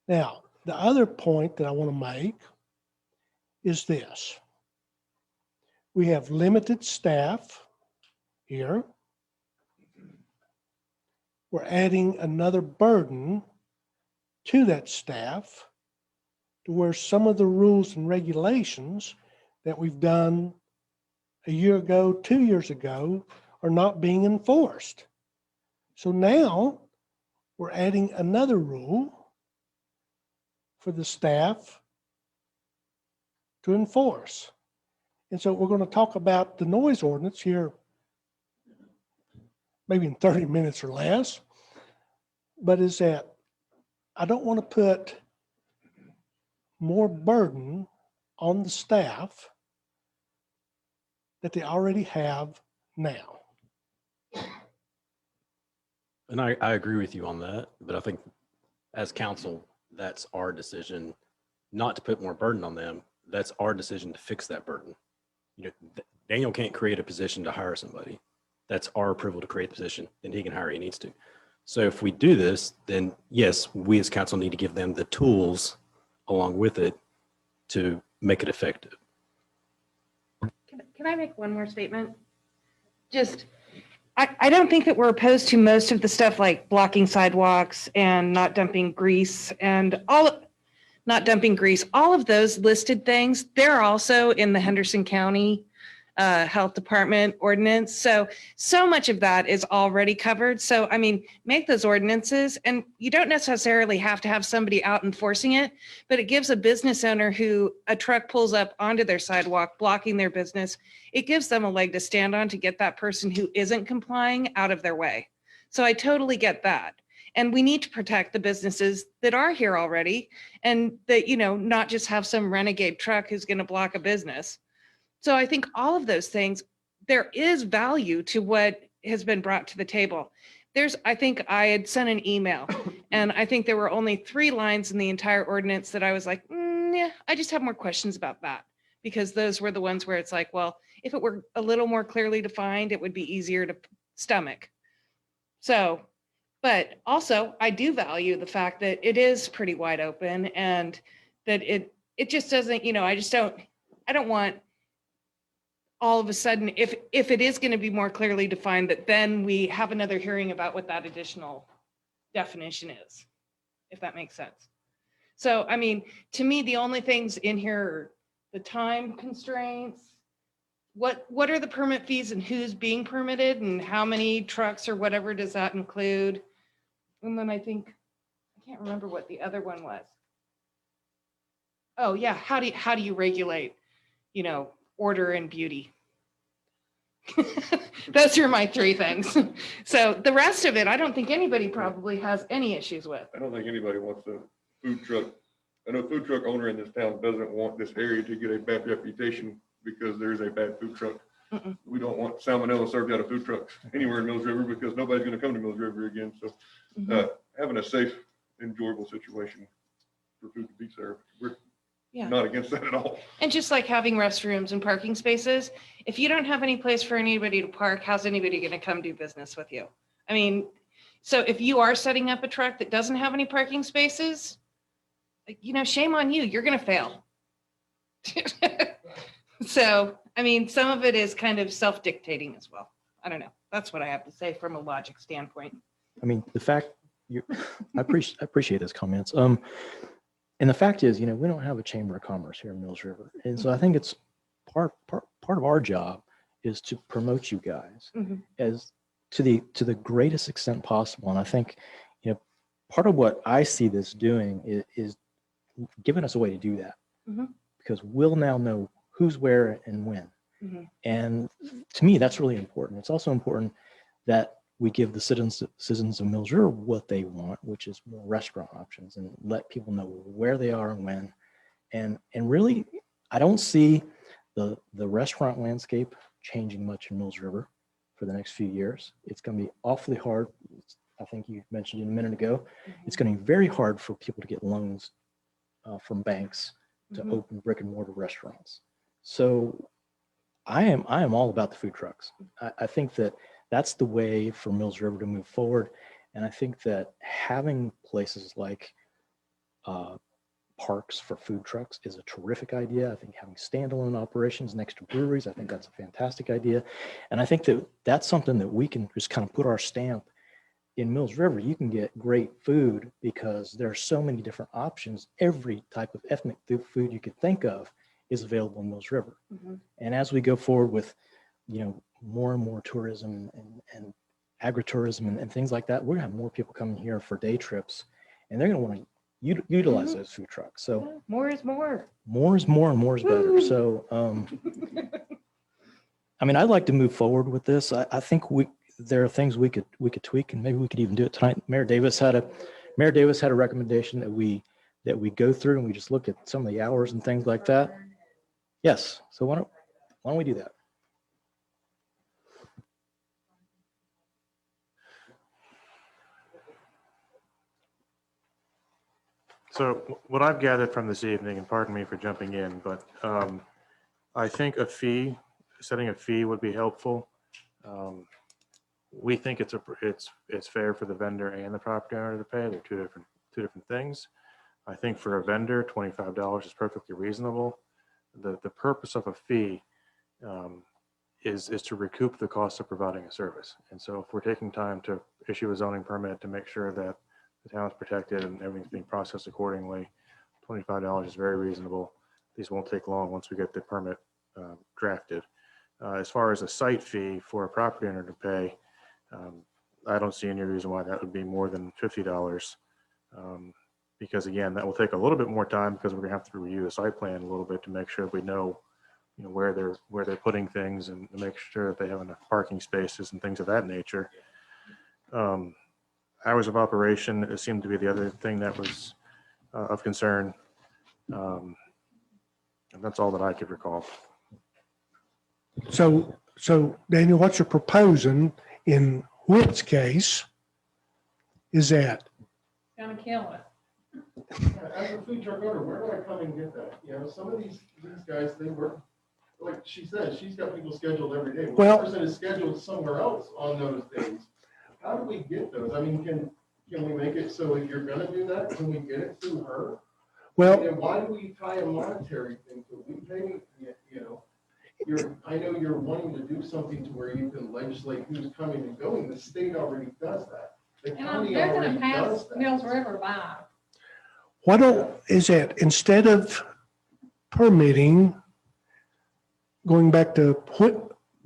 Now, the other point that I want to make is this. We have limited staff here. We're adding another burden to that staff to where some of the rules and regulations that we've done a year ago, 2 years ago, are not being enforced. So now we're adding another rule for the staff to enforce. And so we're going to talk about the noise ordinance here maybe in 30 minutes or less, but is that I don't want to put more burden on the staff that they already have now. And I agree with you on that, but I think as council, that's our decision not to put more burden on them. That's our decision to fix that burden. You know, Daniel can't create a position to hire somebody. That's our approval to create the position, then he can hire who he needs to. So if we do this, then yes, we as council need to give them the tools along with it to make it effective. Can I make one more statement? Just, I don't think that we're opposed to most of the stuff like blocking sidewalks and not dumping grease and not dumping grease. All of those listed things, they're also in the Henderson County Health Department ordinance. So much of that is already covered. So, I mean, make those ordinances, and you don't necessarily have to have somebody out enforcing it, but it gives a business owner who a truck pulls up onto their sidewalk, blocking their business, it gives them a leg to stand on to get that person who isn't complying out of their way. So I totally get that. And we need to protect the businesses that are here already, and that, you know, not just have some renegade truck who's going to block a business. So I think all of those things, there is value to what has been brought to the table. I think I had sent an email And I think there were only 3 lines in the entire ordinance that I was like, yeah, I just have more questions about that. Because those were the ones where it's like, well, if it were a little more clearly defined, it would be easier to stomach. So, but also I do value the fact that it is pretty wide open and that it just doesn't, I don't want all of a sudden, if it is going to be more clearly defined, that then we have another hearing about what that additional definition is, if that makes sense. So, I mean, to me, the only things in here are the time constraints, what are the permit fees and who's being permitted and how many trucks or whatever does that include? And then I can't remember what the other one was. Oh yeah, how do you regulate, order and beauty? Those are my 3 things. So the rest of it, I don't think anybody probably has any issues with. I don't think anybody wants a food truck. I know a food truck owner in this town doesn't want this area to get a bad reputation because there's a bad food truck. We don't want salmonella served out of food trucks anywhere in Mills River because nobody's going to come to Mills River again. So having a safe, enjoyable situation for food to be served, we're not against that at all. And just like having restrooms and parking spaces, if you don't have any place for anybody to park, how's anybody going to come do business with you? I mean, so if you are setting up a truck that doesn't have any parking spaces, shame on you, you're going to fail. So, I mean, some of it is kind of self-dictating as well. I don't know. That's what I have to say from a logic standpoint. I mean, the fact I appreciate those comments. And the fact is, we don't have a chamber of commerce here in Mills River. And so I think it's part of our job is to promote you guys as to the greatest extent possible. And I think, part of what I see this doing is giving us a way to do that because we'll now know who's where and when. And to me, that's really important. It's also important that we give the citizens of Mills River what they want, which is more restaurant options, and let people know where they are and when. And really, I don't see the restaurant landscape changing much in Mills River for the next few years. It's going to be awfully hard. I think you mentioned it a minute ago. It's going to be very hard for people to get loans from banks to open brick and mortar restaurants. So I am all about the food trucks. I think that that's the way for Mills River to move forward. And I think that having places like parks for food trucks is a terrific idea. I think having standalone operations next to breweries, I think that's a fantastic idea. And I think that that's something that we can just kind of put our stamp. In Mills River, you can get great food because there are so many different options. Every type of ethnic food you could think of is available in Mills River. And as we go forward with, more and more tourism and agritourism and things like that, we're gonna have more people coming here for day trips, and they're gonna want to utilize those food trucks. So more is more. More is more and more is better. So, I mean, I'd like to move forward with this. I think there are things we could tweak, and maybe we could even do it tonight. Mayor Davis had a recommendation that we go through and we just look at some of the hours and things like that. Yes. So why don't we do that? So what I've gathered from this evening, and pardon me for jumping in, but I think setting a fee would be helpful. We think it's fair for the vendor and the property owner to pay. They're two different things. I think for a vendor, $25 is perfectly reasonable. The purpose of a fee is to recoup the cost of providing a service. And so if we're taking time to issue a zoning permit to make sure that the town is protected and everything's being processed accordingly, $25 is very reasonable. These won't take long once we get the permit drafted. As far as a site fee for a property owner to pay, I don't see any reason why that would be more than $50. Because again, that will take a little bit more time because we're gonna have to review the site plan a little bit to make sure we know, where they're putting things and to make sure that they have enough parking spaces and things of that nature. Hours of operation, it seemed to be the other thing that was of concern. And that's all that I could recall. So Daniel, what you're proposing in Whit's case is that Gonna kill it. As a food truck owner, where do I come and get that? You know, some of these guys, they work, like she said, she's got people scheduled every day. Well- One person is scheduled somewhere else on those days. How do we get those? I mean, can we make it so if you're gonna do that, can we get it through her? Well, And why do we tie a monetary thing to it? We pay, you know, I know you're wanting to do something to where you can legislate who's coming and going. The state already does that. The And county they're already gonna pass does that. Mills River by. why don't, is that instead of permitting, going back to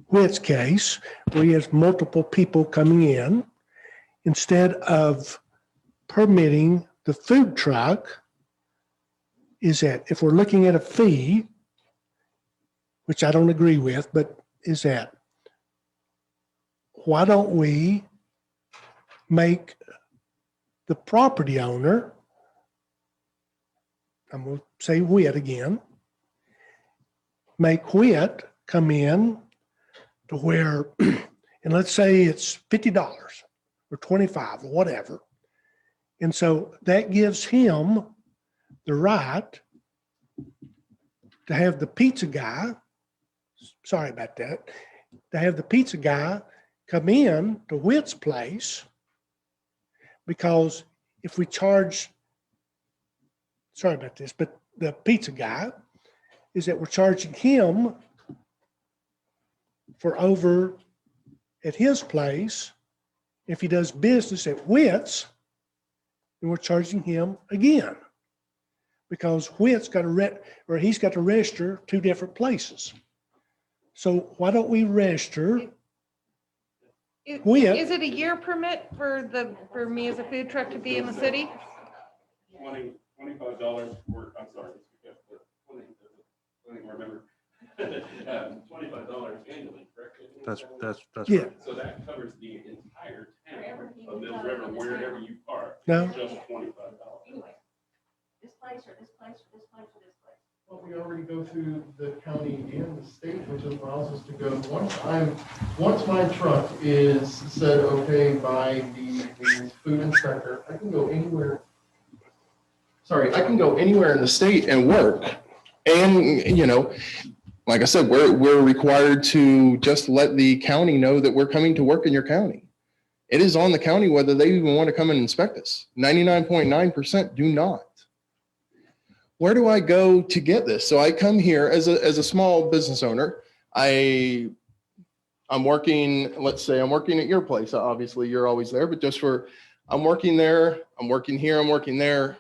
Whit's case, where he has multiple people coming in, instead of permitting the food truck, is that if we're looking at a fee, which I don't agree with, but is that, why don't we make the property owner, I'm going to say Whit again, make Whit come in to where, and let's say it's $50 or $25 or whatever. And so that gives him the right to have the pizza guy, sorry about that, to have the pizza guy come in to Whit's place, because if we charge, sorry about this, but the pizza guy is that we're charging him for over at his place. If he does business at Whit's, then we're charging him again, because Whit's got he's got to register two different places. So why don't we register Whit? Is it a year permit for me as a food truck to be in the city? $25 for, I'm sorry, let me remember. $25 annually, correct? That's Yeah. right. So that covers the entire town of Mills River, wherever you park. No. Just $25. This place or this place or this place or this place. Well, we already go through the county and the state, which allows us to go, once my truck is said, okay, by the food inspector, I can go anywhere. Sorry, I can go anywhere in the state and work. And, you know, like I said, we're required to just let the county know that we're coming to work in your county. It is on the county whether they even want to come and inspect us. 99.9% do not. Where do I go to get this? So I come here as a small business owner. I'm working, let's say I'm working at your place. Obviously you're always there, but I'm working there, I'm working here, I'm working there.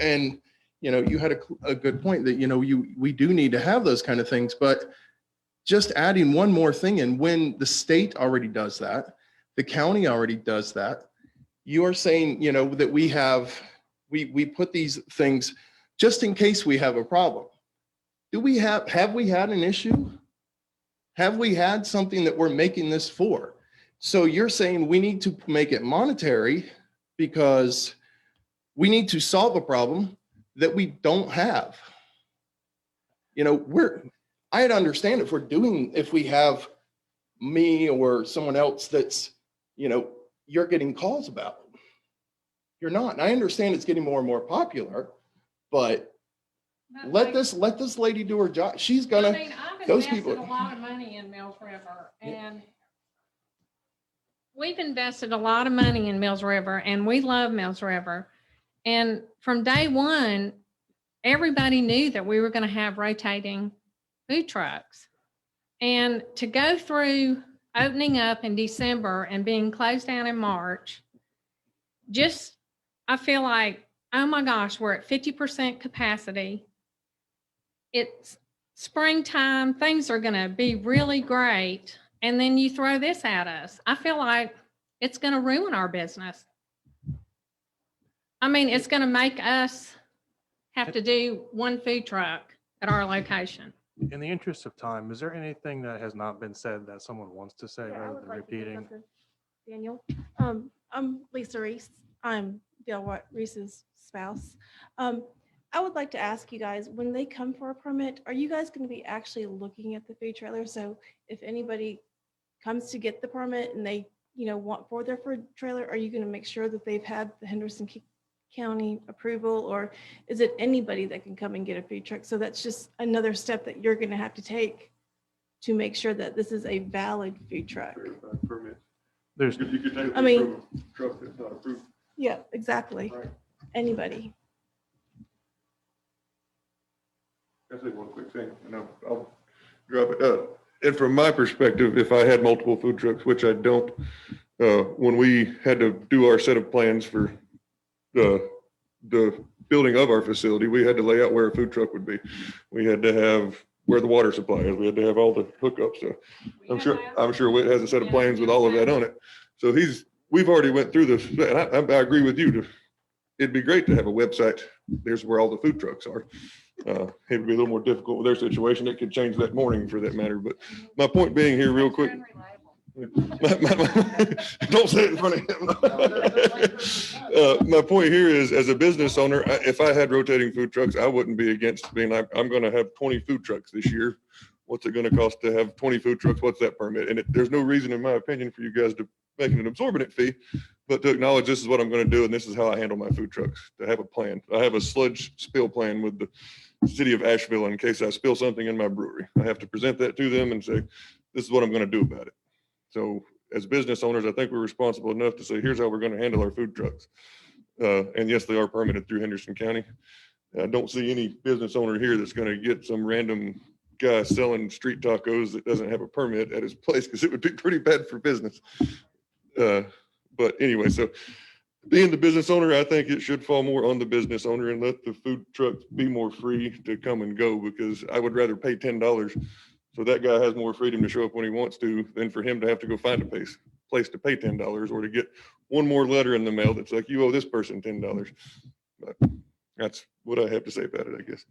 And, you know, you had a good point that, you know, we do need to have those kind of things, but just adding one more thing in, when the state already does that, the county already does that, you are saying, you know, that we put these things just in case we have a problem. Have we had an issue? Have we had something that we're making this for? So you're saying we need to make it monetary because we need to solve a problem that we don't have. You know, I'd understand if we have me or someone else that's, you know, you're getting calls about. You're not. And I understand it's getting more and more popular, but let this lady do her job. She's gonna, I mean, I've those invested people. a lot of money in Mills River, and we've invested a lot of money in Mills River, and we love Mills River. And from day one, everybody knew that we were going to have rotating food trucks. And to go through opening up in December and being closed down in March, I feel like, oh my gosh, we're at 50% capacity. It's springtime, things are going to be really great. And then you throw this at us. I feel like it's going to ruin our business. I mean, it's going to make us have to do one food truck at our location. In the interest of time, is there anything that has not been said that someone wants to say rather than repeating? Daniel, I'm Lisa Reese. I'm Dale Watt Reese's spouse. I would like to ask you guys, when they come for a permit, are you guys going to be actually looking at the food trailer? So if anybody comes to get the permit and they want for their food trailer? Are you going to make sure that they've had the Henderson County approval, or is it anybody that can come and get a food truck? So that's just another step that you're going to have to take to make sure that this is a valid food truck. There's, You could take I mean- a truck that's not approved. Yeah, exactly. Anybody. I'll say one quick thing, and I'll drop it. And from my perspective, if I had multiple food trucks, which I don't, when we had to do our set of plans for the building of our facility, we had to lay out where a food truck would be. We had to have where the water supply is. We had to have all the hookups. So I'm sure Whit has a set of plans with all of that on it. So we've already went through this, and I agree with you. It'd be great to have a website. There's where all the food trucks are. It would be a little more difficult with their situation. It could change that morning for that matter. But my point being here real quick. Don't say it in front of him. My point here is, as a business owner, if I had rotating food trucks, I wouldn't be against being like, I'm going to have 20 food trucks this year. What's it going to cost to have 20 food trucks? What's that permit? And there's no reason, in my opinion, for you guys to make an absorbent fee, but to acknowledge this is what I'm going to do and this is how I handle my food trucks, to have a plan. I have a sludge spill plan with the city of Asheville in case I spill something in my brewery. I have to present that to them and say, this is what I'm going to do about it. So as business owners, I think we're responsible enough to say, here's how we're going to handle our food trucks. And yes, they are permitted through Henderson County. I don't see any business owner here that's going to get some random guy selling street tacos that doesn't have a permit at his place, because it would be pretty bad for business. But anyway, so being the business owner, I think it should fall more on the business owner and let the food trucks be more free to come and go, because I would rather pay $10 so that guy has more freedom to show up when he wants to than for him to have to go find a place to pay $10 or to get one more letter in the mail that's like, you owe this person $10. But that's what I have to say about it, I guess.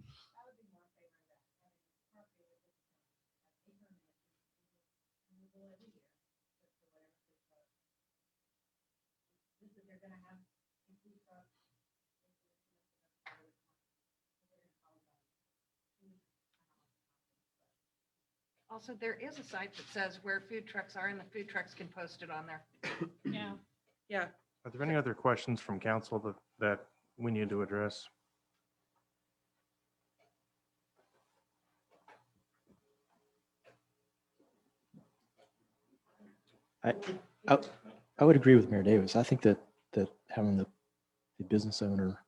Also, there is a site that says where food trucks are, and the food trucks can post it on there. Yeah. Yeah. are there any other questions from council that we need to address? I would agree with Mayor Davis. I think that having the business owner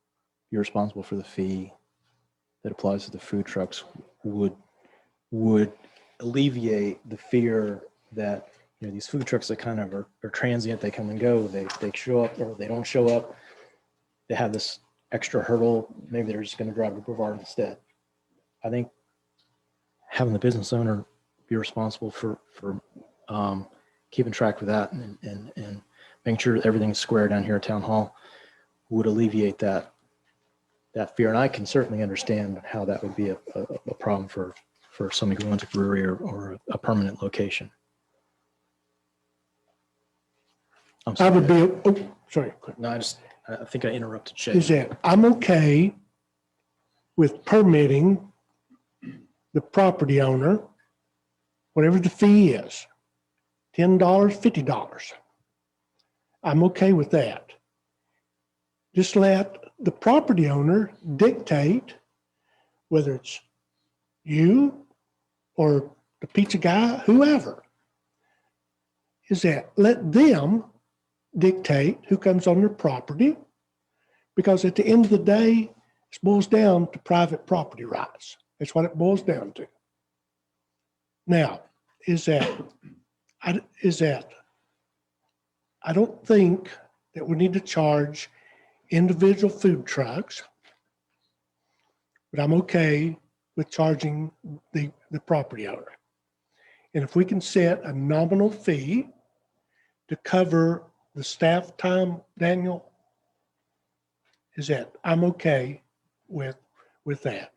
be responsible for the fee that applies to the food trucks would alleviate the fear that, these food trucks that kind of are transient, they come and go, they show up or they don't show up. They have this extra hurdle. Maybe they're just going to drive to Brevard instead. I think having the business owner be responsible for keeping track of that and making sure everything's square down here at Town Hall would alleviate that fear. And I can certainly understand how that would be a problem for somebody who owns a brewery or a permanent location. I would be, sorry. No, I think I interrupted Shay. Is that I'm okay with permitting the property owner, whatever the fee is, $10, $50. I'm okay with that. Just let the property owner dictate whether it's you or the pizza guy, whoever, is that let them dictate who comes on their property, because at the end of the day, it boils down to private property rights. That's what it boils down to. Now, I don't think that we need to charge individual food trucks, but I'm okay with charging the property owner. And if we can set a nominal fee to cover the staff time, Daniel, is that I'm okay with that.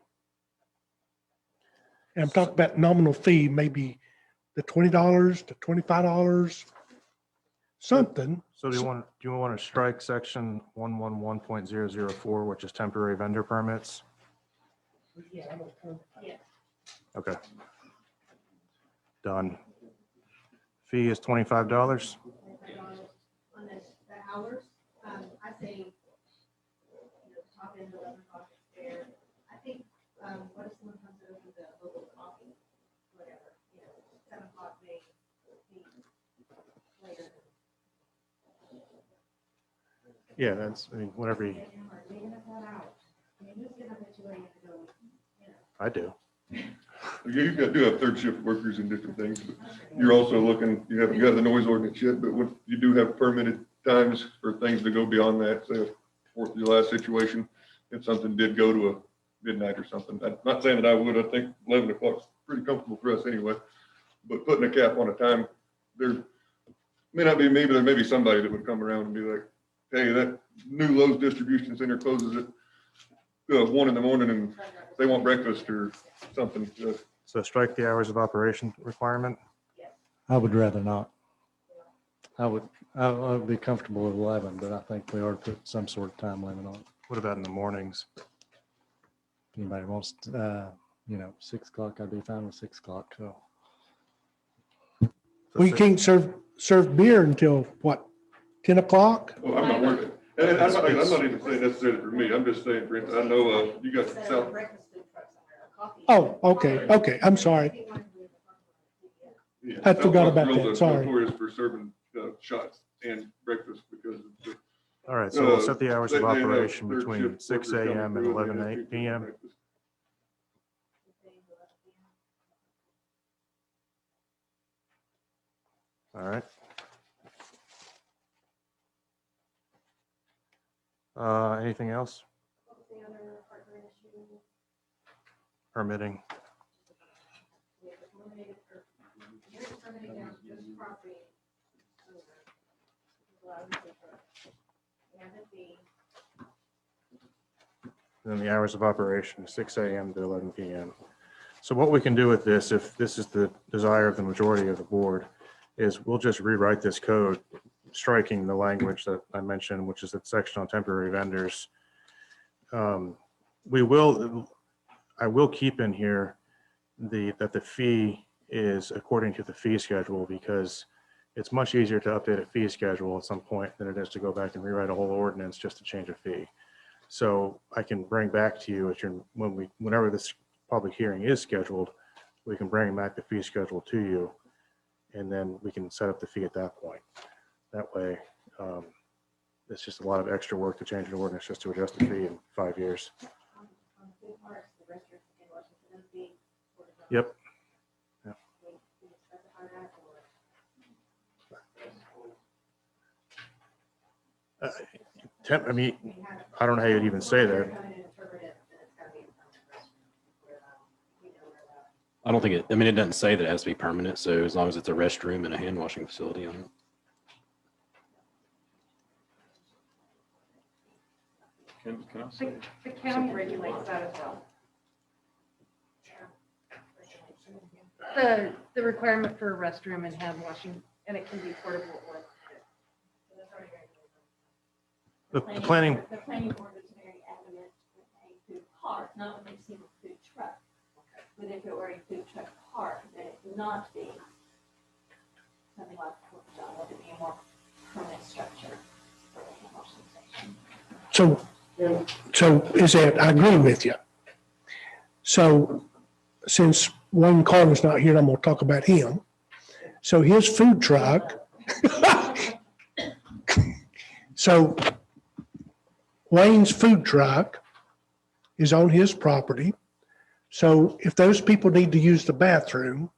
And I'm talking about nominal fee, maybe the $20 to $25, something. So do you want to strike section 111.004, which is temporary vendor permits? Okay. Done. Fee is $25. hours. I say, you know, top end 11 o'clock is fair. I think, what if someone comes over with a local coffee, whatever, you know, 7 o'clock may be later. Yeah, that's, I mean, whatever you, I do. You do have third shift workers and different things, but you're also looking, you haven't got the noise ordinance yet, but what, you do have permitted times for things to go beyond that, say a 4th of July situation, if something did go to a midnight or something. I'm not saying that I would, I think 11 o'clock's pretty comfortable for us anyway, but putting a cap on a time, there may not be me, but there may be somebody that would come around and be like, hey, that new Lowe's distribution center closes at 1 in the morning and they want breakfast or something. So strike the hours of operation requirement. I would rather not. I would be comfortable with 11, but I think we ought to put some sort of time limit on it. What about in the mornings? If anybody wants, 6 o'clock, I'd be fine with 6 o'clock. So We can't serve beer until what, 10 o'clock? Well, I'm not worried. And I'm not even saying necessarily for me. I'm just saying, for instance, I know you got South. Oh, okay. I'm sorry. Yeah, I forgot about South Grill's that, sorry. Notorious for serving shots and breakfast because. All right, so we'll set the hours of they have operation third between shift 6 workers coming a.m. and through, 11 they have p.m. breakfast. All right. Anything else? Permitting. And then the hours of operation, 6 a.m. to 11 p.m. So what we can do with this, if this is the desire of the majority of the board, is we'll just rewrite this code, striking the language that I mentioned, which is that section on temporary vendors. I will keep in here that the fee is according to the fee schedule, because it's much easier to update a fee schedule at some point than it is to go back and rewrite a whole ordinance just to change a fee. So I can bring back to you whenever this public hearing is scheduled, we can bring back the fee schedule to you, and then we can set up the fee at that point. That way, it's just a lot of extra work to change an ordinance just to adjust the fee in 5 years. Yep. I mean, I don't know how you'd even say that. I don't think it doesn't say that it has to be permanent. So as long as it's a restroom and a hand washing facility on it. Can I say? The county regulates that as well. The requirement for a restroom and hand washing, and it can be portable or. The planning, The planning board is very adamant with a food park, not with a single food truck. But if it were a food truck park, then it would not be something like what we've done, it would be a more permanent structure for the hand washing station. So is that, I agree with you. So since Wayne Carter's not here, I'm gonna talk about him. So his food truck. So Wayne's food truck is on his property. So if those people need to use the bathroom,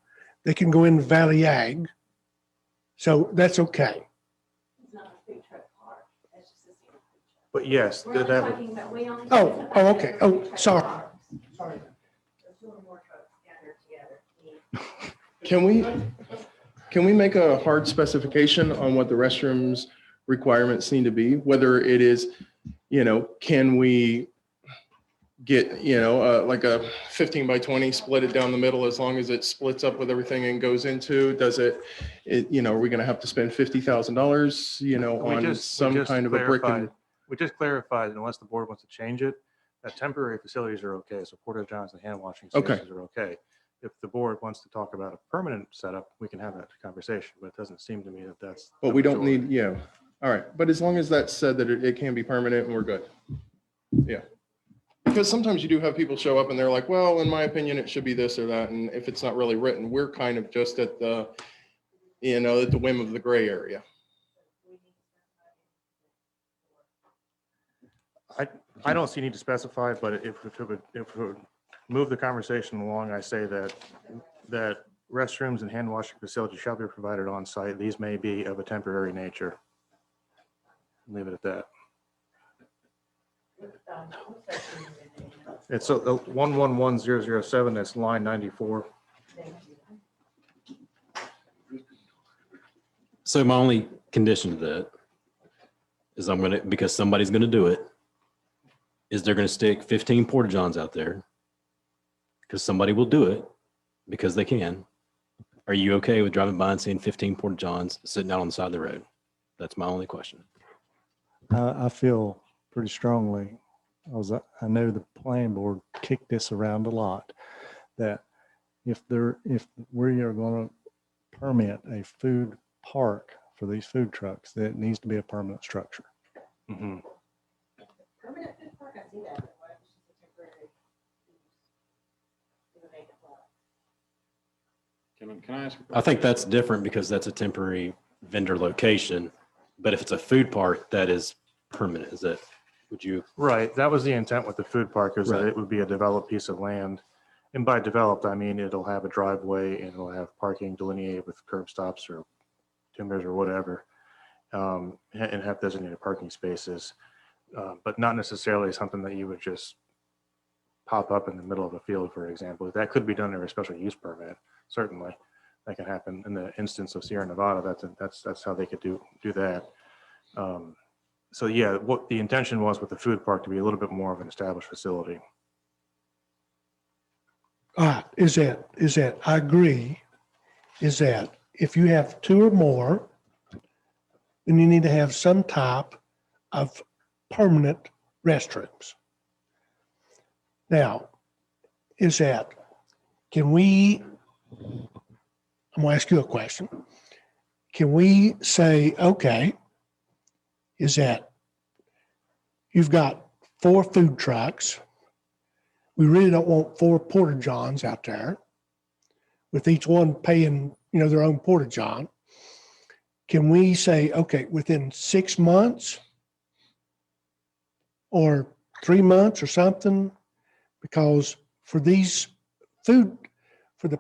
they can go in Valley Ag. So that's okay. It's not a food truck park, that's just a single food truck. but yes, We're only that talking about, we only. Oh, talk about oh, the okay. food Oh, truck sorry. park. Sorry. Can we make a hard specification on what the restrooms requirements need to be? Whether it is, can we get, like a 15 by 20, split it down the middle as long as it splits up with everything and goes into, does it, are we going to have to spend $50,000, on some kind of a brick? We just clarified, unless the board wants to change it, that temporary facilities are okay. So porta johns and hand washing Okay. stations are okay. If the board wants to talk about a permanent setup, we can have that conversation, but it doesn't seem to me that that's. But the we don't majority. need, All right, but as long as that's said that it can be permanent and we're good. Yeah. Because sometimes you do have people show up and they're like, well, in my opinion, it should be this or that. And if it's not really written, we're kind of just at the, at the whim of the gray area. I don't see need to specify, but if it would move the conversation along, I say that restrooms and hand washing facilities shall be provided on site. These may be of a temporary nature. Leave it at that. It's 111007, that's line 94. So my only condition to that is because somebody's gonna do it, is they're gonna stick 15 porta johns out there because somebody will do it because they can. Are you okay with driving by and seeing 15 porta johns sitting out on the side of the road? That's my only question. I feel pretty strongly, I know the planning board kicked this around a lot, that if we are going to permit a food park for these food trucks, that it needs to be a permanent structure. Mm-hmm. Can I ask? I think that's different because that's a temporary vendor location. But if it's a food park, that is permanent. Would you? Right. That was the intent with the food park, is Right. that it would be a developed piece of land. And by developed, I mean, it'll have a driveway and it'll have parking delineated with curb stops or timbers or whatever, and have designated parking spaces, but not necessarily something that you would just pop up in the middle of a field, for example. That could be done under a special use permit. Certainly, that can happen in the instance of Sierra Nevada. That's how they could do that. So yeah, what the intention was with the food park to be a little bit more of an established facility. Is that, I agree, is that if you have two or more, then you need to have some type of permanent restrooms. Now, is that, I'm gonna ask you a question. Can we say, okay, is that you've got 4 food trucks. We really don't want 4 porta johns out there with each one paying, their own porta john. Can we say, okay, within 6 months or 3 months or something? Because for the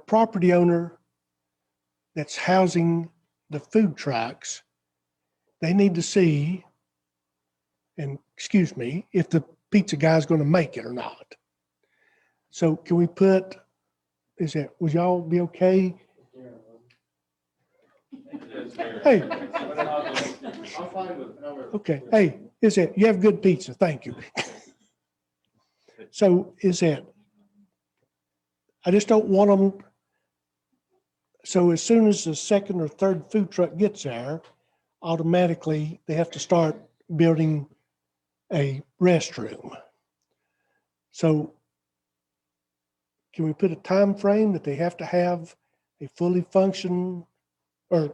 property owner that's housing the food trucks, they need to see, and excuse me, if the pizza guy's going to make it or not. So can we would y'all be okay? Hey. Okay. Hey, you have good pizza. Thank you. So I just don't want them. So as soon as the second or third food truck gets there, automatically they have to start building a restroom. So can we put a time frame that they have to have a fully function, or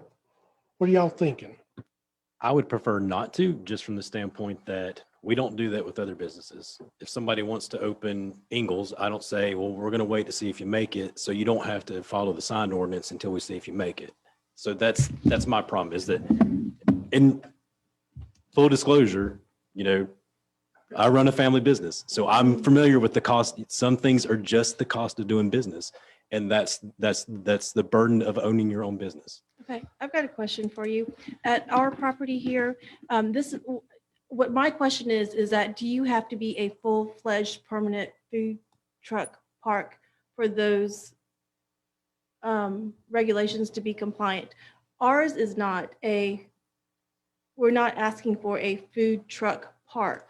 what are y'all thinking? I would prefer not to, just from the standpoint that we don't do that with other businesses. If somebody wants to open Ingles, I don't say, well, we're going to wait to see if you make it, so you don't have to follow the sign ordinance until we see if you make it. So that's my problem, is that in full disclosure, I run a family business, so I'm familiar with the cost. Some things are just the cost of doing business, and that's the burden of owning your own business. Okay, I've got a question for you. At our property here, what my question is that do you have to be a full-fledged permanent food truck park for those regulations to be compliant? Ours is not we're not asking for a food truck park.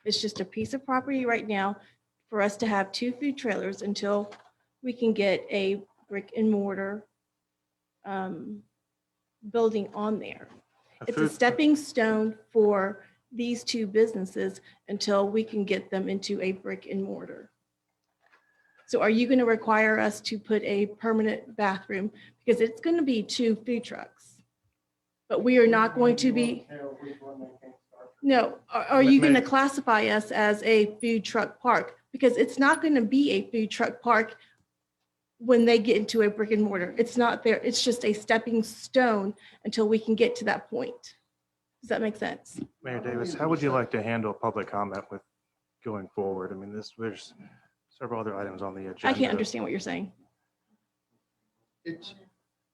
It's just a piece of property right now for us to have 2 food trailers until we can get a brick and mortar building on there. It's a stepping stone for these 2 businesses until we can get them into a brick and mortar. So are you going to require us to put a permanent bathroom? Because it's going to be 2 food trucks. but we are not going to be. No, are you going to classify us as a food truck park? Because it's not going to be a food truck park when they get into a brick and mortar. It's not there. It's just a stepping stone until we can get to that point. Does that make sense? Mayor Davis, how would you like to handle public comment with going forward? I mean, there's several other items on the agenda. I can't understand what you're saying.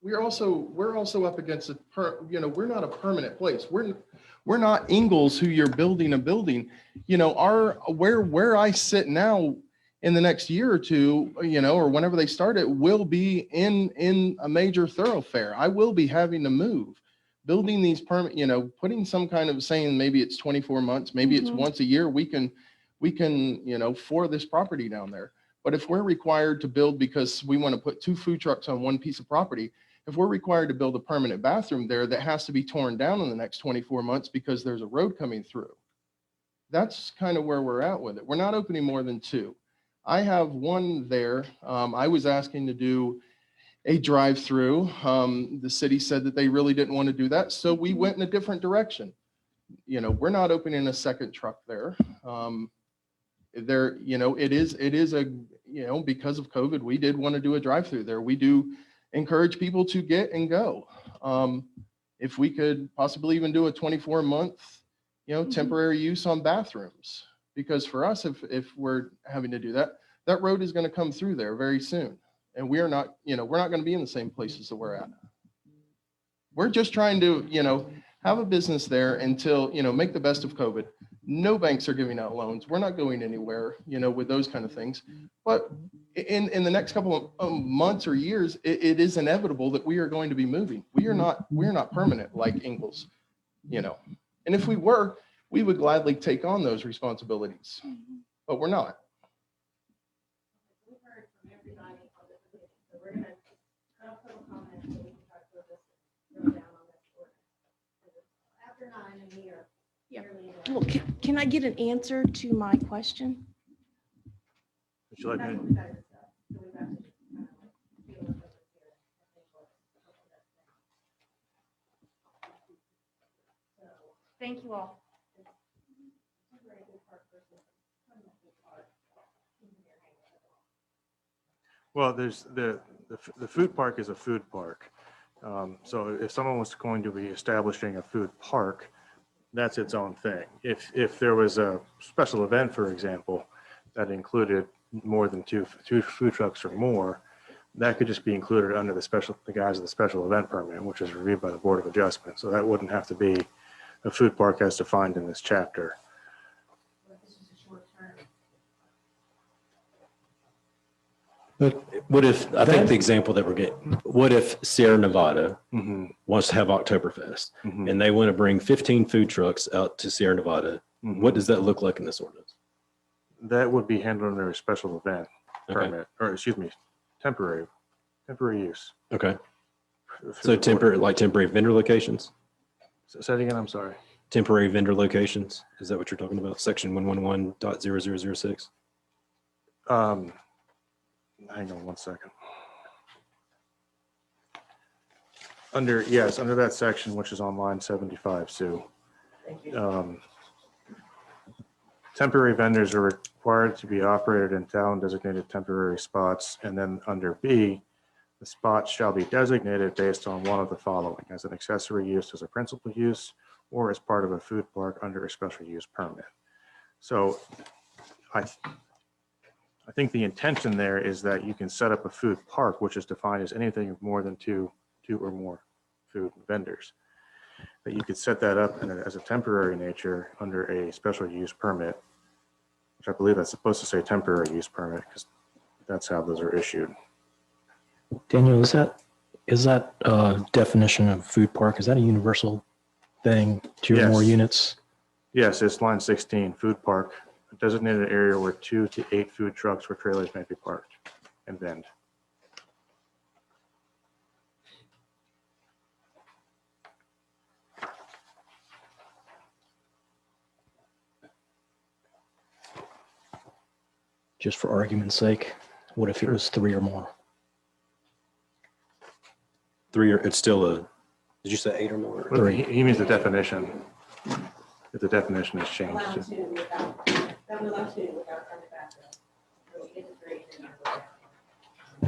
We're also up against we're not a permanent place. We're not Ingalls who you're building a building. Where I sit now in the next year or two, or whenever they start it, will be in a major thoroughfare. I will be having to move. Building these putting some kind of saying maybe it's 24 months, maybe it's once a year, we can, for this property down there. But if we're required to build because we want to put 2 food trucks on one piece of property, if we're required to build a permanent bathroom there that has to be torn down in the next 24 months because there's a road coming through, that's kind of where we're at with it. We're not opening more than 2. I have one there. I was asking to do a drive-through. The city said that they really didn't want to do that, so we went in a different direction. We're not opening a second truck there. It is a, because of COVID, we did want to do a drive-through there. We do encourage people to get and go. If we could possibly even do a 24-month, temporary use on bathrooms, because for us, if we're having to do that, that road is going to come through there very soon. And we're not going to be in the same places that we're at. We're just trying to, have a business there until, make the best of COVID. No banks are giving out loans. We're not going anywhere, with those kind of things. But in the next couple of months or years, it is inevitable that we are going to be moving. We're not permanent like Ingalls, And if we were, we would gladly take on those responsibilities, but we're not. Yeah. Well, can I get an answer to my question? Would you like me? Thank you all. Well, there's the food park is a food park. So if someone was going to be establishing a food park, that's its own thing. If there was a special event, for example, that included more than two food trucks or more, that could just be included under the guise of the special event permit, which is reviewed by the Board of Adjustment. So that wouldn't have to be a food park as defined in this chapter. But what if, I think the example that we're getting, what if Sierra Nevada wants to have Oktoberfest and they want to bring 15 food trucks out to Sierra Nevada? What does that look like in this ordinance? That would be handled under a special event permit, or excuse me, temporary use. Okay. So temporary vendor locations? Say it again, I'm sorry. Temporary vendor locations, is that what you're talking about? Section 111.0006? Hang on one second. Under that section, which is on line 75, Sue. Temporary vendors are required to be operated in town designated temporary spots. And then under B, the spots shall be designated based on one of the following: as an accessory use, as a principal use, or as part of a food park under a special use permit. So I think the intention there is that you can set up a food park, which is defined as anything more than two or more food vendors. That you could set that up as a temporary nature under a special use permit, which I believe that's supposed to say temporary use permit because that's how those are issued. Daniel, is that definition of food park, is that a universal thing, 2 or more units? Yes, it's line 16, food park, a designated area where 2 to 8 food trucks or trailers may be parked and vend. Just for argument's sake, what if it was 3 or more? It's still Did you say 8 or more? Well, he means the definition. If the definition has changed.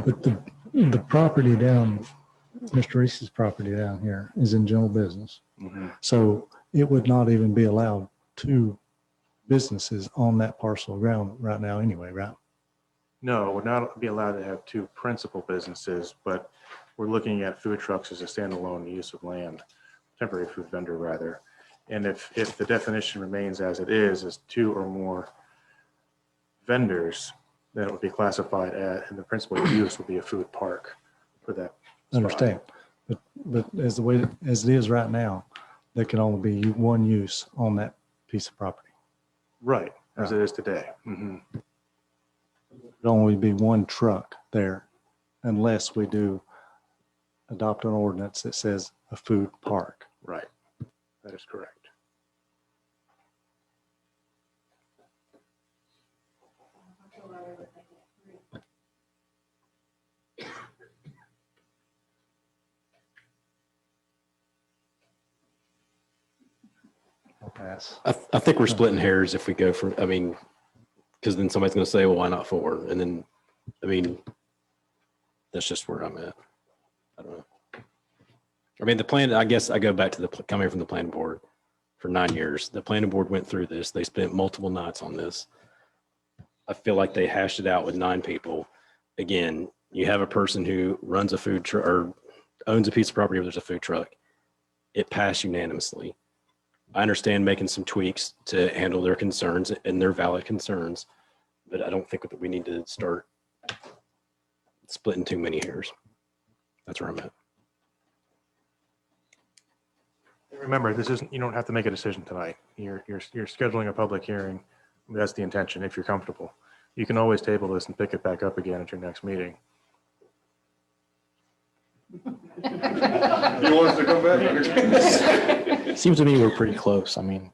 But the property down, Mr. Reese's property down here is in general business. Mhm. So it would not even be allowed 2 businesses on that parcel of ground right now anyway, right? No, would not be allowed to have 2 principal businesses, but we're looking at food trucks as a standalone use of land, temporary food vendor rather. And if the definition remains as it is, as 2 or more vendors, then it would be classified as, and the principal use would be a food park for that spot. Understand. But as it is right now, there can only be 1 use on that piece of property. Right, as it is today. Mhm. There'd only be 1 truck there unless we do adopt an ordinance that says a food park. Right, that is correct. I'll pass. I think we're splitting hairs if we go for, I mean, because then somebody's going to say, well, why not 4? And then, I mean, that's just where I'm at. I don't know. I mean, the plan, I guess I go back to coming from the planning board for 9 years. The planning board went through this. They spent multiple nights on this. I feel like they hashed it out with 9 people. Again, you have a person who runs a food truck or owns a piece of property where there's a food truck. It passed unanimously. I understand making some tweaks to handle their concerns and their valid concerns, but I don't think that we need to start splitting too many hairs. That's where I'm at. Remember, this isn't, you don't have to make a decision tonight. You're scheduling a public hearing. That's the intention, if you're comfortable. You can always table this and pick it back up again at your next meeting. You want us to come back? Seems to me we're pretty close. I mean,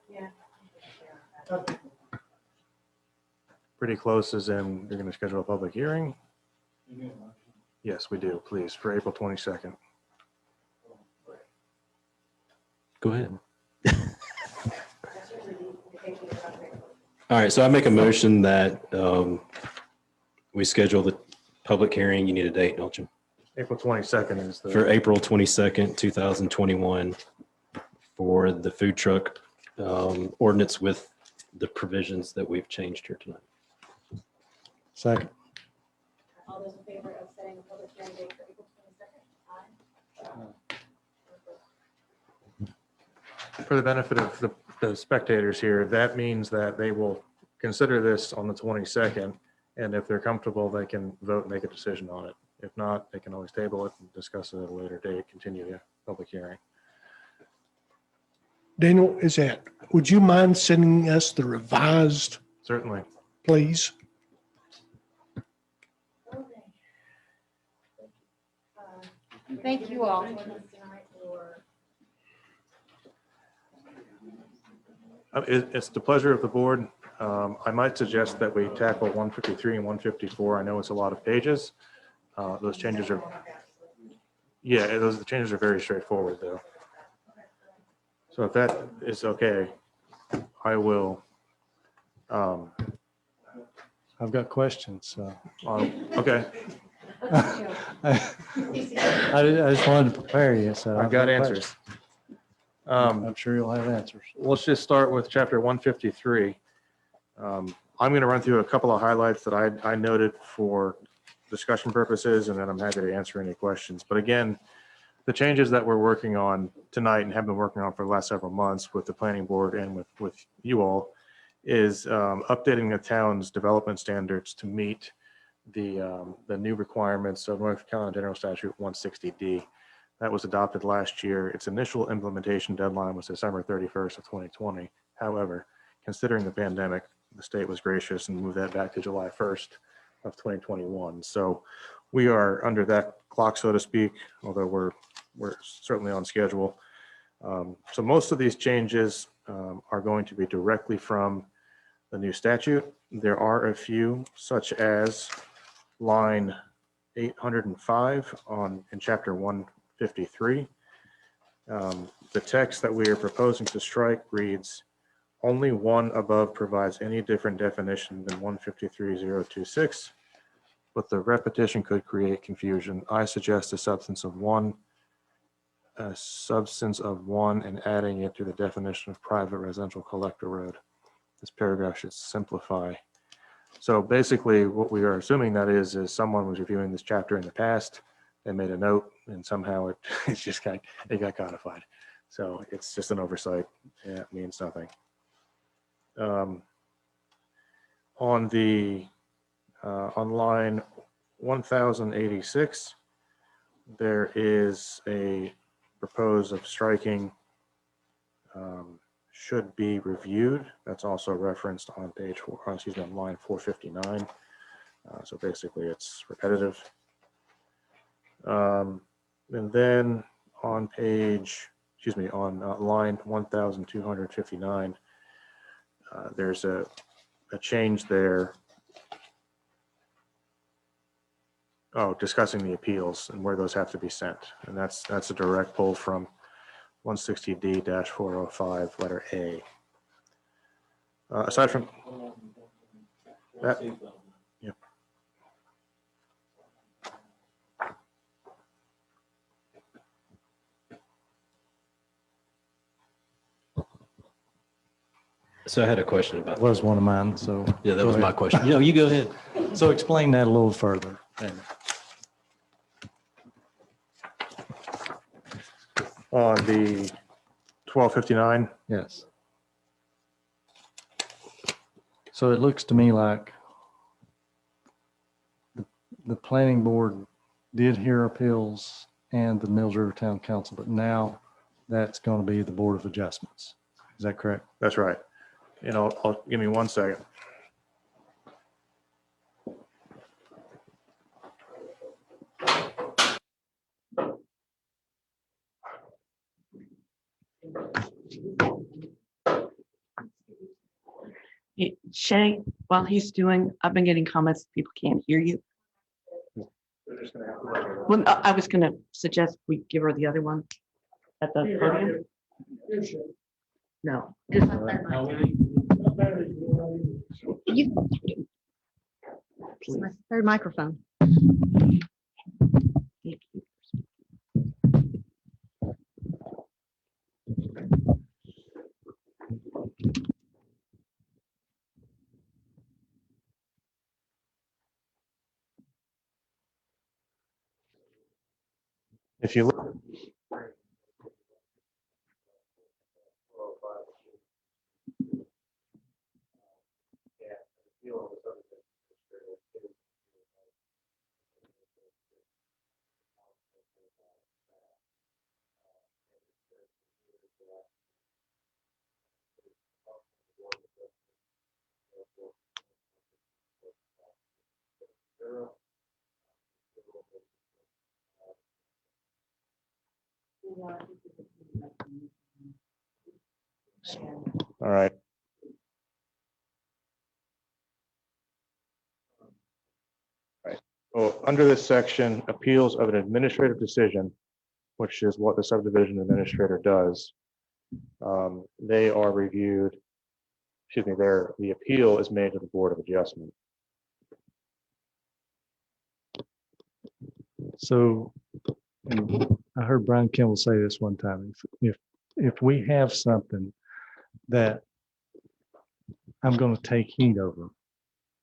Pretty close as in you're going to schedule a public hearing? Yes, we do, please, for April 22nd. Go ahead. All right, so I make a motion that we schedule the public hearing. You need a date, don't you? April 22nd is For the, April 22nd, 2021, for the food truck ordinance with the provisions that we've changed here tonight. Second. All those in favor of setting a public hearing date for April 22nd? for the benefit of the spectators here, that means that they will consider this on the 22nd. And if they're comfortable, they can vote and make a decision on it. If not, they can always table it and discuss it at a later date, continue the public hearing. Daniel, would you mind sending us the revised, Certainly. please? Thank you all. It's the pleasure of the board. I might suggest that we tackle 153 and 154. I know it's a lot of pages. Those changes are, the changes are very straightforward though. So if that is okay, I will. I've got questions. So. Okay. I just wanted to prepare you. So I've got answers. I'm sure you'll have answers. Let's just start with chapter 153. I'm going to run through a couple of highlights that I noted for discussion purposes, and then I'm happy to answer any questions. But again, the changes that we're working on tonight and have been working on for the last several months with the planning board and with you all is updating the town's development standards to meet the new requirements of North Carolina General Statute 160D. That was adopted last year. Its initial implementation deadline was December 31st of 2020. However, considering the pandemic, the state was gracious and moved that back to July 1st of 2021. So we are under that clock, so to speak, although we're certainly on schedule. So most of these changes are going to be directly from the new statute. There are a few, such as line 805 in chapter 153. The text that we are proposing to strike reads, only one above provides any different definition than 153.026, but the repetition could create confusion. I suggest a substance of one and adding it to the definition of private residential collector road. This paragraph should simplify. So basically what we are assuming that is someone was reviewing this chapter in the past, they made a note and somehow it got codified. So it's just an oversight. Yeah, it means nothing. On line 1086, there is a propose of striking should be reviewed. That's also referenced on on line 459. So basically it's repetitive. And then on line 1259, there's a change there. Oh, discussing the appeals and where those have to be sent. And that's a direct pull from 160D-405, letter A. Aside from that, yeah. So I had a question about. Was one of mine, so. Yeah, that go was my ahead. question. No, you go ahead. So explain that a little further. On the 1259, Yes. So it looks to me like the planning board did hear appeals and the Mills River Town Council, but now that's going to be the Board of Adjustments. Is that correct? that's right. And I'll give me 1 second. Shay, while he's doing, I've been getting comments, people can't hear you. Well, I was going to suggest we give her the other one at the podium. No. Third microphone. If you look. All right. Right. So under this section, appeals of an administrative decision, which is what the subdivision administrator does, they are reviewed. Excuse me. The appeal is made to the Board of Adjustment. So, and I heard Brian Kimball say this one time, if we have something that I'm going to take heat over,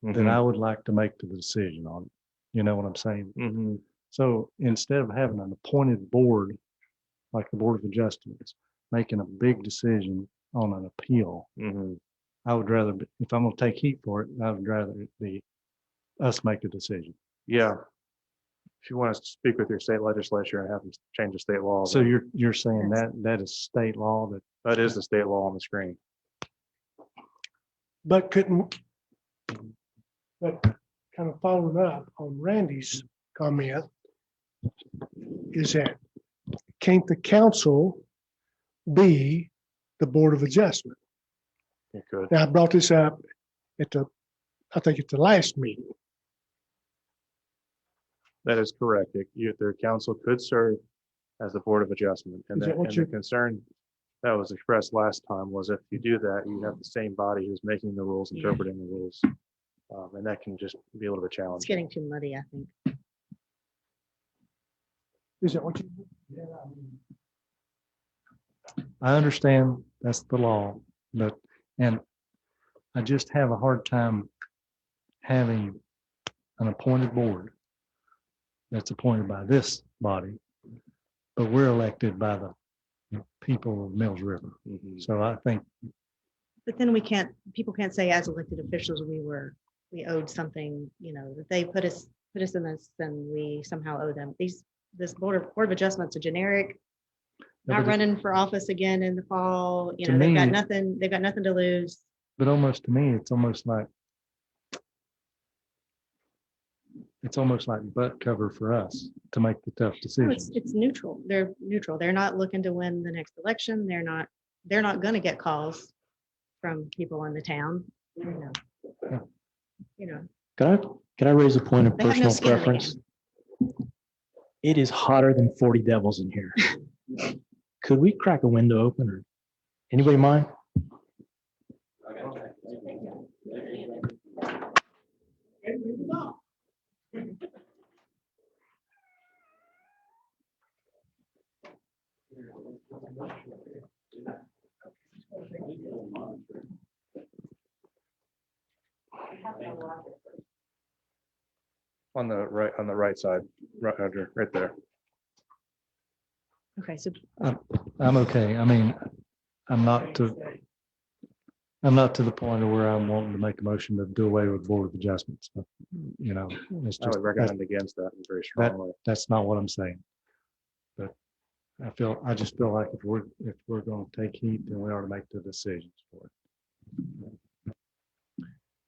then I would like to make the decision on it. You know what I'm saying? So instead of having an appointed board, like the Board of Adjustments, making a big decision on an appeal, I would rather, if I'm going to take heat for it, I would rather it be us make a decision. Yeah. If you want to speak with your state legislature and have them change the state law. So then you're saying that is state law that is the state law on the screen. But kind of following up on Randy's comment, is that can't the council be the Board of Adjustment? It could. Now, I brought this up I think at the last meeting. That is correct. Their council could serve as the Board of Adjustment. And Is that what the you're- concern that was expressed last time was if you do that, you have the same body who's making the rules, Yeah. interpreting the rules. And that can just be a little bit It's challenging. getting too muddy, I think. Is that what you? I understand that's the law, but, and I just have a hard time having an appointed board that's appointed by this body, but we're elected by the people of Mills River. So I think But then people can't say as elected officials, we owed something, that they put us in this, then we somehow owe them. This Board of Adjustment's a generic, Yeah, not but it- running for office again in the fall, To they've got me- nothing to lose. But almost to me, it's almost like butt cover for us to make the tough No, decisions. it's neutral. They're neutral. They're not looking to win the next election. They're not going to get calls from people in the town. Could I raise a point of They have no personal skin in the preference? It is hotter than 40 devils in here. Could we crack a window open, or anybody mind? On the right side, right under, right there. Okay, so I'm okay. I mean, I'm not to the point of where I'm wanting to make a motion to do away with Board of Adjustments. It's I just, would recommend against that very strongly. that's not what I'm saying. But I just feel like if we're going to take heat, then we ought to make the decisions for it.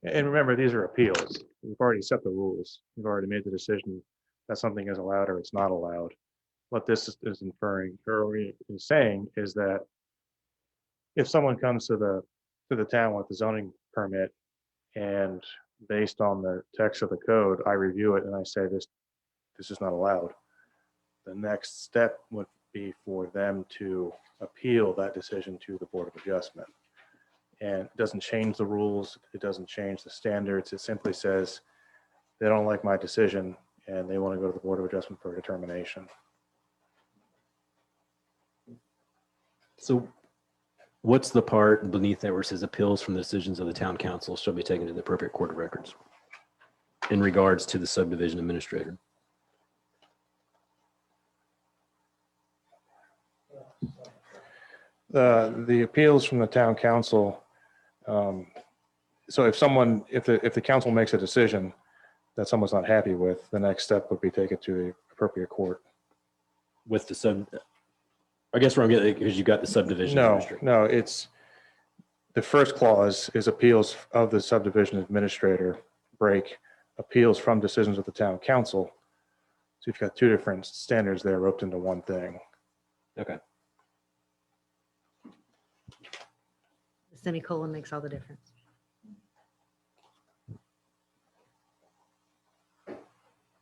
And remember, these are appeals. We've already set the rules. We've already made the decision that something is allowed or it's not allowed. What this is inferring or is saying is that if someone comes to the town with a zoning permit and based on the text of the code, I review it and I say this is not allowed. The next step would be for them to appeal that decision to the Board of Adjustment. And it doesn't change the rules. It doesn't change the standards. It simply says they don't like my decision and they want to go to the Board of Adjustment for a determination. So what's the part beneath that where it says appeals from the decisions of the town council shall be taken to the appropriate court of records in regards to the subdivision administrator? The appeals from the town council. So if the council makes a decision that someone's not happy with, the next step would be taken to the appropriate court. With the I guess where I'm getting, because you got the subdivision administrator. No, it's the first clause is appeals of the subdivision administrator, break appeals from decisions of the town council. So you've got two different standards there roped into one thing. Okay. the semicolon makes all the difference.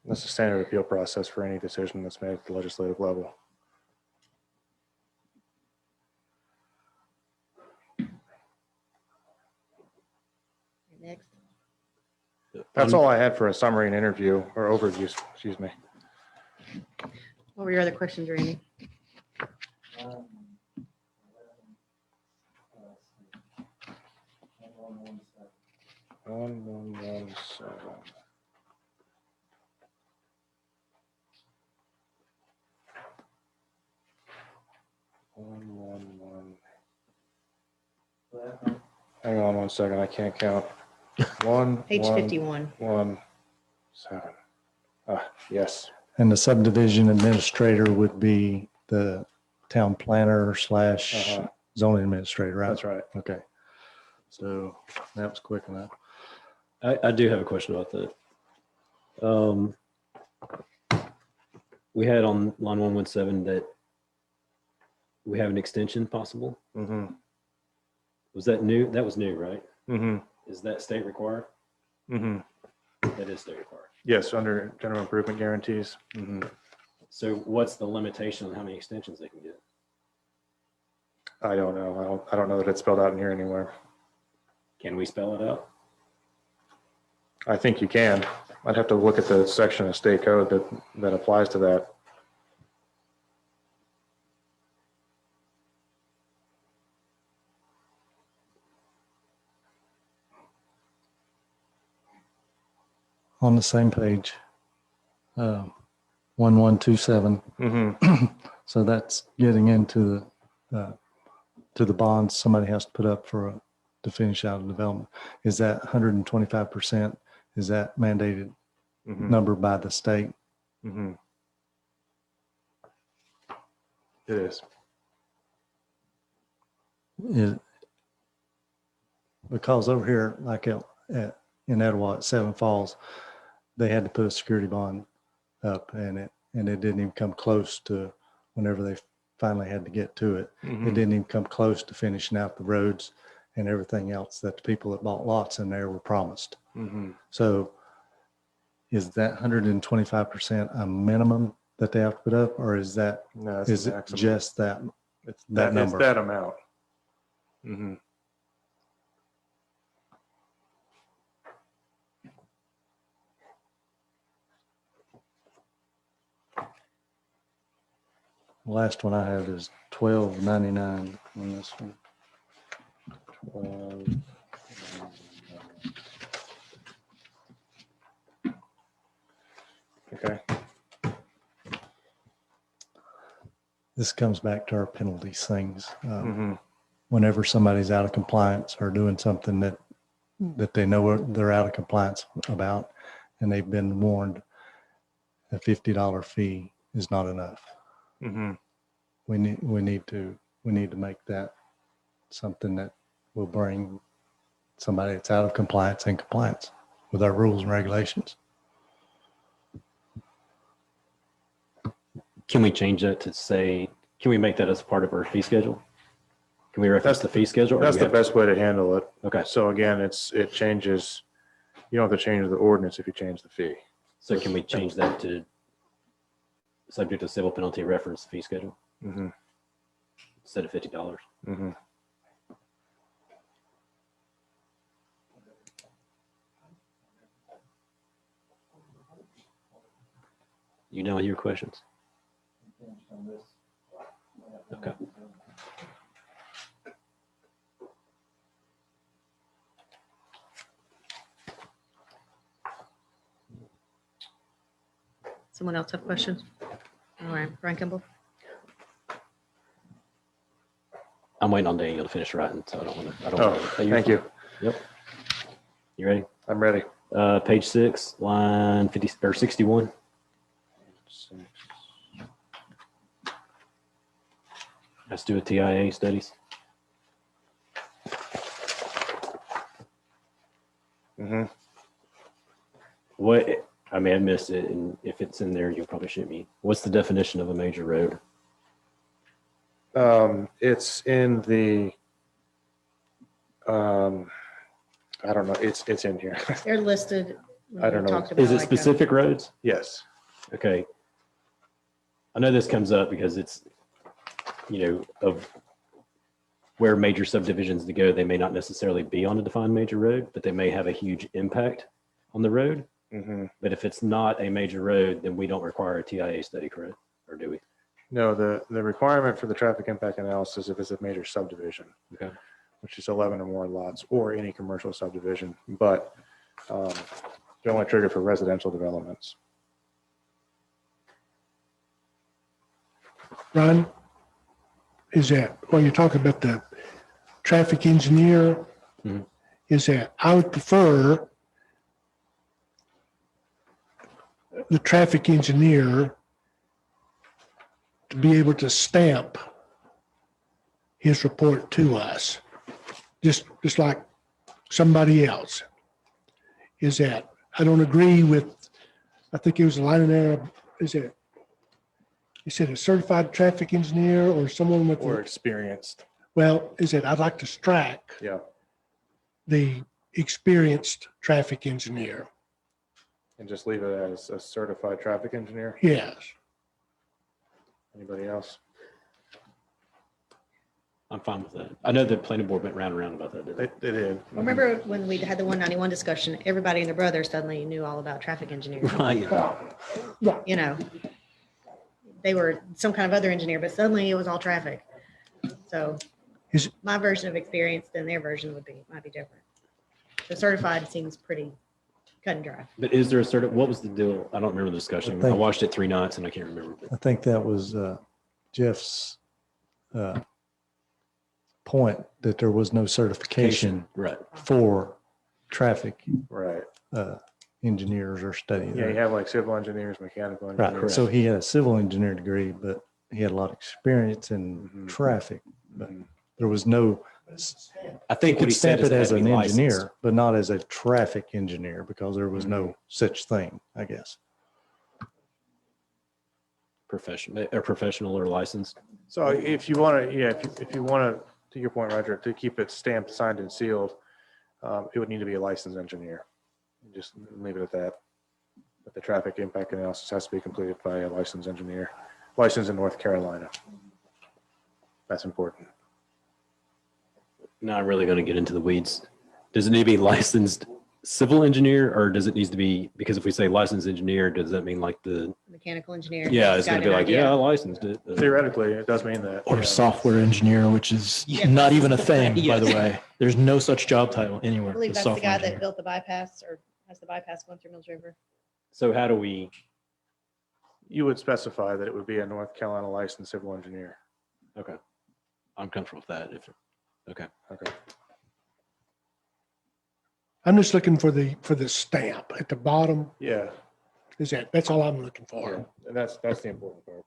That's the standard appeal process for any decision that's made at the legislative level. Next. That's all I had for a summary and interview or overview, excuse me. What were your other questions, Randy? One, 117. Hang on 1 second, I can't count. Page 51. 1, 7. Yes. And the subdivision administrator would be the town planner / zoning administrator, right? That's right. Okay. So that was quick enough. I do have a question about that. We had on line 117 that we have an extension possible. Mm-hmm. Was that new? That was new, right? Mm-hmm. Is that state required? Mm-hmm. That is state required. Yes, under general improvement guarantees. Mm-hmm. So what's the limitation on how many extensions they can get? I don't know. I don't know that it's spelled out in here anywhere. Can we spell it out? I think you can. I'd have to look at the section of state code that applies to that. On the same page, 1127. So that's getting into the bonds somebody has to put up to finish out a development. Is that 125%? Is that mandated number by the state? It is. Because over here, like in Etowah at Seven Falls, they had to put a security bond up, and it didn't even come close to whenever they finally had to get to it. It didn't even come close to finishing out the roads and everything else that the people that bought lots in there were promised. So is that 125% a minimum that they have to put up, or is that, No, it's is the it maximum. just that, It's that number? It's that amount. The last one I have is $12.99 on this one. Okay. This comes back to our penalties things. Whenever somebody's out of compliance or doing something that they know they're out of compliance about, and they've been warned, a $50 fee is not enough. We need to make that something that will bring somebody that's out of compliance in compliance with our rules and regulations. Can we change that to say, can we make that as part of our fee schedule? Can we reference the fee schedule? or That's do the we have best way to handle it. Okay. So again, it changes, you don't have to change the ordinance if you change the fee. So can we change that to subject to civil penalty reference fee schedule instead of $50? You know your questions? Okay. Someone else have questions? All right, Brian Kimball. I'm waiting on Daniel to finish writing, so I don't want to. Oh, thank you. Yep. You ready? I'm ready. Page 6, line 50 or 61. Let's do a TIA studies. What, I may have missed it, and if it's in there, you'll probably shoot me. What's the definition of a major road? It's in the, I don't know, it's in here. They're listed. I don't know. Talked about Is it like specific roads? Yes. Okay. I know this comes up because it's, of where major subdivisions to go, they may not necessarily be on a defined major road, but they may have a huge impact on the road. But if it's not a major road, then we don't require a TIA study, correct? Or do we? No, the requirement for the traffic impact analysis, if it's a major subdivision, which is 11 or more lots, or any commercial subdivision, but they're only triggered for residential developments. Ron, is that when you talk about the traffic engineer, is that I would prefer the traffic engineer to be able to stamp his report to us, just like somebody else. Is that I don't agree with, I think it was a line in there, is it, you said a certified traffic engineer or someone with Or experienced. well, is it I'd like to strike Yeah. the experienced traffic engineer. And just leave it as a certified traffic engineer. Yes. Anybody else? I'm fine with that. I know the planning board went round and round about that, didn't they? They did. Remember when we had the 191 discussion, everybody and their brother suddenly knew all about traffic engineering. Right. You know, they were some kind of other engineer, but suddenly it was all traffic. So my version of experience than their version might be different. The certified seems pretty cut and dry. But is there a certain, what was the deal? I don't remember the discussion. I think- watched it 3 nights and I can't remember. I think that was Jeff's point, that there was no certification Right. for traffic Right. engineers or study. Yeah, you have like civil engineers, mechanical Right. engineers. So he had a civil engineer degree, but he had a lot of experience in traffic. But there was no. I think you what he could said stamp is it they as had to an be engineer, licensed. but not as a traffic engineer, because there was no such thing, I guess. Professional or licensed. So if you want to, yeah, if you want to your point, Roger, to keep it stamped, signed and sealed, it would need to be a licensed engineer. Just leave it at that. But the traffic impact analysis has to be completed by a licensed engineer, licensed in North Carolina. That's important. Not really going to get into the weeds. Does it need to be licensed civil engineer, or does it need to be, because if we say licensed engineer, does that mean like the, Mechanical engineer. yeah, who's it's going got to be an like, idea. yeah, I licensed it. Theoretically, it does mean that. Or yeah. software engineer, which is not even a thing, by the Yes. way. There's no such job title I anywhere. believe as that's the software guy engineer. that built the bypass or has the bypass going through Mills River. So how do we, You would specify that it would be a North Carolina licensed civil engineer. okay. I'm comfortable with that. Okay. Okay. I'm just looking for the stamp at the bottom. Yeah. That's all I'm looking for. Yeah. And that's the important part.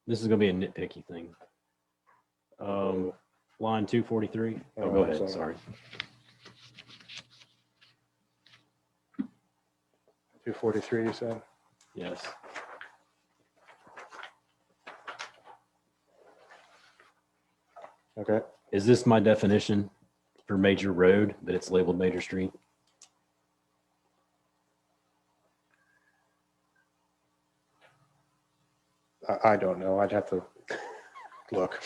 This is going to be a nitpicky thing. Line 243. Oh, go ahead. Sorry. 243, you said? Yes. Okay. Is this my definition for major road, that it's labeled major street? I don't know. I'd have to look.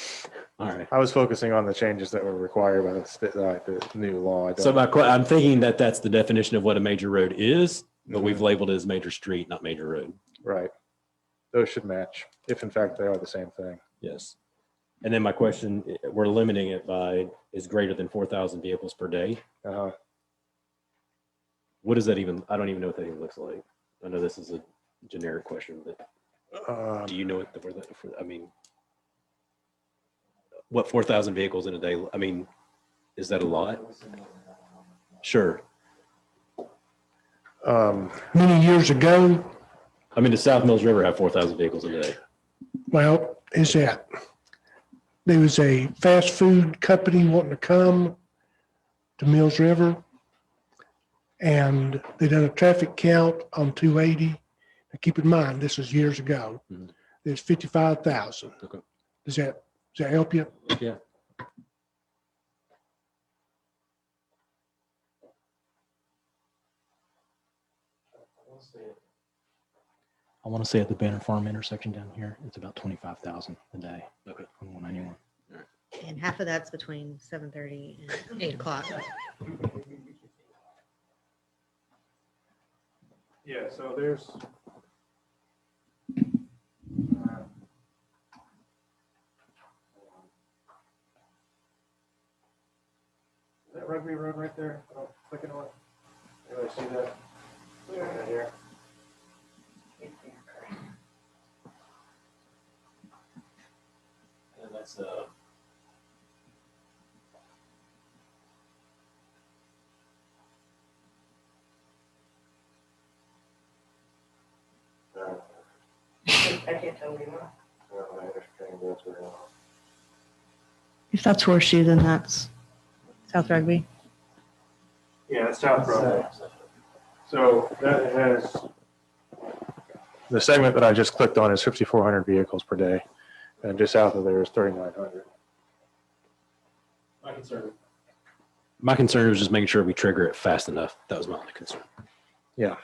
All right. I was focusing on the changes that were required by the new law. I So don't- I'm thinking that that's the definition of what a major road is, but we've labeled it as major street, not major road. Right. Those should match, if in fact they are the same thing. Yes. And then my question, we're limiting it by is greater than 4,000 vehicles per day. Uh-huh. What does that even, I don't even know what that even looks like. I know this is a generic question, but do you know what I mean, what 4,000 vehicles in a day? I mean, is that a lot? Sure. Many years ago, I mean, does South Mills River have 4,000 vehicles in a day? well, there was a fast food company wanting to come to Mills River, and they done a traffic count on 280. Now, keep in mind, this was years ago. There's 55,000. Okay. Does that help you? Yeah. I want to say at the Banner Farm intersection down here, it's about 25,000 a day. Okay. On 191. And half of that's between 7:30 and 8 o'clock. Yeah, so there's. Is that Rugby Road right there? Oh, clicking on it. Everybody see that? Right here. And that's I can't tell where you are. If that's Horseshoe, then that's South Rugby. Yeah, it's South Broadway. So that has, the segment that I just clicked on is 5,400 vehicles per day. And just south of there is 3,900. my concern was just making sure we trigger it fast enough. That was my only concern. Yeah.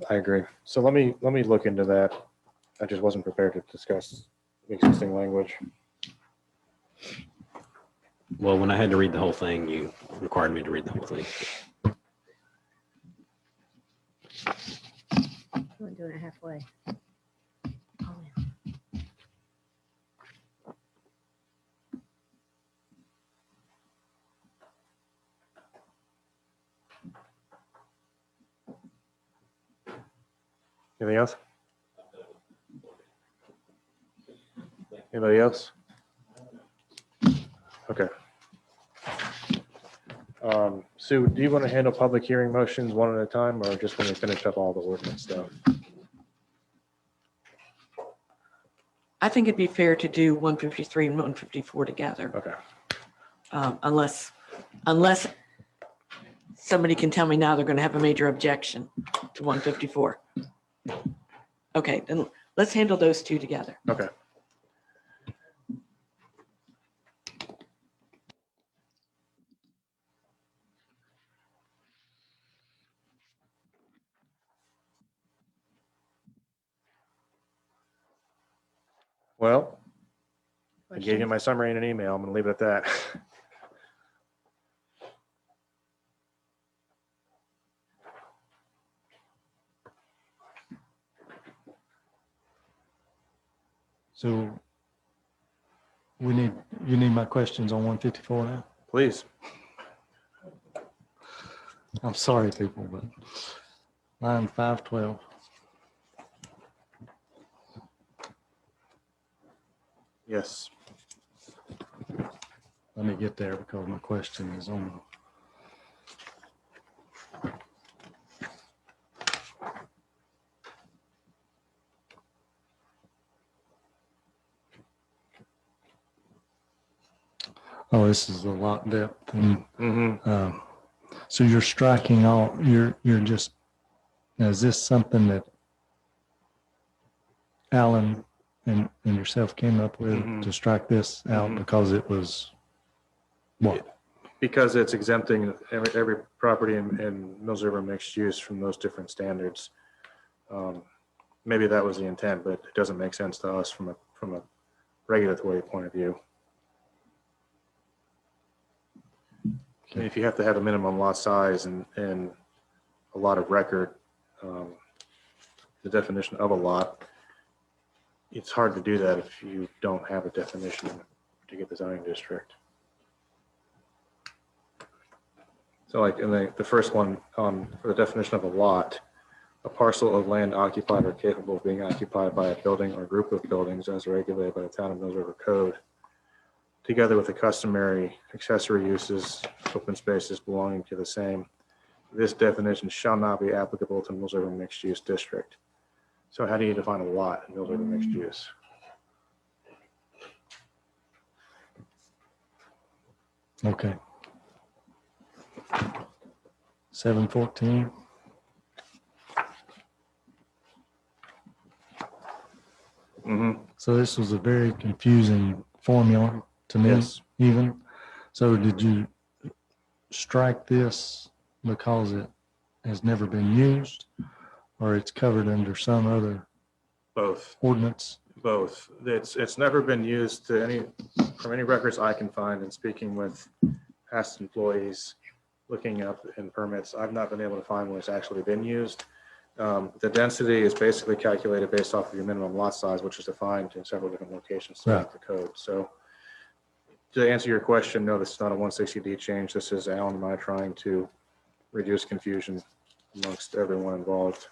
I agree. So let me look into that. I just wasn't prepared to discuss existing language. Well, when I had to read the whole thing, you required me to read the whole thing. We're doing it halfway. Anything else? Anybody else? Okay. Sue, do you want to handle public hearing motions one at a time, or just when we finish up all the ordinance stuff? I think it'd be fair to do 153 and 154 together. Okay. Unless somebody can tell me now they're going to have a major objection to 154. Okay, then let's handle those two together. Okay. Well, I gave you my summary in an email. I'm going to leave it at that. So you need my questions on 154 now? Please. I'm sorry, people, but line 512. Yes. Let me get there because my question is on. Oh, this is a lot depth. And, so you're striking all, you're just, now, is this something that Alan and yourself came up with to strike this out because it was what? Because it's exempting every property in Mills River mixed use from those different standards. Maybe that was the intent, but it doesn't make sense to us from a regulatory point of view. I mean, if you have to have a minimum lot size and a lot of record, the definition of a lot, it's hard to do that if you don't have a definition to get the zoning district. So like in the first one for the definition of a lot, a parcel of land occupied or capable of being occupied by a building or group of buildings as regulated by the Town of Mills River Code, together with the customary accessory uses, open spaces belonging to the same. This definition shall not be applicable to Mills River Mixed Use District. So how do you define a lot in Mills River Mixed Use? Okay. 714. So this was a very confusing formula to me, Yes. even. So did you strike this because it has never been used, or it's covered under some other Both. ordinance? Both. It's never been used from any records I can find, and speaking with past employees, looking up in permits, I've not been able to find where it's actually been used. The density is basically calculated based off of your minimum lot size, which is defined in several different locations throughout the code. So to answer your question, no, this is not a 160D change. This is Alan and I trying to reduce confusion amongst everyone involved.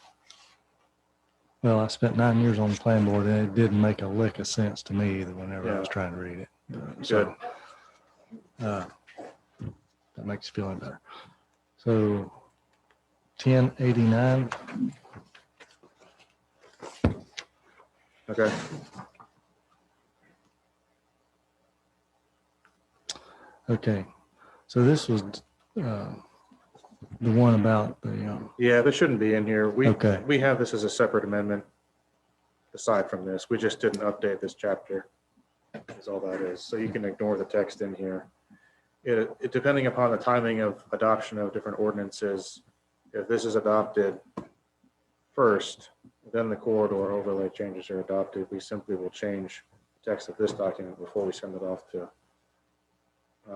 Well, I spent 9 years on the planning board, and it didn't make a lick of sense to me either whenever I was trying to read it. So that makes you feel better. So 1089. Okay. Okay. So this was the one about the. Yeah, this shouldn't be in here. Okay. We have this as a separate amendment aside from this. We just didn't update this chapter. Is all that is. So you can ignore the text in here. It depending upon the timing of adoption of different ordinances, if this is adopted first, then the corridor overlay changes are adopted. We simply will change the text of this document before we send it off to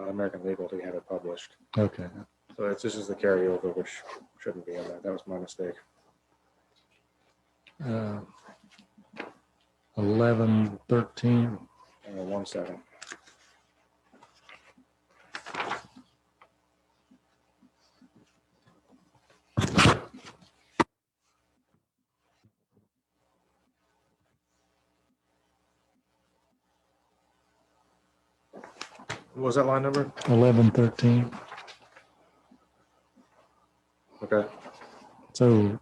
American Legal to have it published. Okay. So this is the carryover, which shouldn't be in there. That was my mistake. 11, 13. 1 second. What was that line number? 11, 13. Okay. So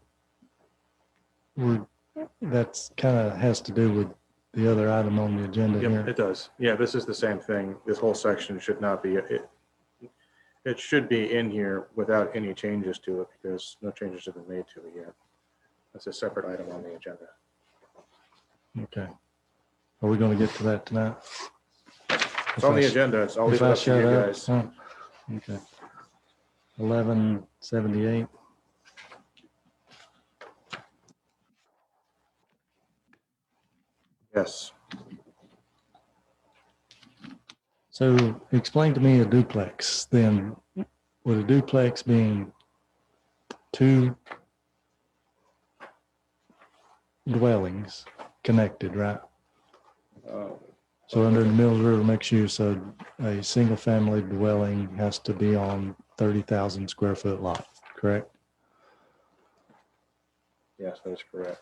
that's kind of has to do with the other item on the agenda Yep, here. it does. Yeah, this is the same thing. This whole section should not be, it should be in here without any changes to it because no changes have been made to it yet. That's a separate item on the agenda. Okay. Are we going to get to that tonight? It's on the agenda. I'll leave it up to you guys. Huh? Okay. 1178. Yes. So explain to me a duplex then. Would a duplex being two dwellings connected, right? So under the Mills River mixed use, a single family dwelling has to be on 30,000 square foot lot, correct? Yes, that is correct.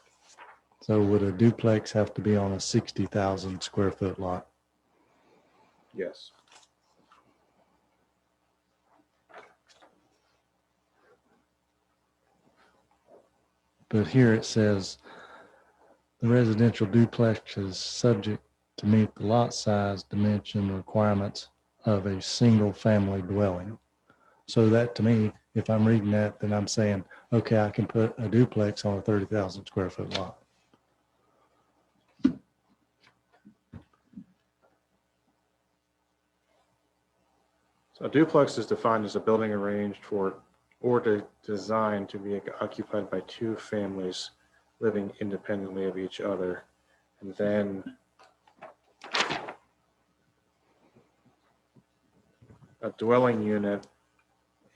So would a duplex have to be on a 60,000 square foot lot? Yes. But here it says the residential duplex is subject to meet the lot size dimension requirements of a single family dwelling. So that to me, if I'm reading that, then I'm saying, okay, I can put a duplex on a 30,000 square foot lot. So a duplex is defined as a building arranged for or designed to be occupied by two families living independently of each other. And then a dwelling unit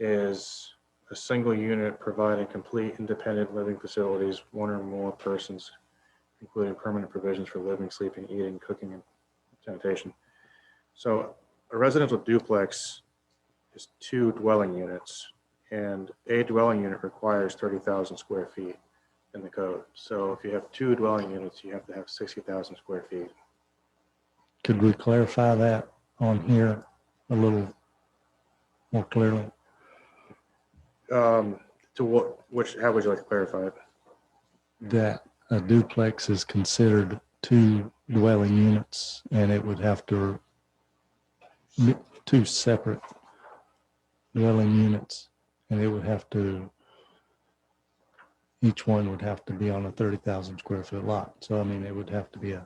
is a single unit providing complete independent living facilities, one or more persons, including permanent provisions for living, sleeping, eating, cooking, and sanitation. So a residential duplex is two dwelling units, and a dwelling unit requires 30,000 square feet in the code. So if you have two dwelling units, you have to have 60,000 square feet. Could we clarify that on here a little more clearly? To what, how would you like to clarify it? That a duplex is considered two dwelling units and it would have to be two separate dwelling units, and it would have to, each one would have to be on a 30,000 square foot lot. So, I mean, it would have to be a,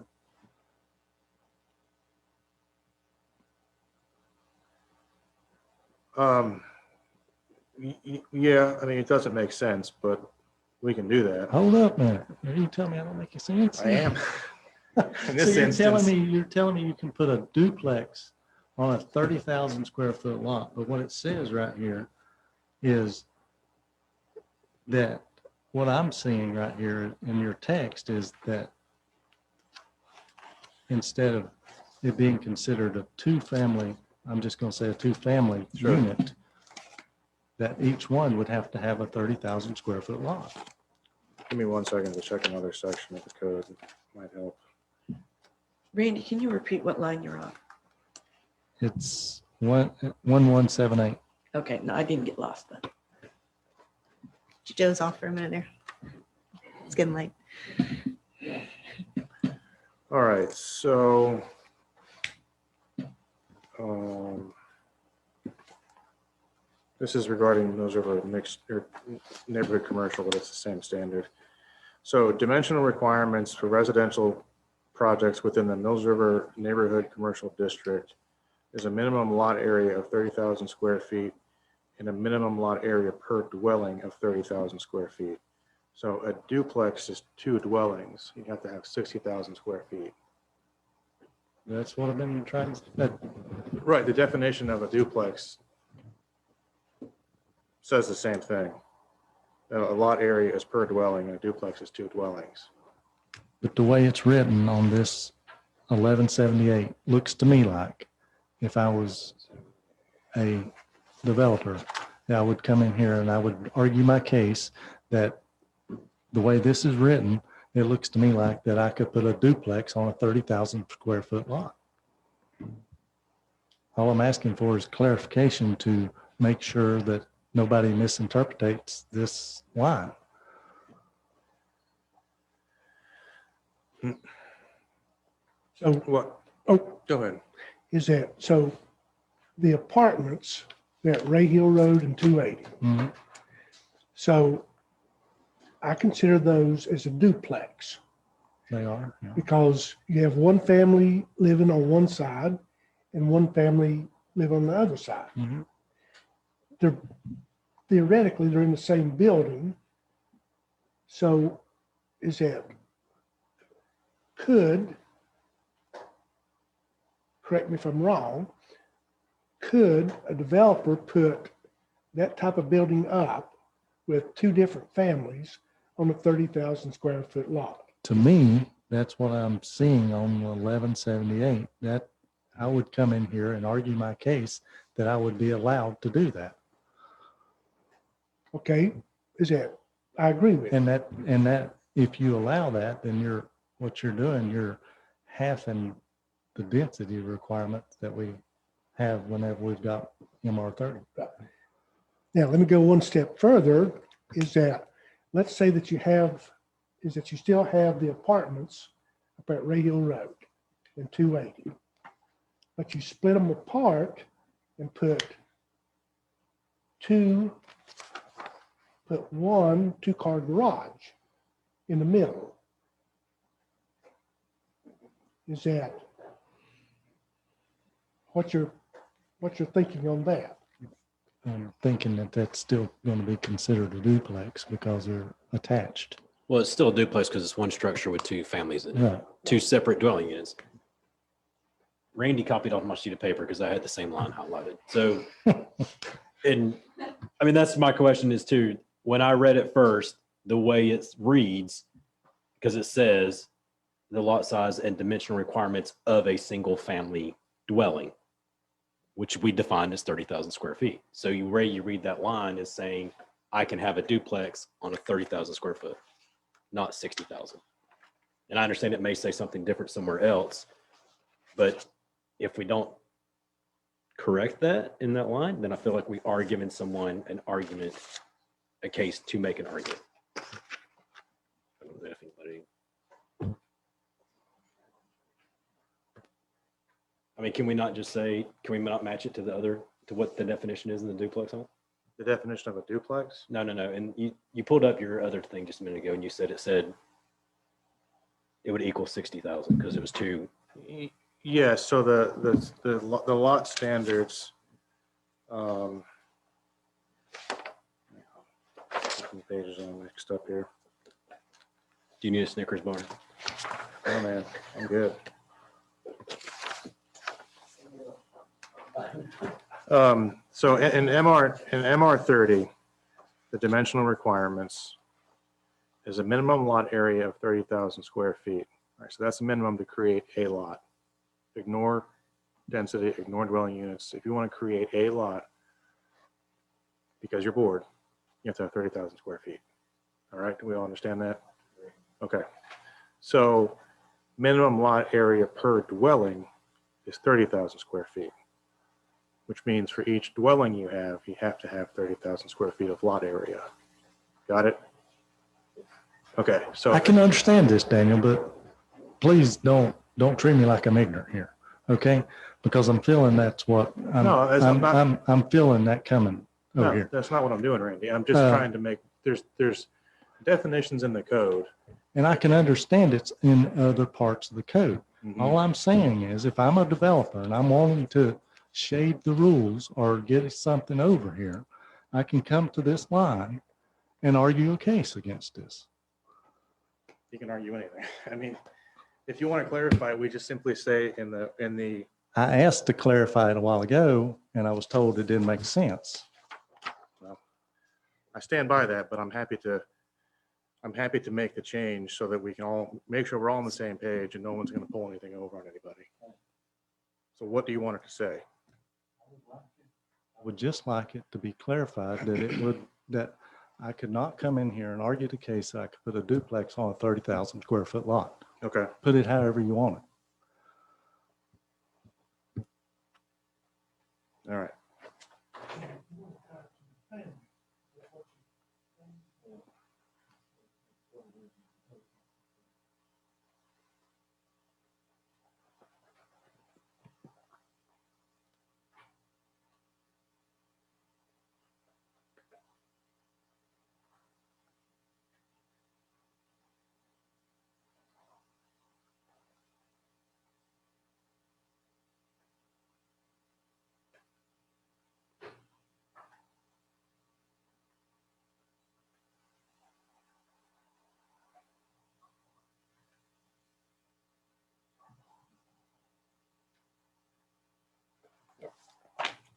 yeah, I mean, it doesn't make sense, but we can do that. hold up, man. You tell me I don't make any sense. I am. In this So instance, you're telling me you can put a duplex on a 30,000 square foot lot, but what it says right here is that what I'm seeing right here in your text is that instead of it being considered a two-family, I'm just going to say a two-family Sure. unit, that each one would have to have a 30,000 square foot lot. give me 1 second to check another section of the code. Might help. Randy, can you repeat what line you're on? It's 1178. Okay, no, I didn't get lost then. Joe's off for a minute there. It's getting late. All right, so this is regarding those of a mixed or neighborhood commercial, but it's the same standard. So dimensional requirements for residential projects within the Mills River Neighborhood Commercial District is a minimum lot area of 30,000 square feet and a minimum lot area per dwelling of 30,000 square feet. So a duplex is 2 dwellings. You have to have 60,000 square feet. That's what I've been trying to, that, Right, the definition of a duplex says the same thing. A lot area is per dwelling, and a duplex is 2 dwellings. but the way it's written on this 1178 looks to me like if I was a developer, that I would come in here and I would argue my case that the way this is written, it looks to me like that I could put a duplex on a 30,000 square foot lot. All I'm asking for is clarification to make sure that nobody misinterprets this line. So what? Oh, go ahead. Is that, so the apartments, they're at Ray Hill Road and 280. Mhm. So I consider those as a duplex They are. Yeah. because you have one family living on one side and one family live on the other side. Mhm. They're theoretically, they're in the same building. So is that, could, correct me if I'm wrong, could a developer put that type of building up with 2 different families on a 30,000 square foot lot? To me, that's what I'm seeing on 1178, that I would come in here and argue my case that I would be allowed to do that. Okay, is that, I agree with. And that if you allow that, then what you're doing, you're halving the density requirement that we have whenever we've got MR30. Now, let me go one step further, is that, let's say that you still have the apartments up at Ray Hill Road and 280. But you split them apart and put one 2-car garage in the middle. Is that what you're thinking on that? I'm thinking that that's still going to be considered a duplex because they're attached. Well, it's still a duplex because it's one structure with 2 families in it, Right. 2 separate dwelling units. Randy copied off my sheet of paper because I had the same line highlighted. So, and I mean, that's my question is too, when I read it first, the way it reads, because it says the lot size and dimensional requirements of a single family dwelling, which we defined as 30,000 square feet. So you read that line as saying, I can have a duplex on a 30,000 square foot, not 60,000. And I understand it may say something different somewhere else, but if we don't correct that in that line, then I feel like we are giving someone an argument, a case to make an argument. I don't know if anybody. I mean, can we not just say, can we not match it to to what the definition is in the duplex home? The definition of a duplex? No. And you pulled up your other thing just a minute ago and you said it would equal 60,000 because it was 2. Yeah, so the lot standards, how many pages am I mixed up here? Do you need a Snickers bar? Oh man, I'm good. So in MR30, the dimensional requirements is a minimum lot area of 30,000 square feet. All right, so that's the minimum to create a lot. Ignore density, ignore dwelling units. If you want to create a lot, because you're bored, you have to have 30,000 square feet. All right, do we all understand that? Okay. So minimum lot area per dwelling is 30,000 square feet, which means for each dwelling you have to have 30,000 square feet of lot area. Got it? Okay, so I can understand this, Daniel, but please don't treat me like I'm ignorant here, okay? Because I'm feeling that's what I'm feeling that coming over here. that's not what I'm doing, Randy. I'm just trying to make, there's definitions in the code. And I can understand it's in other parts of the code. Mhm. All I'm saying is if I'm a developer and I'm wanting to shade the rules or get something over here, I can come to this line and argue a case against this. You can argue anything. I mean, if you want to clarify, we just simply say in the, I asked to clarify it a while ago, and I was told it didn't make sense. well, I stand by that, but I'm happy to make the change so that we can all make sure we're all on the same page and no one's going to pull anything over on anybody. So what do you want it to say? I would just like it to be clarified that I could not come in here and argue the case that I could put a duplex on a 30,000 square foot lot. Okay. Put it however you want it. All right.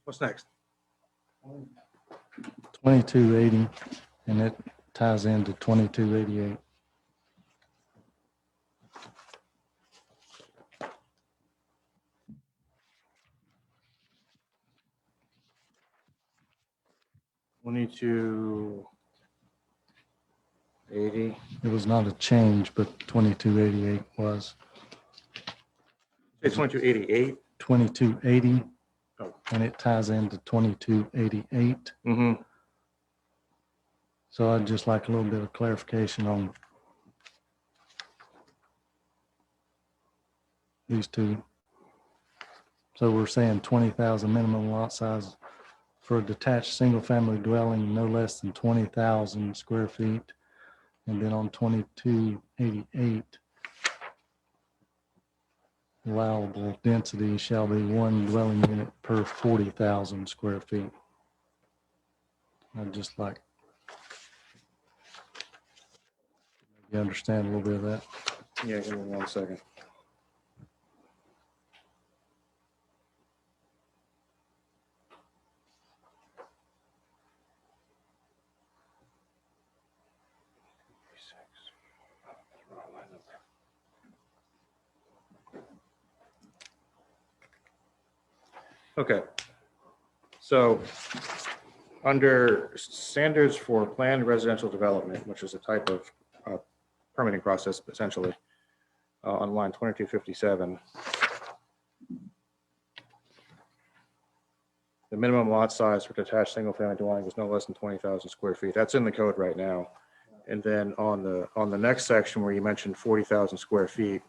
What's next? 2280, and it ties into 2288. We'll need to 80. It was not a change, but 2288 was. It's 2288. 2280, Oh. and it ties into 2288. Mm-hmm. So I'd just like a little bit of clarification on these two. So we're saying 20,000 minimum lot size for a detached single-family dwelling, no less than 20,000 square feet. And then on 2288, allowable density shall be one dwelling unit per 40,000 square feet. I'd just like you understand a little bit of that. Yeah, give me 1 second. Okay. So under standards for planned residential development, which is a type of permitting process essentially, on line 2257, the minimum lot size for detached single-family dwelling is no less than 20,000 square feet. That's in the code right now. And then on the next section where you mentioned 40,000 square feet,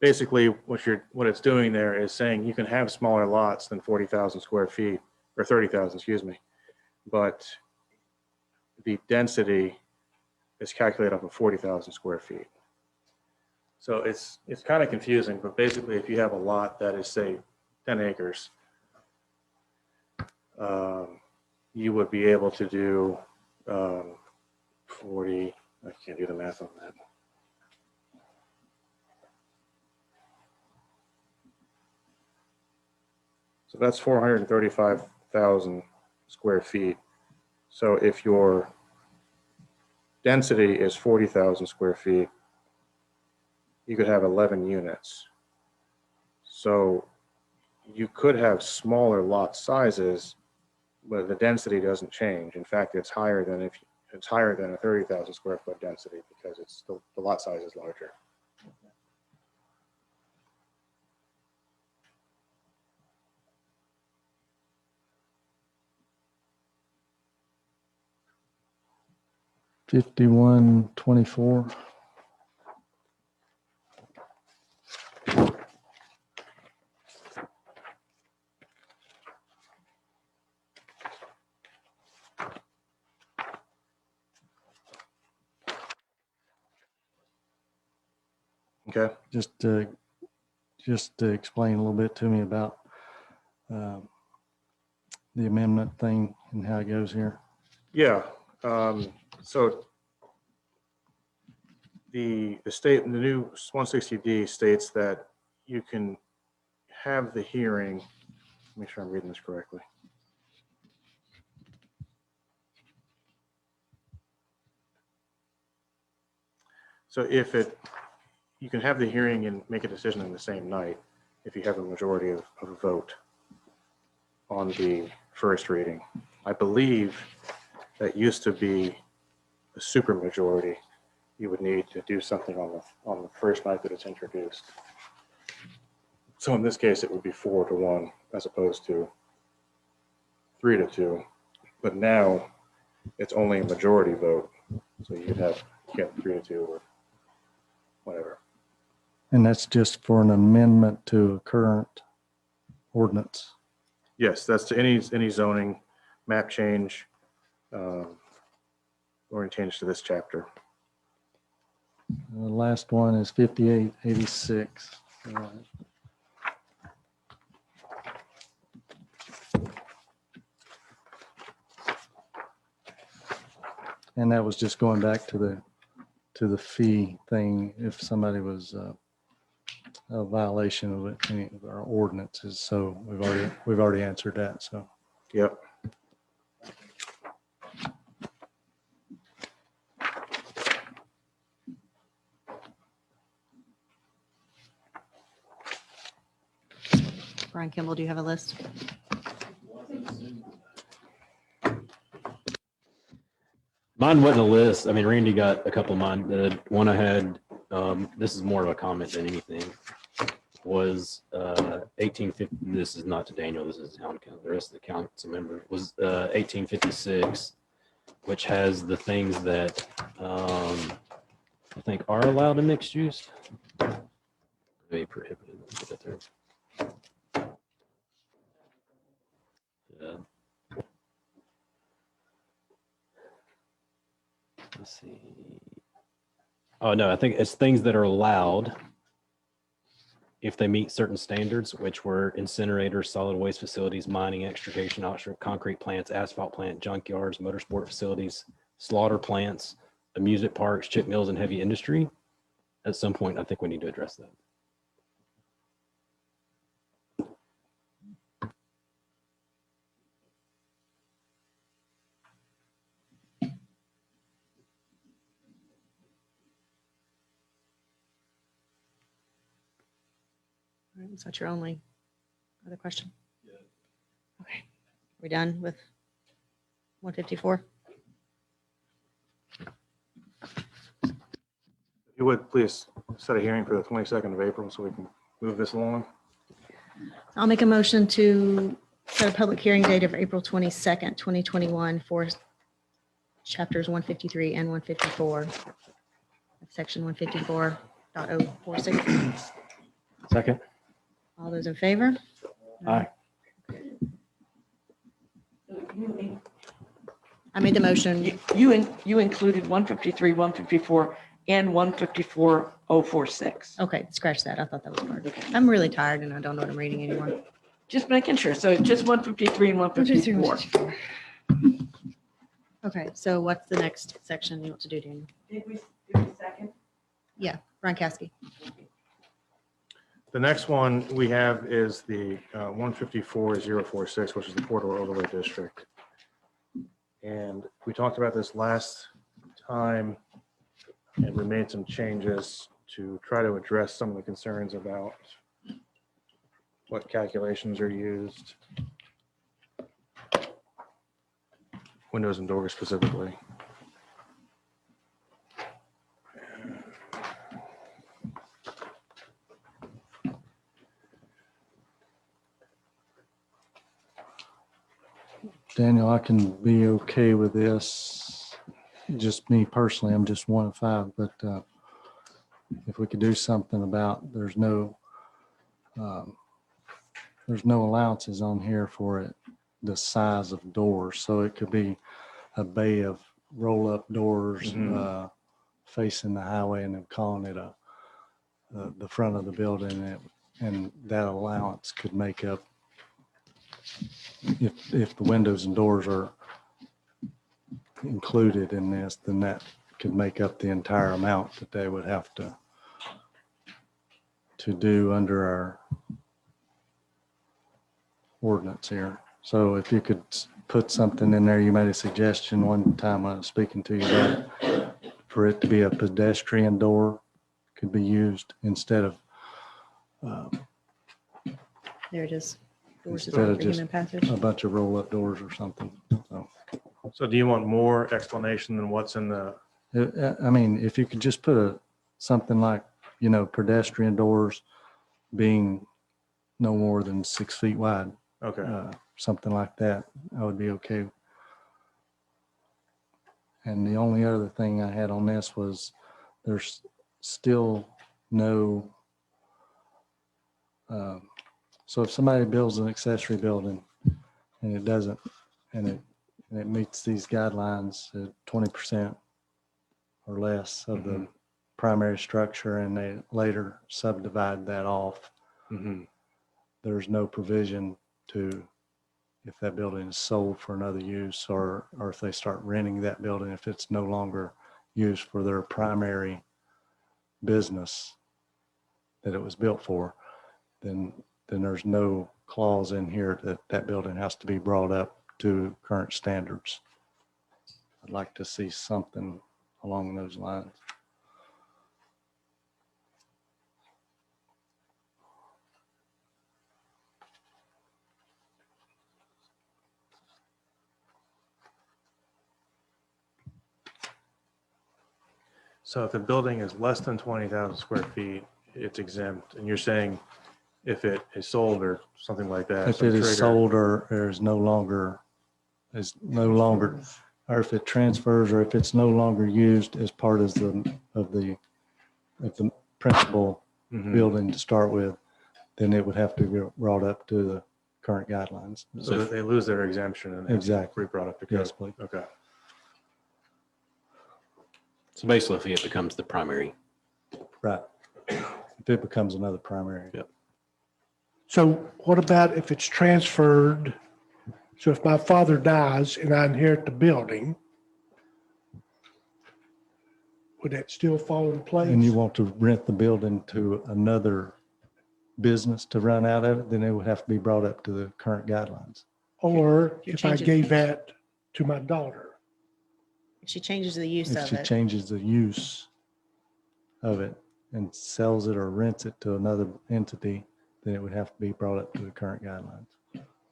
basically what it's doing there is saying you can have smaller lots than 40,000 square feet or 30,000, excuse me, but the density is calculated off of 40,000 square feet. So it's kind of confusing, but basically if you have a lot that is say 10 acres, you would be able to do 40, I can't do the math on that. So that's 435,000 square feet. So if your density is 40,000 square feet, you could have 11 units. So you could have smaller lot sizes, but the density doesn't change. In fact, it's higher than a 30,000 square foot density because it's the lot size is larger. $51.24. Okay. Just to explain a little bit to me about the amendment thing and how it goes here? Yeah, so the new 160D states that you can have the hearing, make sure I'm reading this correctly. So you can have the hearing and make a decision in the same night if you have a majority of a vote on the first reading. I believe that used to be a supermajority. You would need to do something on the first night that it's introduced. So in this case, it would be 4-1 as opposed to 3-2. But now it's only a majority vote. So you get 3-2 or whatever. And that's just for an amendment to a current ordinance. Yes, that's to any zoning map change or any change to this chapter. The last one is 5886. All right. And that was just going back to the fee thing. If somebody was a violation of any of our ordinances, so we've already answered that. So, yep. Brian Kimball, do you have a list? Mine wasn't a list. I mean, Randy got a couple of mine. The one I had, this is more of a comment than anything, was 1850. This is not to Daniel. This is town council. The rest of the council member was 1856, which has the things that I think are allowed in mixed use. Maybe prohibited. Let's get that there. Yeah. Let's see. Oh, no, I think it's things that are allowed if they meet certain standards, which were incinerators, solid waste facilities, mining, extrication, offshore concrete plants, asphalt plant, junkyards, motorsport facilities, slaughter plants, amusement parks, chip mills, and heavy industry. At some point, I think we need to address that. All right, is that your only other question? Yeah. Okay. We done with 154? If you would please set a hearing for the 22nd of April so we can move this along. I'll make a motion to set a public hearing date of April 22nd, 2021 for chapters 153 and 154, section 154.046. Second. All those in favor? Aye. I made the motion. You included 153, 154, and 154.046. Okay, scratch that. I thought that was part of it. I'm really tired and I don't know what I'm reading anymore. Just making sure. So it's just 153 and 154. Okay, so what's the next section you want to do, Daniel? Did we second? Yeah, Brian Caskey. The next one we have is the 154.046, which is the corridor overlay district. And we talked about this last time, and we made some changes to try to address some of the concerns about what calculations are used, windows and doors specifically. Daniel, I can be okay with this. Just me personally, I'm just 1 of 5, but if we could do something about there's no allowances on here for it, the size of doors. So it could be a bay of roll-up doors facing the highway, and then calling it the front of the building, and that allowance could make up if the windows and doors are included in this, then that could make up the entire amount that they would have to do under our ordinance here. So if you could put something in there, you made a suggestion one time I was speaking to you about for it to be a pedestrian door could be used instead of There it is. Doors instead for of just human passage. a bunch of roll-up doors or something. So do you want more explanation than what's in the, I mean, if you could just put something like, pedestrian doors being no more than 6 feet wide, okay. something like that, I would be okay. And the only other thing I had on this was there's still no, so if somebody builds an accessory building and it doesn't, and it meets these guidelines at 20% or less of the primary structure, and they later subdivide that off, there's no provision to, if that building is sold for another use, or if they start renting that building, if it's no longer used for their primary business that it was built for, then there's no clause in here that that building has to be brought up to current standards. I'd like to see something along those lines. So if the building is less than 20,000 square feet, it's exempt. And you're saying if it is sold or something like that. If some it is trigger- sold or is no longer, or if it transfers, or if it's no longer used as part of the principal building to start with, then it would have to be brought up to the current guidelines. So that they lose their exemption and Exactly. be brought up to Yes, code. please. Okay. So basically, if it becomes the primary. Right. If it becomes another primary. Yep. So what about if it's transferred? So if my father dies and I inherit the building, would that still fall in place? And you want to rent the building to another business to run out of it, then it would have to be brought up to the current guidelines. Or You if I change it. gave that to my daughter? If she changes the use If of she it. changes the use of it and sells it or rents it to another entity, then it would have to be brought up to the current guidelines.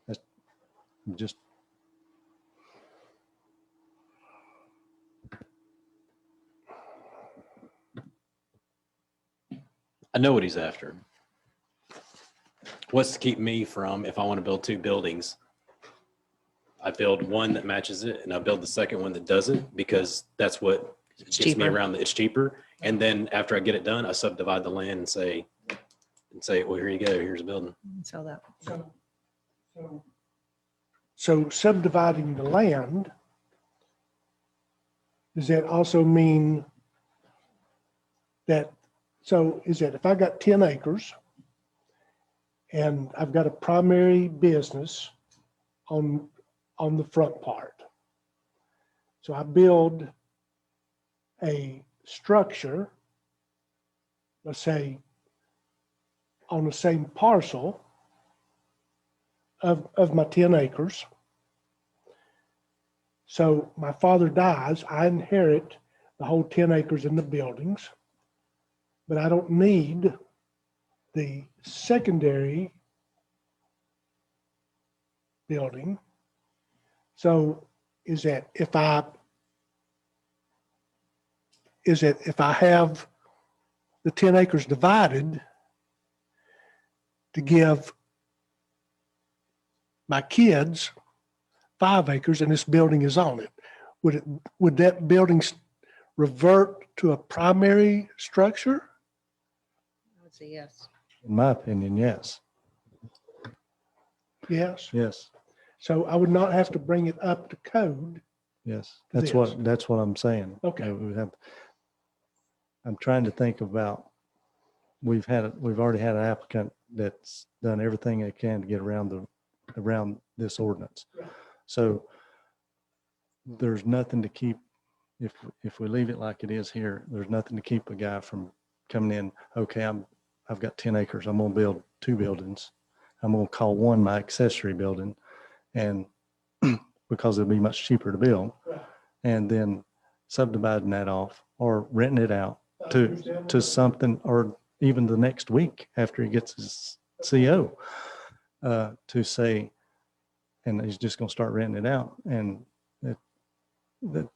That's just. I know what he's after. What's to keep me from, if I want to build two buildings, I build one that matches it and I build the second one that doesn't, because that's what gets me cheaper. around. It's cheaper. And then after I get it done, I subdivide the land and say, well, here you go. Here's a building. Sell that. So subdividing the land, does that also mean that, so is that if I got 10 acres and I've got a primary business on the front part, so I build a structure, let's say on the same parcel of my 10 acres. So my father dies, I inherit the whole 10 acres in the buildings, but I don't need the secondary building. So is that if I have the 10 acres divided to give my kids 5 acres and this building is on it, would that building revert to a primary structure? I would say yes. In my opinion, yes. Yes. Yes. So I would not have to bring it up to code. Yes. Yes. That's what I'm saying. Okay. I'm trying to think about, we've already had an applicant that's done everything they can to get around the around this ordinance. So there's nothing to keep, if we leave it like it is here, there's nothing to keep a guy from coming in, okay, I've got 10 acres, I'm gonna build 2 buildings. I'm gonna call one my accessory building, and because it'll be much cheaper to build, and then subdividing that off or renting it out to something, or even the next week after he gets his CO, to say, and he's just gonna start renting it out. And that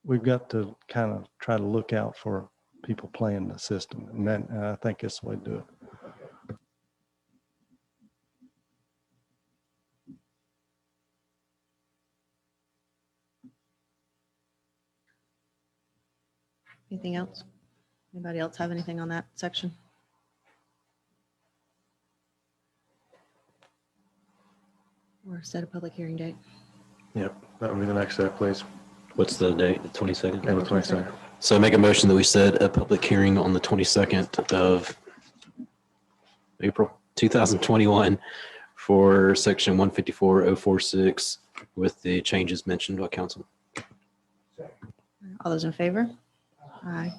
we've got to kind of try to look out for people playing the system, and that, I think that's the way to do it. Anything else? Anybody else have anything on that section? Or set a public hearing date? Yep, that would be the next step, please. What's the date? The 22nd? April 22nd. So make a motion that we set a public hearing on the 22nd of April 2021 for section 154.046 with the changes mentioned by council. All those in favor? Aye.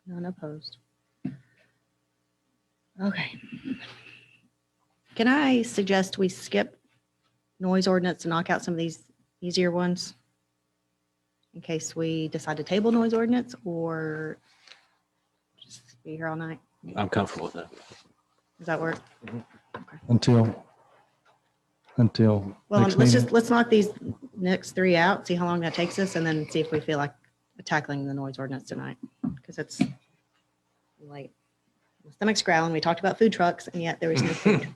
None opposed. Okay. Can I suggest we skip noise ordinance and knock out some of these easier ones in case we decide to table noise ordinance, or just be here all night? I'm comfortable with that. Does that work? Until Well, next let's meeting. let's knock these next 3 out, see how long that takes us, and then see if we feel like tackling the noise ordinance tonight, because it's late. My stomach's growling. We talked about food trucks, and yet there was no food.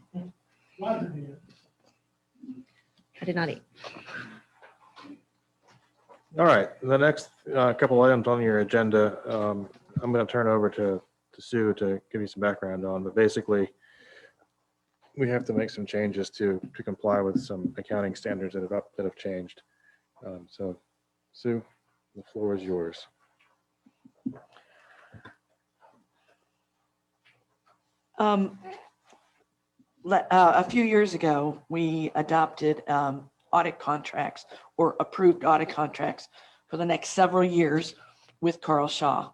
I did not eat. All right, the next couple items on your agenda, I'm going to turn over to Sue to give you some background on, but basically we have to make some changes to comply with some accounting standards that have changed. So Sue, the floor is yours. A few years ago, we adopted audit contracts or approved audit contracts for the next several years with Carl Shaw.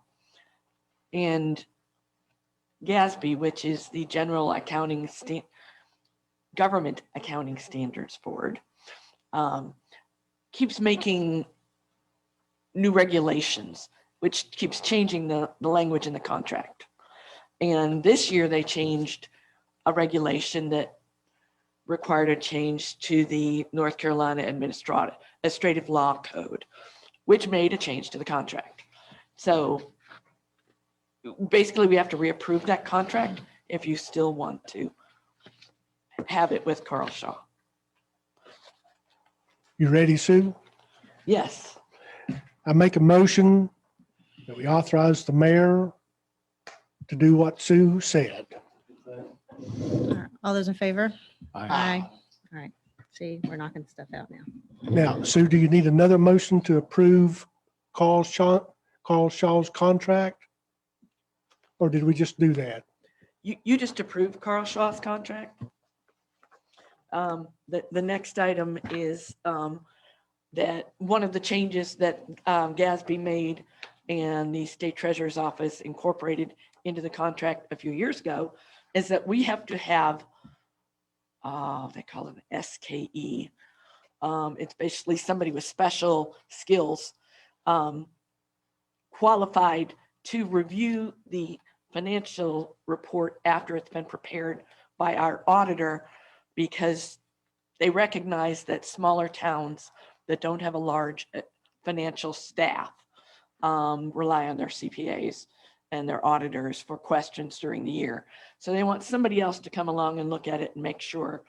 And GASB, which is the General Accounting Government Accounting Standards Board, keeps making new regulations, which keeps changing the language in the contract. And this year they changed a regulation that required a change to the North Carolina Administrative Law Code, which made a change to the contract. So basically we have to reapprove that contract if you still want to have it with Carl Shaw. You ready, Sue? Yes. I make a motion that we authorize the mayor to do what Sue said. All those in favor? Aye. All right. See, we're knocking stuff out now. Now, Sue, do you need another motion to approve Carl Shaw's contract? Or did we just do that? You just approved Carl Shaw's contract. The next item is that one of the changes that GASB made and the state treasurer's office incorporated into the contract a few years ago is that we have to have, they call it SKE. It's basically somebody with special skills qualified to review the financial report after it's been prepared by our auditor, because they recognize that smaller towns that don't have a large financial staff rely on their CPAs and their auditors for questions during the year. So they want somebody else to come along and look at it and make sure.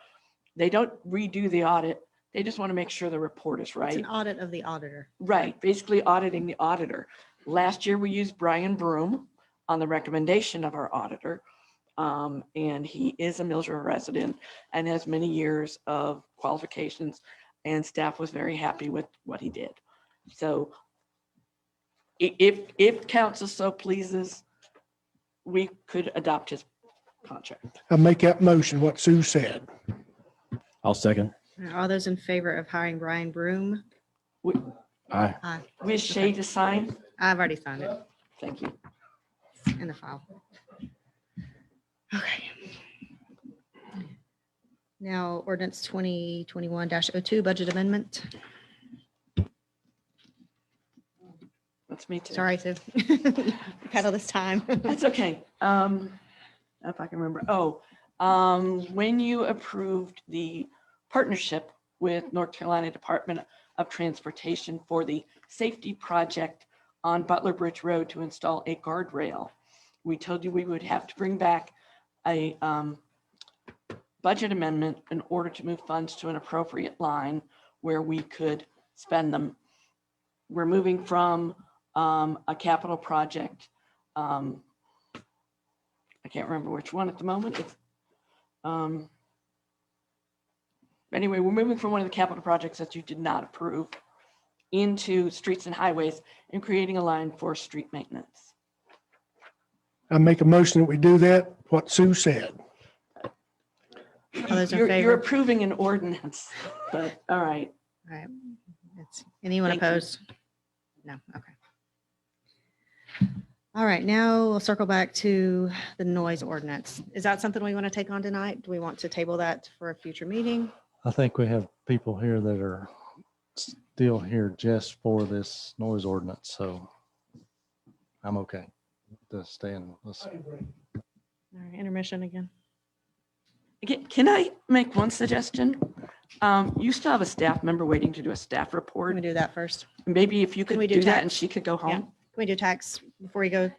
They don't redo the audit. They just want to make sure the report is right. It's an audit of the auditor. Right, basically auditing the auditor. Last year, we used Brian Broom on the recommendation of our auditor. And he is a Mills River resident and has many years of qualifications, and staff was very happy with what he did. So if council so pleases, we could adopt his contract. I make that motion, what Sue said. I'll second. All those in favor of hiring Brian Broom? Aye. Aye. Wish Shay to sign? I've already signed it Thank you. in the file. Okay. Now ordinance 2021-02 budget amendment. That's me too. Sorry, Sue. You've had all this time. That's okay. If I can remember. When you approved the partnership with North Carolina Department of Transportation for the safety project on Butler Bridge Road to install a guardrail, we told you we would have to bring back a budget amendment in order to move funds to an appropriate line where we could spend them. We're moving from a capital project. I can't remember which one at the moment. It's, anyway, we're moving from one of the capital projects that you did not approve into streets and highways and creating a line for street maintenance. I make a motion that we do that, what Sue said. All those in You're favor? approving an ordinance, but all right. All right. Anyone Thank you. opposed? No, okay. All right, now we'll circle back to the noise ordinance. Is that something we want to take on tonight? Do we want to table that for a future meeting? I think we have people here that are still here just for this noise ordinance, so I'm okay to stay in this. All right, intermission again. Can I make one suggestion? You still have a staff member waiting to do a staff report. Can we do that first? Maybe if you could we do do that tax? and she could go Yeah. home. Can we do tax before you go?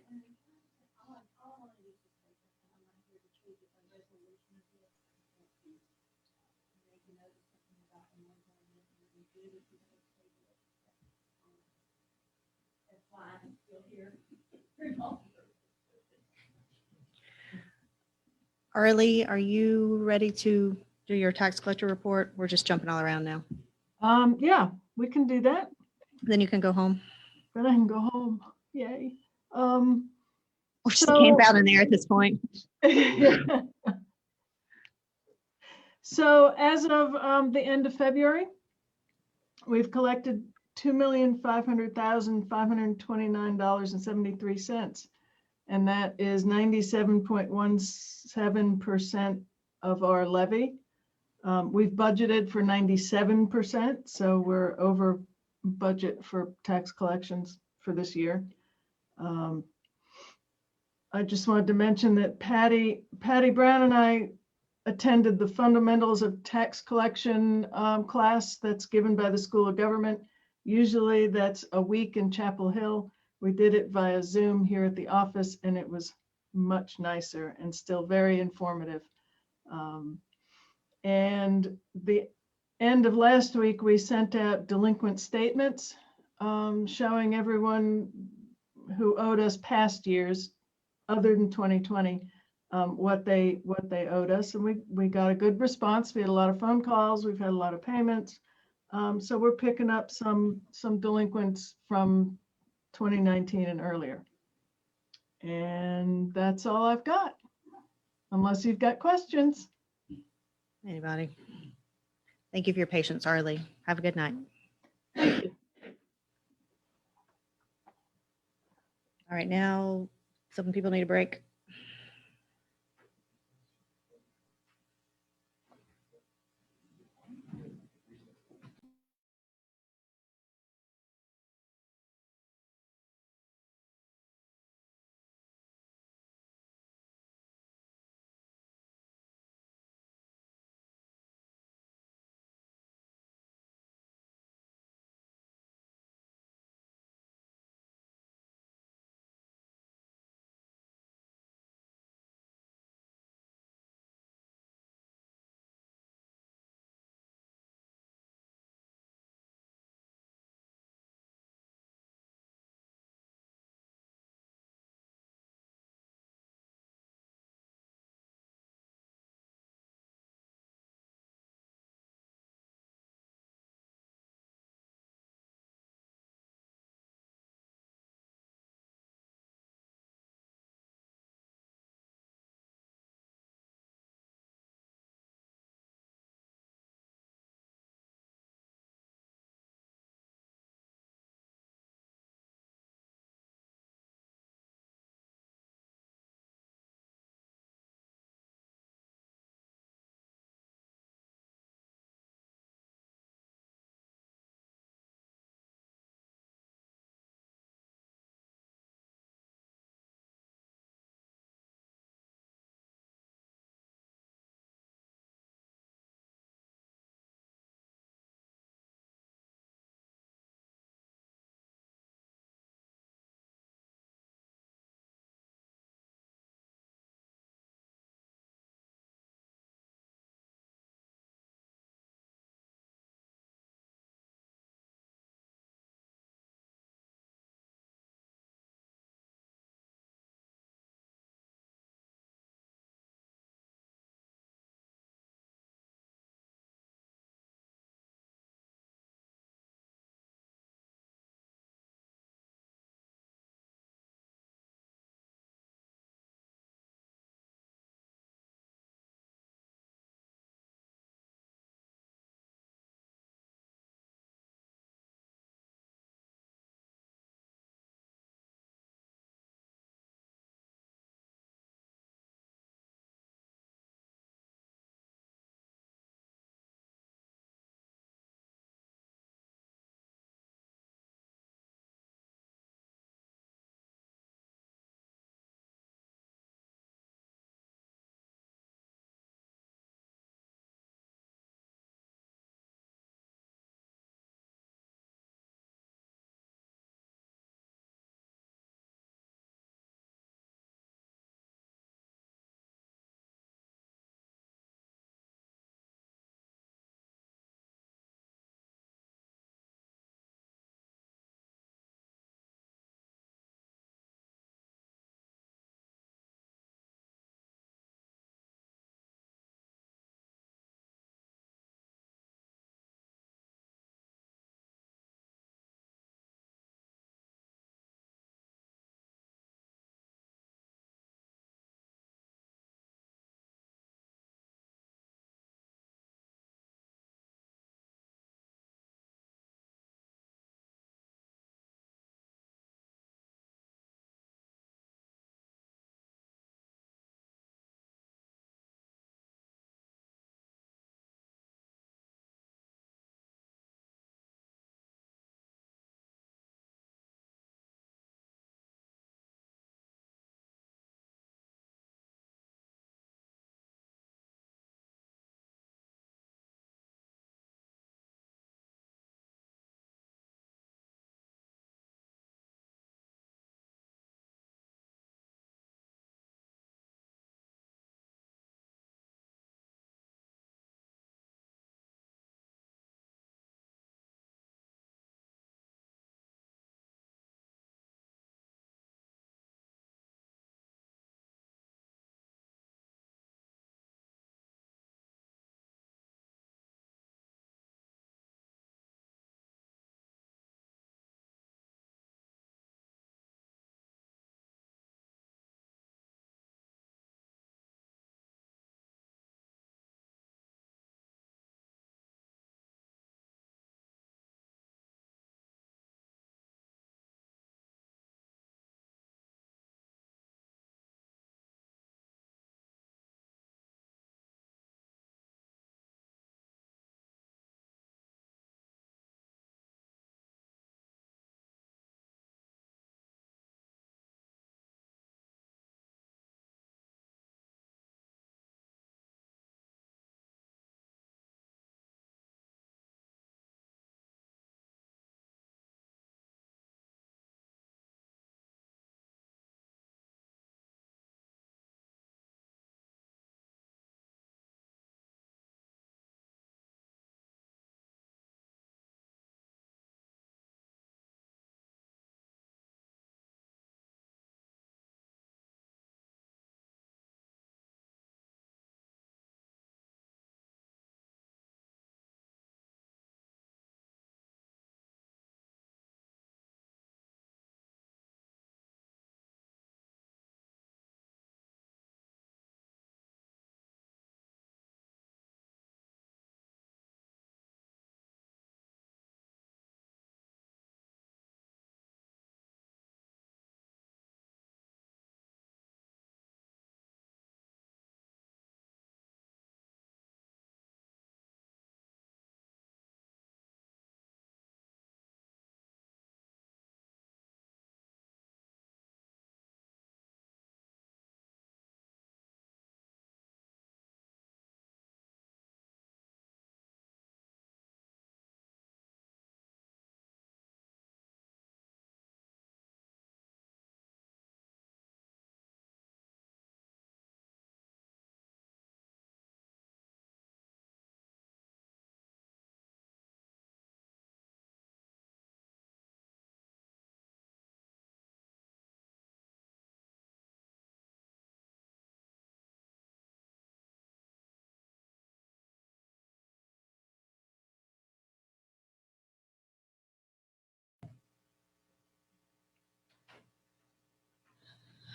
Arlie, are you ready to do your tax collector report? We're just jumping all around now. Yeah, we can do that. Then you can go home. Then I can go home. Yay. We're just camp out in there at this point. So as of the end of February, we've collected $2,500,529.73. And that is 97.17% of our levy. We've budgeted for 97%, so we're over budget for tax collections for this year. I just wanted to mention that Patty Brown and I attended the Fundamentals of Tax Collection class that's given by the School of Government. Usually that's a week in Chapel Hill. We did it via Zoom here at the office, and it was much nicer and still very informative. And the end of last week, we sent out delinquent statements showing everyone who owed us past years, other than 2020, what they owed us. And we got a good response. We had a lot of phone calls. We've had a lot of payments. So we're picking up some delinquents from 2019 and earlier. And that's all I've got, unless you've got questions. Anybody? Thank you for your patience, Arlie. Have a good night. All right, now some people need a break.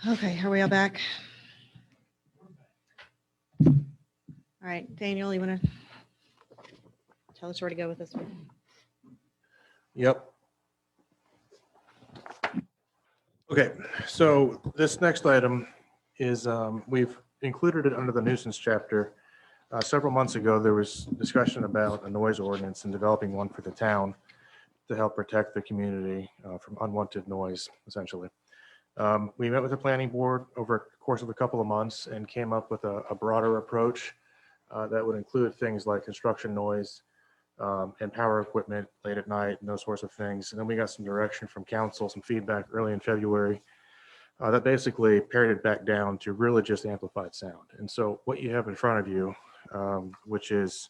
Okay, are we all back? All right, Daniel, you want to tell us where to go with this one? Yep. Okay, so this next item is, we've included it under the nuisance chapter. Several months ago, there was discussion about a noise ordinance and developing one for the town to help protect the community from unwanted noise, essentially. We met with the planning board over the course of a couple of months and came up with a broader approach that would include things like construction noise and power equipment late at night and those sorts of things. And then we got some direction from council, some feedback early in February that basically pared it back down to really just amplified sound. And so what you have in front of you, which is,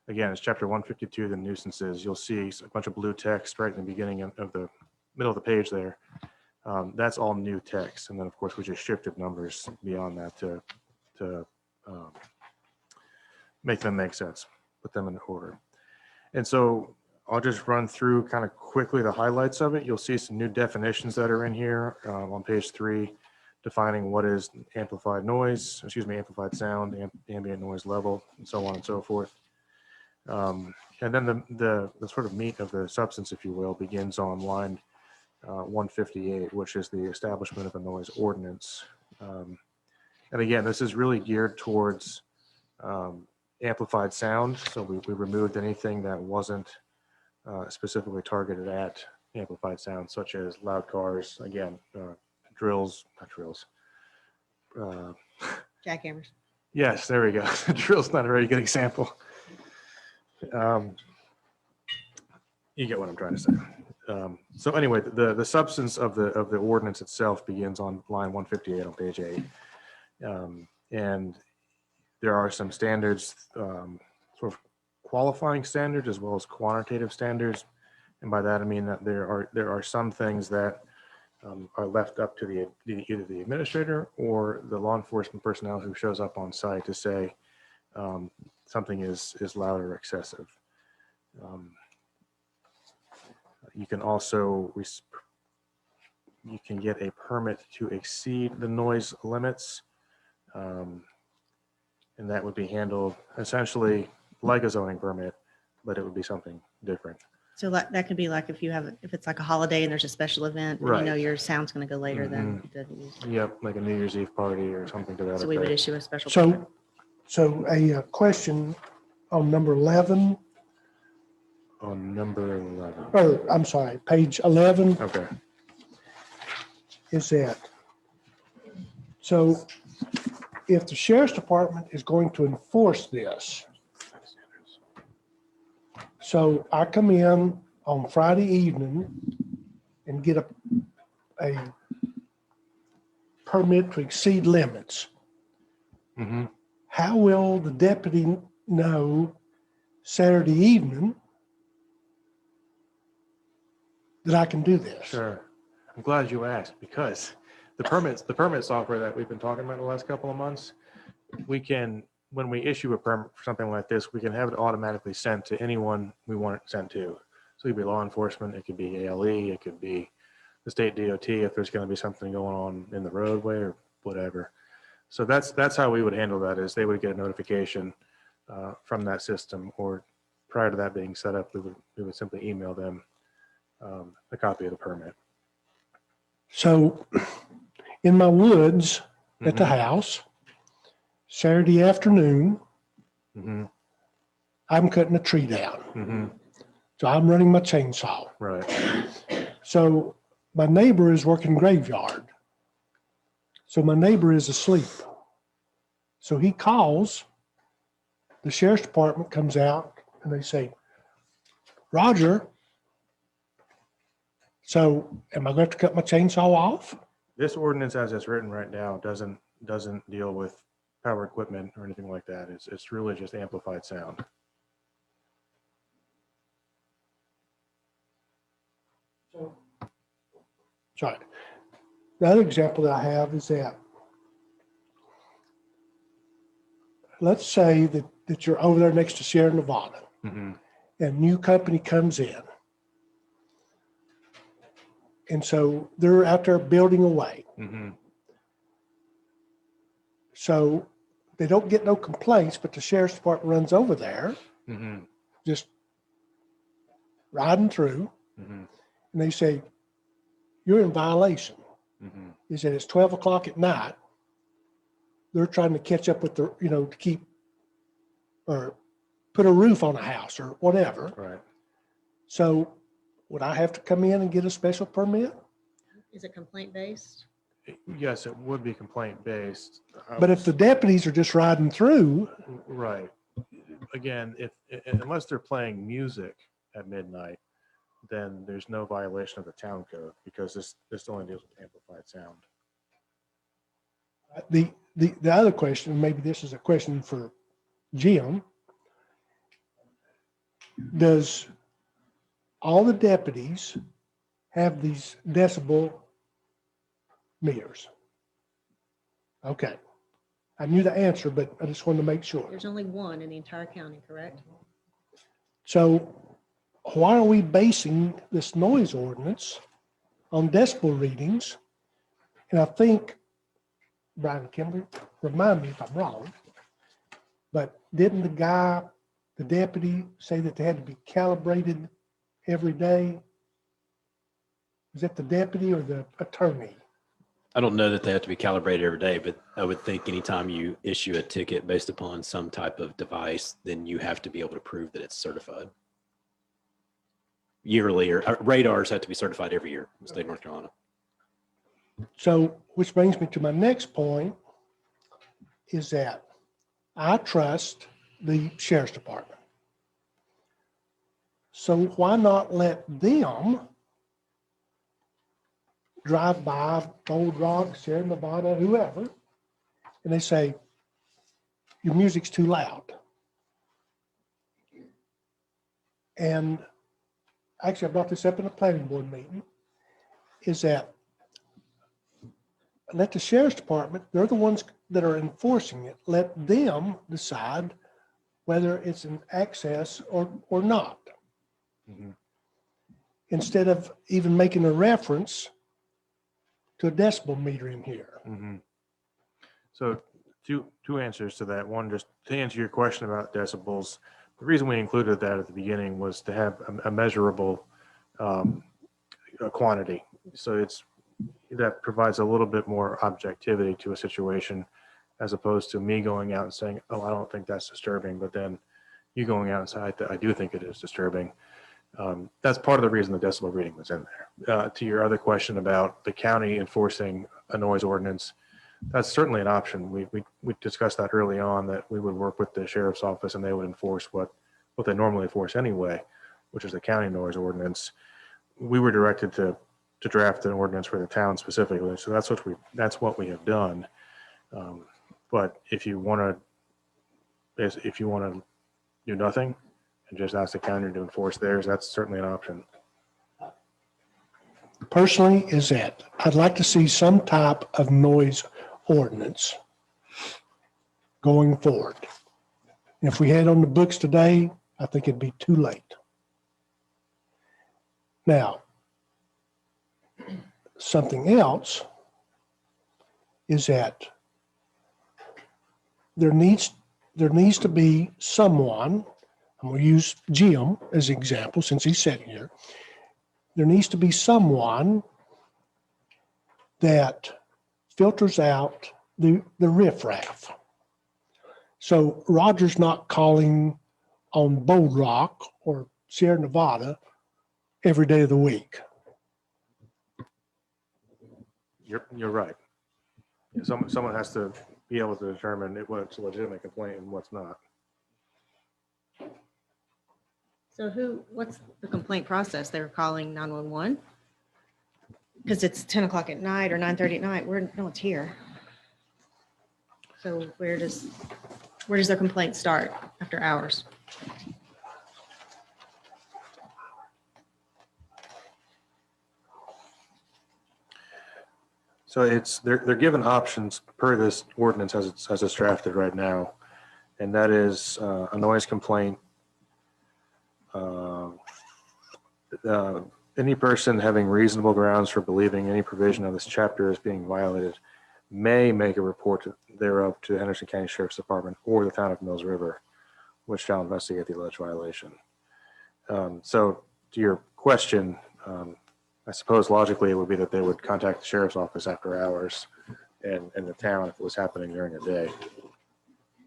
again, it's chapter 152, the nuisances, you'll see a bunch of blue text right in the beginning of the middle of the page there. That's all new text. And then of course, we just shifted numbers beyond that to make them make sense, put them in order. And so I'll just run through kind of quickly the highlights of it. You'll see some new definitions that are in here on page 3, defining what is amplified noise, amplified sound, ambient noise level, and so on and so forth. And then the sort of meat of the substance, if you will, begins on line 158, which is the establishment of a noise ordinance. And again, this is really geared towards amplified sound. So we removed anything that wasn't specifically targeted at amplified sound, such as loud cars, again, Jackhammers. Yes, there we go. Drill's not a very good example. You get what I'm trying to say. So anyway, the substance of the ordinance itself begins on line 158 on page 8. And there are some standards, sort of qualifying standards as well as quantitative standards. And by that, I mean that there are some things that are left up to either the administrator or the law enforcement personnel who shows up on site to say something is loud or excessive. You can also you can get a permit to exceed the noise limits, and that would be handled essentially like a zoning permit, but it would be something different. So that could be like if it's like a holiday and there's a special event, and you know your sound's going to go later than the. Yep, like a New Year's Eve party or something to that So we would effect. issue a special permit. So a question on number 11, On number 11. or I'm sorry, page 11 Okay. is that. So if the sheriff's department is going to enforce this, so I come in on Friday evening and get a permit to exceed limits. Mm-hmm. How will the deputy know Saturday evening that I can do this? Sure. I'm glad you asked, because the permit software that we've been talking about the last couple of months, we can, when we issue a permit for something like this, we can have it automatically sent to anyone we want it sent to. So it could be law enforcement, it could be ALE, it could be the state DOT if there's going to be something going on in the roadway or whatever. So that's how we would handle that, is they would get a notification from that system, or prior to that being set up, we would simply email them a copy of the permit. So in my woods at the house, Saturday afternoon, I'm cutting a tree down. So I'm running my chainsaw. Right. So my neighbor is working graveyard. So my neighbor is asleep. So he calls, the sheriff's department comes out and they say, Roger, so am I going to have to cut my chainsaw off? This ordinance, as it's written right now, doesn't deal with power equipment or anything like that. It's really just amplified sound. Sorry. The other example that I have is that, let's say that you're over there next to Sierra Nevada, and a new company comes in. And so they're out there building away. So they don't get no complaints, but the sheriff's department runs over there, just riding through, and they say, you're in violation. He said, it's 12 o'clock at night. They're trying to catch up with the, to keep, or put a roof on a house or whatever. Right. So would I have to come in and get a special permit? Is it complaint based? Yes, it would be complaint based. But if the deputies are just riding through, Right. Again, unless they're playing music at midnight, then there's no violation of the town code because this only deals with amplified sound. the other question, maybe this is a question for Jim. Does all the deputies have these decibel meters? Okay. I knew the answer, but I just wanted to make sure. There's only one in the entire county, correct? So why are we basing this noise ordinance on decibel readings? And I think, Brian Kimberly, remind me if I'm wrong, but didn't the deputy say that they had to be calibrated every day? Is that the deputy or the attorney? I don't know that they have to be calibrated every day, but I would think anytime you issue a ticket based upon some type of device, then you have to be able to prove that it's certified yearly, or radars have to be certified every year in the state of North Carolina. So, which brings me to my next point, is that I trust the sheriff's department. So why not let them drive by Bold Rock, Sierra Nevada, whoever, and they say, your music's too loud. And actually, I brought this up in a planning board meeting, is that let the sheriff's department, they're the ones that are enforcing it, let them decide whether it's an access or not. Instead of even making a reference to a decibel meter in here. So two answers to that. One, just to answer your question about decibels, the reason we included that at the beginning was to have a measurable quantity. So that provides a little bit more objectivity to a situation, as opposed to me going out and saying, oh, I don't think that's disturbing, but then you going out and saying, I do think it is disturbing. That's part of the reason the decibel reading was in there. To your other question about the county enforcing a noise ordinance, that's certainly an option. We discussed that early on, that we would work with the sheriff's office and they would enforce what they normally enforce anyway, which is the county noise ordinance. We were directed to draft an ordinance for the town specifically, so that's what we have done. But if you want to do nothing and just ask the county to enforce theirs, that's certainly an option. Personally, is that I'd like to see some type of noise ordinance going forward. And if we had it on the books today, I think it'd be too late. Now, something else is that there needs to be someone, I'm going to use Jim as an example since he's sitting here. There needs to be someone that filters out the riffraff. So Roger's not calling on Bold Rock or Sierra Nevada every day of the week. You're right. Someone has to be able to determine what's a legitimate complaint and what's not. So what's the complaint process? They were calling 911? Because it's 10 o'clock at night or 9:30 at night. No one's here. So where does their complaint start after hours? So they're given options per this ordinance as it's drafted right now, and that is a noise complaint. Any person having reasonable grounds for believing any provision of this chapter is being violated may make a report thereof to Henderson County Sheriff's Department or the town of Mills River, which shall investigate the alleged violation. So to your question, I suppose logically it would be that they would contact the sheriff's office after hours and the town if it was happening during the day.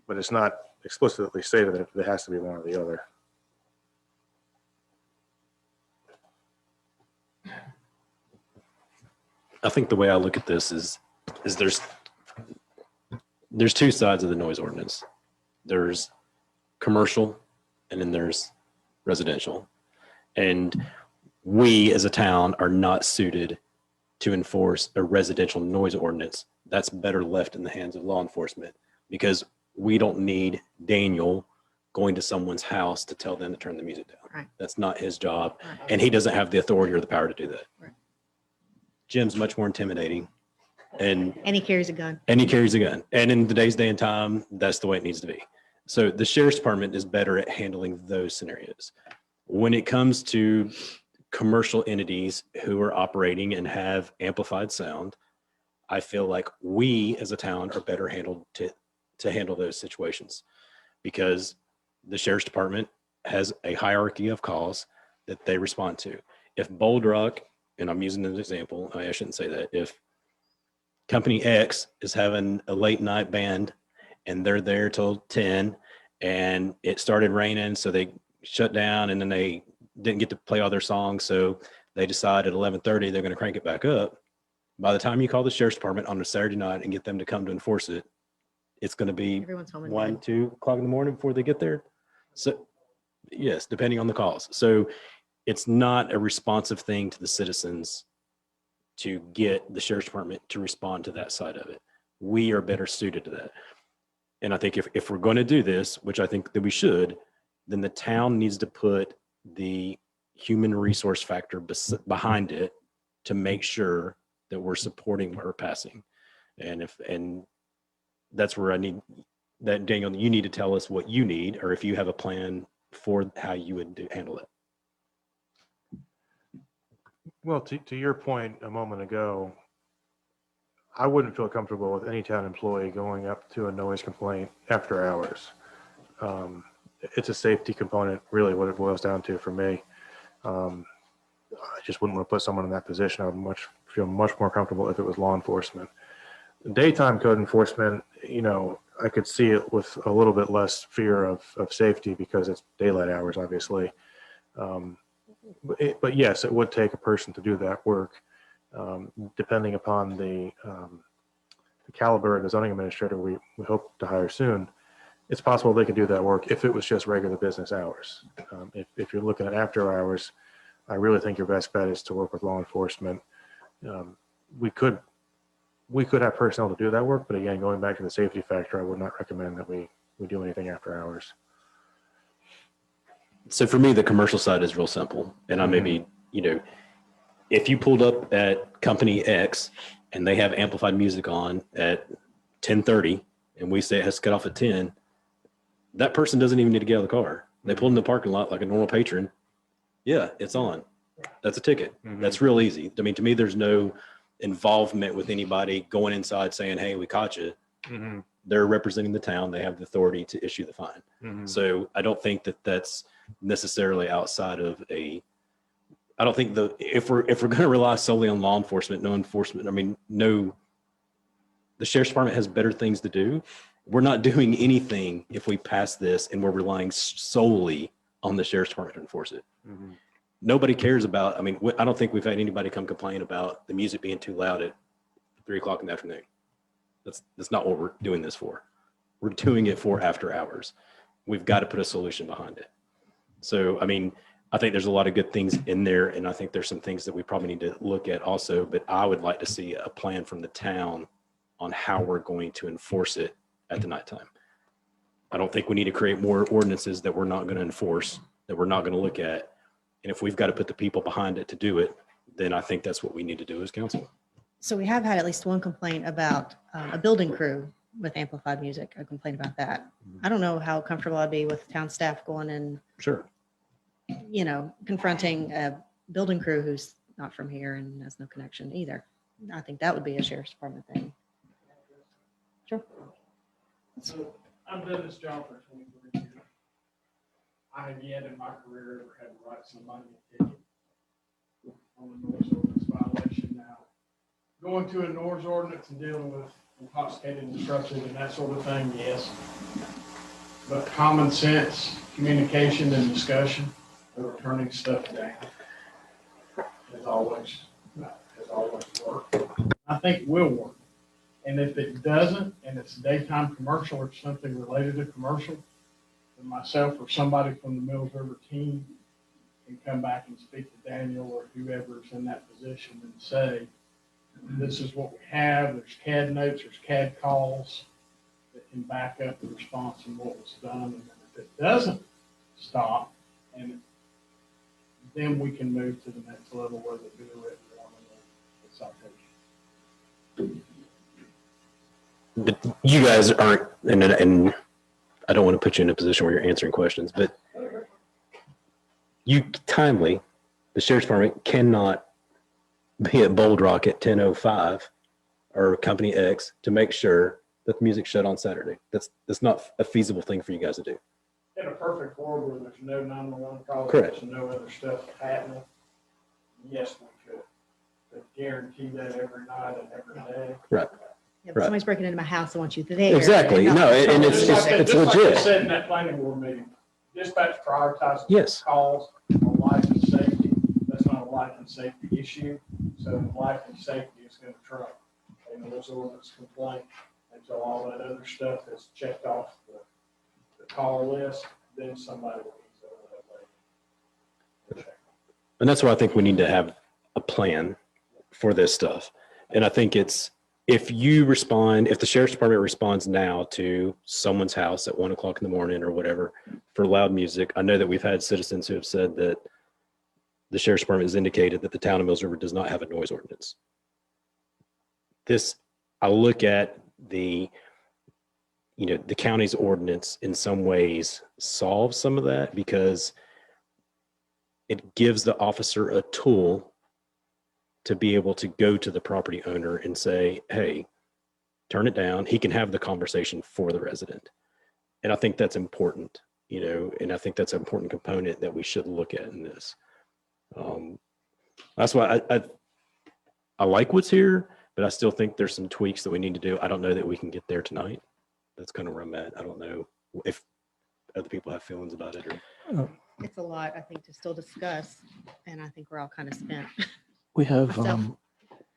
But it's not explicitly stated that it has to be one or the other. I think the way I look at this is there's two sides of the noise ordinance. There's commercial and then there's residential. And we as a town are not suited to enforce a residential noise ordinance. That's better left in the hands of law enforcement, because we don't need Daniel going to someone's house to tell them to turn the music down. Right. That's not his job. And he doesn't have the authority or the power to do that. Right. Jim's much more intimidating, and he carries a gun. And he carries a gun. And in today's day and time, that's the way it needs to be. So the sheriff's department is better at handling those scenarios. When it comes to commercial entities who are operating and have amplified sound, I feel like we as a town are better handled to handle those situations, because the sheriff's department has a hierarchy of calls that they respond to. If Bold Rock, and I'm using an example, I shouldn't say that, if Company X is having a late night band and they're there till 10 and it started raining, so they shut down, and then they didn't get to play all their songs, so they decide at 11:30 they're going to crank it back up. By the time you call the sheriff's department on a Saturday night and get them to come to enforce it, it's going to be Everyone's home in 1, bed. 2 o'clock in the morning before they get there. So yes, depending on the calls. So it's not a responsive thing to the citizens to get the sheriff's department to respond to that side of it. We are better suited to that. And I think if we're going to do this, which I think that we should, then the town needs to put the human resource factor behind it to make sure that we're supporting what we're passing. And that's where I need that, Daniel, you need to tell us what you need, or if you have a plan for how you would handle it. Well, to your point a moment ago, I wouldn't feel comfortable with any town employee going up to a noise complaint after hours. It's a safety component, really, what it boils down to for me. I just wouldn't want to put someone in that position. I would feel much more comfortable if it was law enforcement. Daytime code enforcement, I could see it with a little bit less fear of safety because it's daylight hours, obviously. But yes, it would take a person to do that work, depending upon the caliber of the zoning administrator we hope to hire soon. It's possible they could do that work if it was just regular business hours. If you're looking at after hours, I really think your best bet is to work with law enforcement. We could have personnel to do that work, but again, going back to the safety factor, I would not recommend that we do anything after hours. So for me, the commercial side is real simple. And I maybe, if you pulled up at Company X and they have amplified music on at 10:30 and we say it has to cut off at 10, that person doesn't even need to get out of the car. They pulled in the parking lot like a normal patron. Yeah, it's on. That's a ticket. That's real easy. I mean, to me, there's no involvement with anybody going inside saying, hey, we caught you. They're representing the town. They have the authority to issue the fine. So I don't think that that's necessarily outside of I don't think if we're going to rely solely on law enforcement, the sheriff's department has better things to do. We're not doing anything if we pass this and we're relying solely on the sheriff's department to enforce it. Nobody cares about, I don't think we've had anybody come complain about the music being too loud at 3 o'clock in the afternoon. That's not what we're doing this for. We're doing it for after hours. We've got to put a solution behind it. So, I think there's a lot of good things in there, and I think there's some things that we probably need to look at also, but I would like to see a plan from the town on how we're going to enforce it at the nighttime. I don't think we need to create more ordinances that we're not going to enforce, that we're not going to look at. And if we've got to put the people behind it to do it, then I think that's what we need to do as council. So we have had at least one complaint about a building crew with amplified music, a complaint about that. I don't know how comfortable I'd be with town staff going and, sure, confronting a building crew who's not from here and has no connection either. I think that would be a sheriff's department thing. I've done this job for 23 years. I have yet in my career ever had to write somebody a ticket on a noise ordinance violation. Now, going to a noise ordinance and dealing with intoxicated and disruptive and that sort of thing, yes. But common sense, communication and discussion, or turning stuff down has always worked. I think it will work. And if it doesn't, and it's a daytime commercial or something related to commercial, then myself or somebody from the Mills River team can come back and speak to Daniel or whoever's in that position and say, this is what we have. There's CAD notes, there's CAD calls that can back up the response and what was done. And then if it doesn't stop, and then we can move to the next level where they do a written warning or the citation. But you guys aren't, and I don't want to put you in a position where you're answering questions, but you timely, the sheriff's department cannot be at Bold Rock at 10:05 or Company X to make sure that the music's shut on Saturday. That's not a feasible thing for you guys to do. In a perfect world where there's no 911 calls, Correct. and no other stuff happening, yes, we could. But guarantee that every night and every day. Right. Yeah, but somebody's breaking into my house and wants you there. Exactly. No, and it's Just like I legit. said in that planning board meeting, dispatch prioritizes Yes. calls on life and safety. That's not a life and safety issue. So life and safety is going to trump a noise ordinance complaint until all that other stuff is checked off the call list. Then somebody will use that way. And that's why I think we need to have a plan for this stuff. And I think it's, if you respond, if the sheriff's department responds now to someone's house at 1 o'clock in the morning or whatever for loud music, I know that we've had citizens who have said that the sheriff's department has indicated that the town of Mills River does not have a noise ordinance. This, I look at the county's ordinance in some ways solves some of that because it gives the officer a tool to be able to go to the property owner and say, hey, turn it down. He can have the conversation for the resident. And I think that's important, and I think that's an important component that we should look at in this. That's why I like what's here, but I still think there's some tweaks that we need to do. I don't know that we can get there tonight. That's kind of where I'm at. I don't know if other people have feelings about it. It's a lot, I think, to still discuss, and I think we're all kind of spent. We have Myself.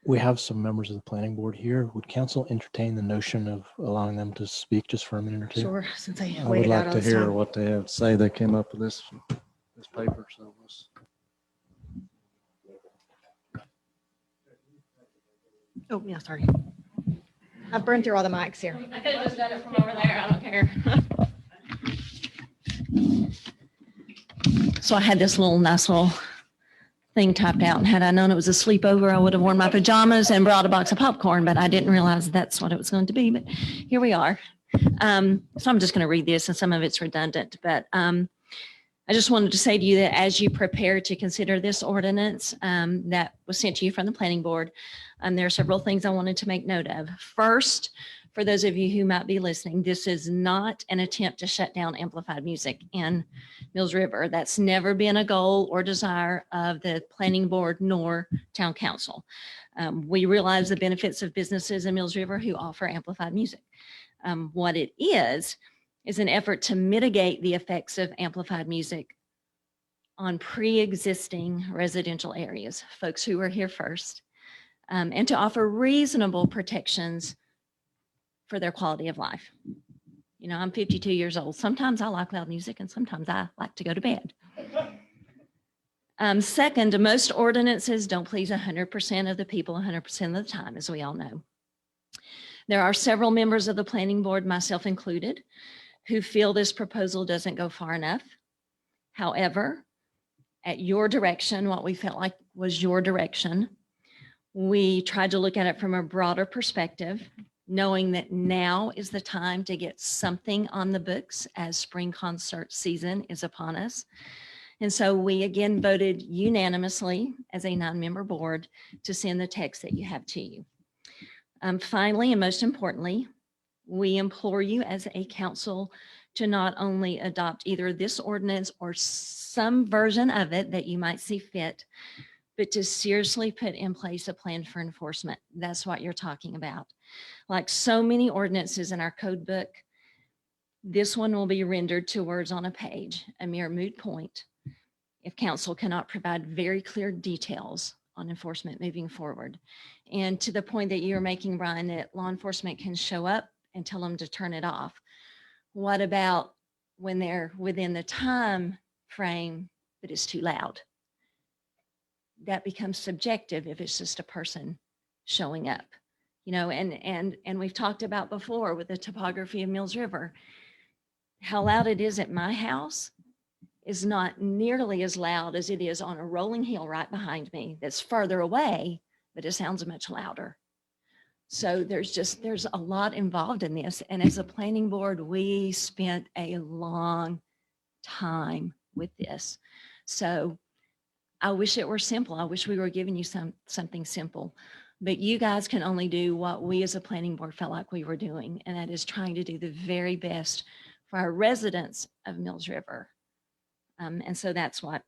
we have some members of the planning board here. Would council entertain the notion of allowing them to speak just for a minute or two? Sure, since I I would waited out like all to this hear time. what they have to say. They came up with this paper, so let's. Oh, yeah, sorry. I've burned through all the mics here. I could have just done it from over there. I don't care. So I had this nice little thing typed out, and had I known it was a sleepover, I would have worn my pajamas and brought a box of popcorn, but I didn't realize that's what it was going to be. But here we are. So I'm just going to read this, and some of it's redundant, but I just wanted to say to you that as you prepare to consider this ordinance that was sent to you from the planning board, there are several things I wanted to make note of. First, for those of you who might be listening, this is not an attempt to shut down amplified music in Mills River. That's never been a goal or desire of the planning board nor town council. We realize the benefits of businesses in Mills River who offer amplified music. What it is an effort to mitigate the effects of amplified music on pre-existing residential areas, folks who were here first, and to offer reasonable protections for their quality of life. I'm 52 years old. Sometimes I like loud music and sometimes I like to go to bed. Second, most ordinances don't please 100% of the people 100% of the time, as we all know. There are several members of the planning board, myself included, who feel this proposal doesn't go far enough. However, at your direction, what we felt like was your direction, we tried to look at it from a broader perspective, knowing that now is the time to get something on the books as spring concert season is upon us. And so we again voted unanimously as a 9-member board to send the text that you have to you. Finally, and most importantly, we implore you as a council to not only adopt either this ordinance or some version of it that you might see fit, but to seriously put in place a plan for enforcement. That's what you're talking about. Like so many ordinances in our code book, this one will be rendered to words on a page, a mere moot point, if council cannot provide very clear details on enforcement moving forward. And to the point that you're making, Brian, that law enforcement can show up and tell them to turn it off. What about when they're within the time frame that it's too loud? That becomes subjective if it's just a person showing up, you know, and we've talked about before with the topography of Mills River, how loud it is at my house is not nearly as loud as it is on a rolling hill right behind me that's further away, but it sounds much louder. So there's a lot involved in this. And as a planning board, we spent a long time with this. So I wish it were simple. I wish we were giving you something simple, but you guys can only do what we as a planning board felt like we were doing. And that is trying to do the very best for our residents of Mills River. And so that's what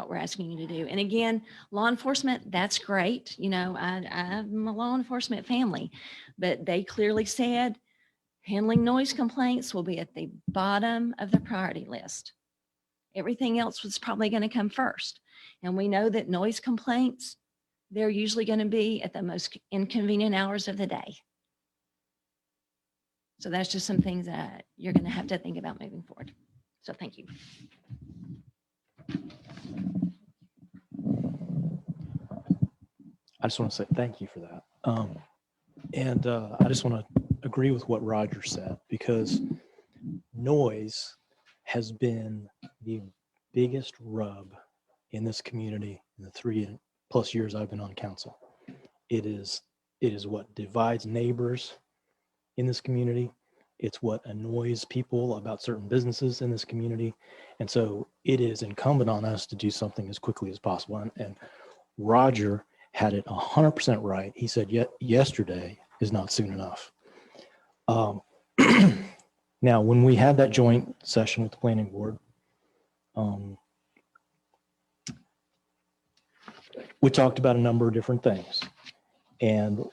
we're asking you to do. And again, law enforcement, that's great. You know, I'm a law enforcement family, but they clearly said handling noise complaints will be at the bottom of the priority list. Everything else was probably going to come first. And we know that noise complaints, they're usually going to be at the most inconvenient hours of the day. So that's just some things that you're going to have to think about moving forward. So thank you. I just want to say thank you for that. I just want to agree with what Roger said, because noise has been the biggest rub in this community in the 3+ years I've been on council. It is what divides neighbors in this community. It's what annoys people about certain businesses in this community. And so it is incumbent on us to do something as quickly as possible. And Roger had it 100% right. He said, yesterday is not soon enough. Now, when we had that joint session with the planning board, we talked about a number of different things. And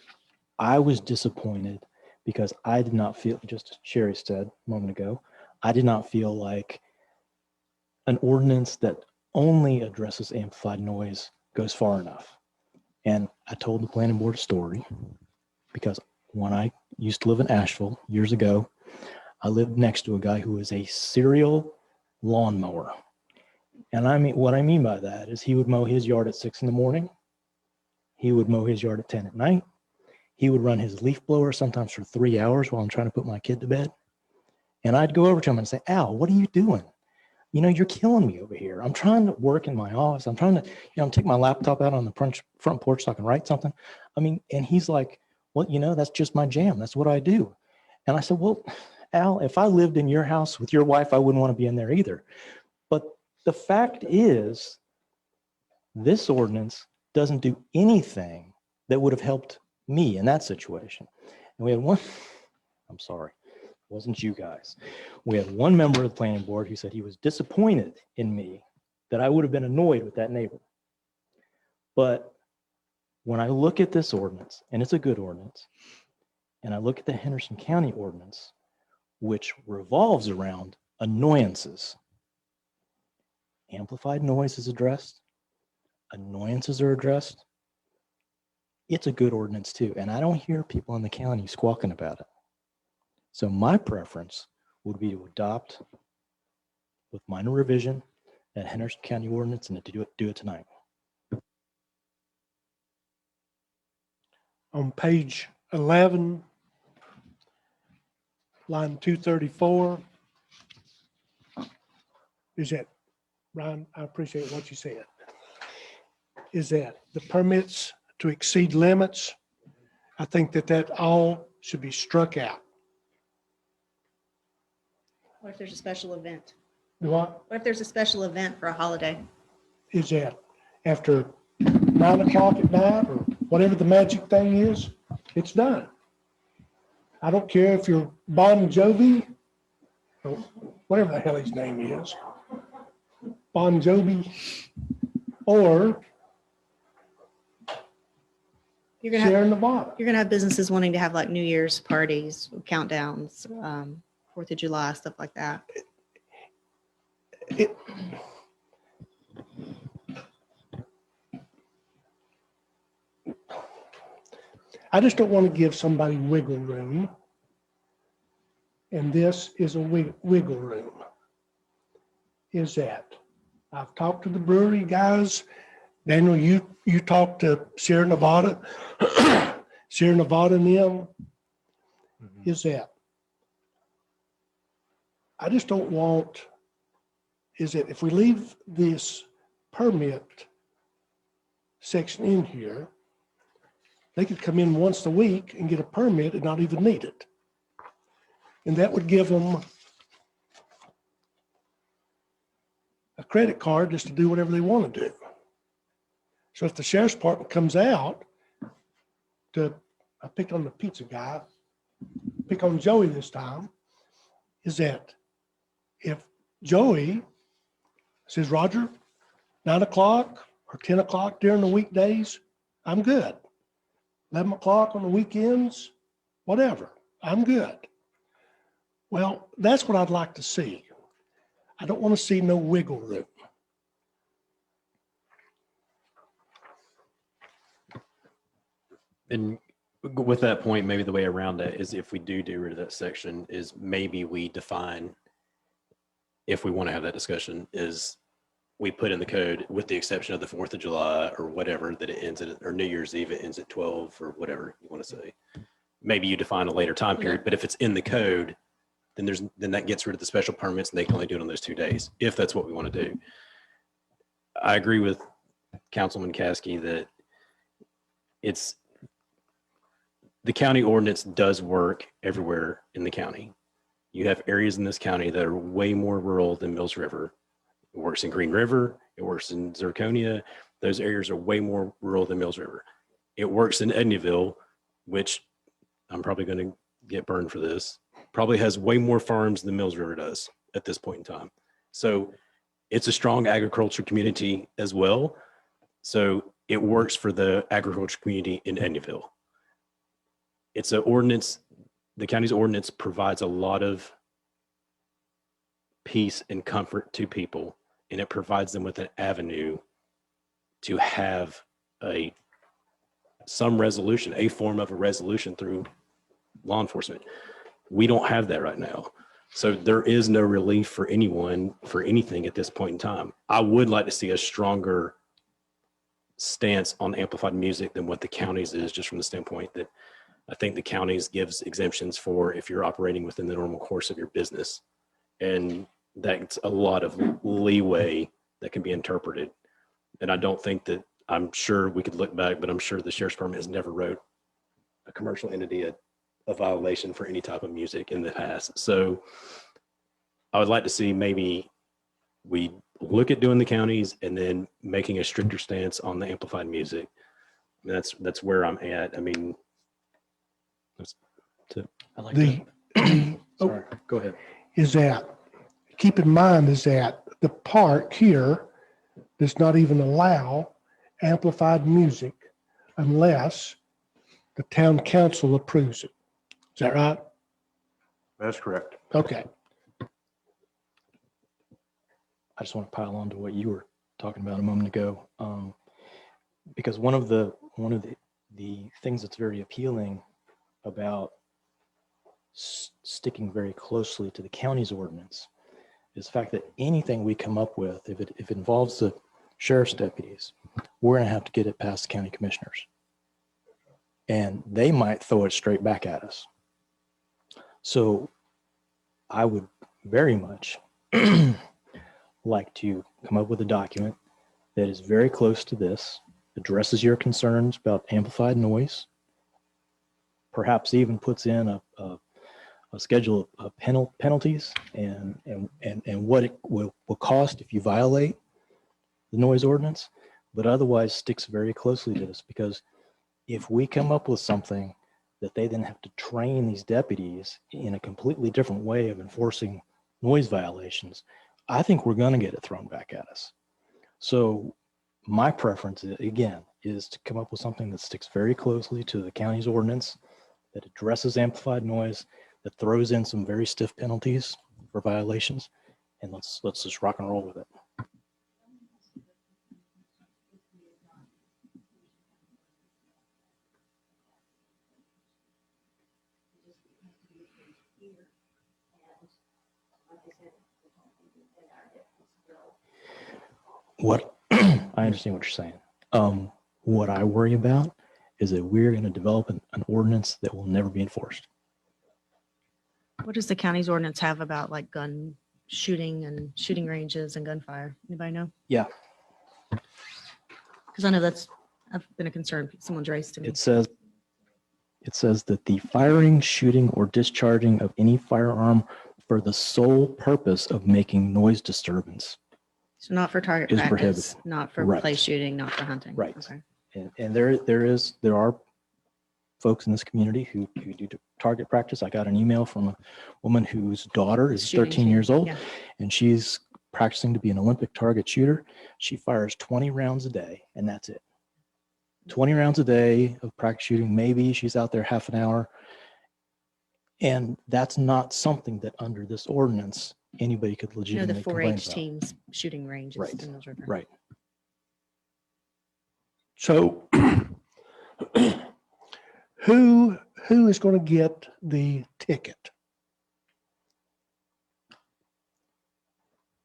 I was disappointed because I did not feel, just as Sherry said a moment ago, I did not feel like an ordinance that only addresses amplified noise goes far enough. And I told the planning board a story because when I used to live in Asheville years ago, I lived next to a guy who was a serial lawnmower. And I mean, what I mean by that is he would mow his yard at 6 in the morning. He would mow his yard at 10 at night. He would run his leaf blower sometimes for 3 hours while I'm trying to put my kid to bed. And I'd go over to him and say, Al, what are you doing? You know, you're killing me over here. I'm trying to work in my office. I'm trying to, I'm taking my laptop out on the front porch so I can write something. I mean, and he's like, well, that's just my jam. That's what I do. And I said, well, Al, if I lived in your house with your wife, I wouldn't want to be in there either. But the fact is, this ordinance doesn't do anything that would have helped me in that situation. And we had one, I'm sorry, it wasn't you guys. We had one member of the planning board who said he was disappointed in me, that I would have been annoyed with that neighbor. But when I look at this ordinance, and it's a good ordinance, and I look at the Henderson County ordinance, which revolves around annoyances. Amplified noise is addressed. Annoyances are addressed. It's a good ordinance too. And I don't hear people in the county squawking about it. So my preference would be to adopt with minor revision that Henderson County ordinance and to do it tonight. On page 11, line 234, is that, Ryan, I appreciate what you said. Is that the permits to exceed limits? I think that all should be struck out. What if there's a special event? What What if there's a special event for a holiday? is that? After 9 o'clock at night or whatever the magic thing is, it's done. I don't care if you're Bon Jovi, or whatever the hell his name is, Bon Jovi, or You're gonna Sierra have, Nevada. you're gonna have businesses wanting to have like New Year's parties, countdowns, 4th of July, stuff like that. I just don't want to give somebody wiggle room. And this is a wiggle room. Is that I've talked to the brewery guys. Daniel, you talked to Sierra Nevada, Sierra Nevada and them. Is that I just don't want, is that if we leave this permit section in here, they could come in once a week and get a permit and not even need it. And that would give them a credit card just to do whatever they want to do. So if the sheriff's department comes out I picked on the pizza guy, pick on Joey this time, is that if Joey says, Roger, 9 o'clock or 10 o'clock during the weekdays, I'm good. 11 o'clock on the weekends, whatever, I'm good. Well, that's what I'd like to see. I don't want to see no wiggle room. And with that point, maybe the way around that is if we do rid of that section is maybe we define, if we want to have that discussion, is we put in the code with the exception of the 4th of July or whatever, that it ends at, or New Year's Eve, it ends at 12 or whatever you want to say. Maybe you define a later time period, but if it's in the code, then that gets rid of the special permits and they can only do it on those 2 days, if that's what we want to do. I agree with Councilman Caskey that the county ordinance does work everywhere in the county. You have areas in this county that are way more rural than Mills River. It works in Green River, it works in Zirconia. Those areas are way more rural than Mills River. It works in Edneyville, which I'm probably going to get burned for this, probably has way more farms than Mills River does at this point in time. So it's a strong agriculture community as well. So it works for the agriculture community in Edneyville. It's an ordinance, the county's ordinance provides a lot of peace and comfort to people, and it provides them with an avenue to have some resolution, a form of a resolution through law enforcement. We don't have that right now. So there is no relief for anyone for anything at this point in time. I would like to see a stronger stance on amplified music than what the county's is, just from the standpoint that I think the counties gives exemptions for if you're operating within the normal course of your business. And that's a lot of leeway that can be interpreted. And I don't think that, I'm sure we could look back, but I'm sure the sheriff's department has never wrote a commercial entity a violation for any type of music in the past. So I would like to see maybe we look at doing the counties and then making a stricter stance on the amplified music. I mean, that's where I'm at. I mean, I like that. Sorry, go ahead. Is that, keep in mind is that the park here does not even allow amplified music unless the town council approves it. Is that right? That's correct. Okay. I just want to pile on to what you were talking about a moment ago, because one of the things that's very appealing about sticking very closely to the county's ordinance is the fact that anything we come up with, if it involves the sheriff's deputies, we're going to have to get it past the county commissioners, and they might throw it straight back at us. So I would very much like to come up with a document that is very close to this, addresses your concerns about amplified noise, perhaps even puts in a schedule of penalties and what it will cost if you violate the noise ordinance, but otherwise sticks very closely to this, because if we come up with something that they then have to train these deputies in a completely different way of enforcing noise violations, I think we're going to get it thrown back at us. So my preference, again, is to come up with something that sticks very closely to the county's ordinance, that addresses amplified noise, that throws in some very stiff penalties for violations, and let's just rock and roll with it. What I understand what you're saying. What I worry about is that we're going to develop an ordinance that will never be enforced. What does the county's ordinance have about like gun shooting and shooting ranges and gunfire? Anybody know? Yeah, Because I know that's been a concern someone's raised to me. it says that the firing, shooting, or discharging of any firearm for the sole purpose of making noise disturbance. So not for target is practice, prohibited. not for Right. play shooting, not for hunting. Right. Okay. And there are folks in this community who do target practice. I got an email from a woman whose daughter is Shooting 13 years team, old, yeah. and she's practicing to be an Olympic target shooter. She fires 20 rounds a day, and that's it. 20 rounds a day of practice shooting. Maybe she's out there half an hour. And that's not something that under this ordinance, anybody could You know, legitimately the complain 4-H about. teams shooting ranges. Right. in Mills River. Right. So who is going to get the ticket?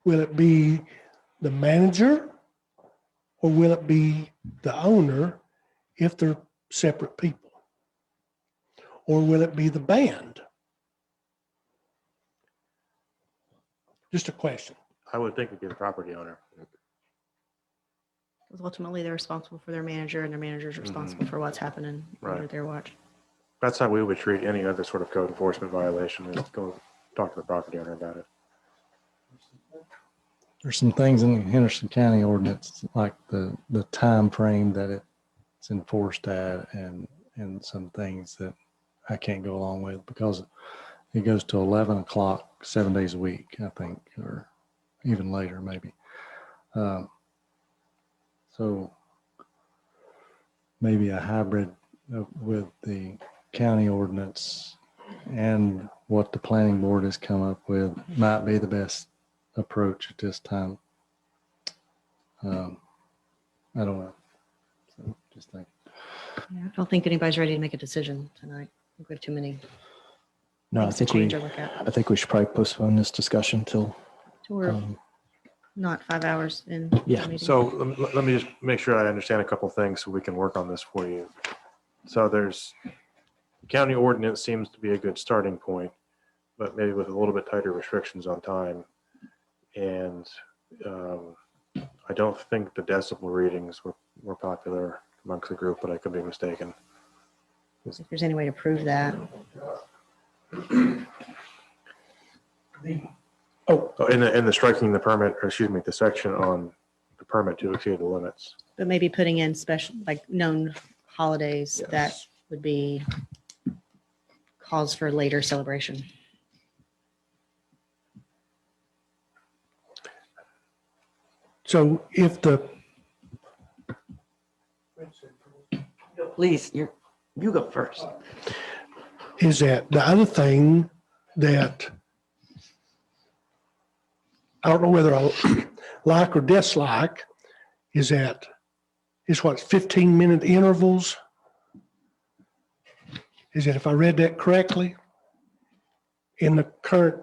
Will it be the manager or will it be the owner if they're separate people? Or will it be the band? Just a question. I would think it'd be the property owner. Because ultimately, they're responsible for their manager, and their manager's responsible for what's happening under Right. their watch. That's how we would treat any other sort of code enforcement violation, is go talk to the property owner about it. There's some things in the Henderson County ordinance, like the time frame that it's enforced at, and some things that I can't go along with because it goes to 11 o'clock, 7 days a week, I think, or even later maybe. So maybe a hybrid with the county ordinance and what the planning board has come up with might be the best approach at this time. I don't know. So just think. Yeah, I don't think anybody's ready to make a decision tonight. I think we have too many No, I things to think change or look at. I think we should probably postpone this discussion till. So we're not 5 hours in. the Yeah, meeting. So let me just make sure I understand a couple things so we can work on this for you. So there's, county ordinance seems to be a good starting point, but maybe with a little bit tighter restrictions on time. And I don't think the decibel readings were popular amongst the group, but I could be mistaken. If there's any way to prove that. Oh, in the striking the permit, or excuse me, the section on the permit to exceed the limits. But maybe putting in special, like known holidays that would be cause for later celebration. So if the, Please, you go first. is that the other thing that I don't know whether I like or dislike is that it's what, 15-minute intervals? Is that if I read that correctly in the current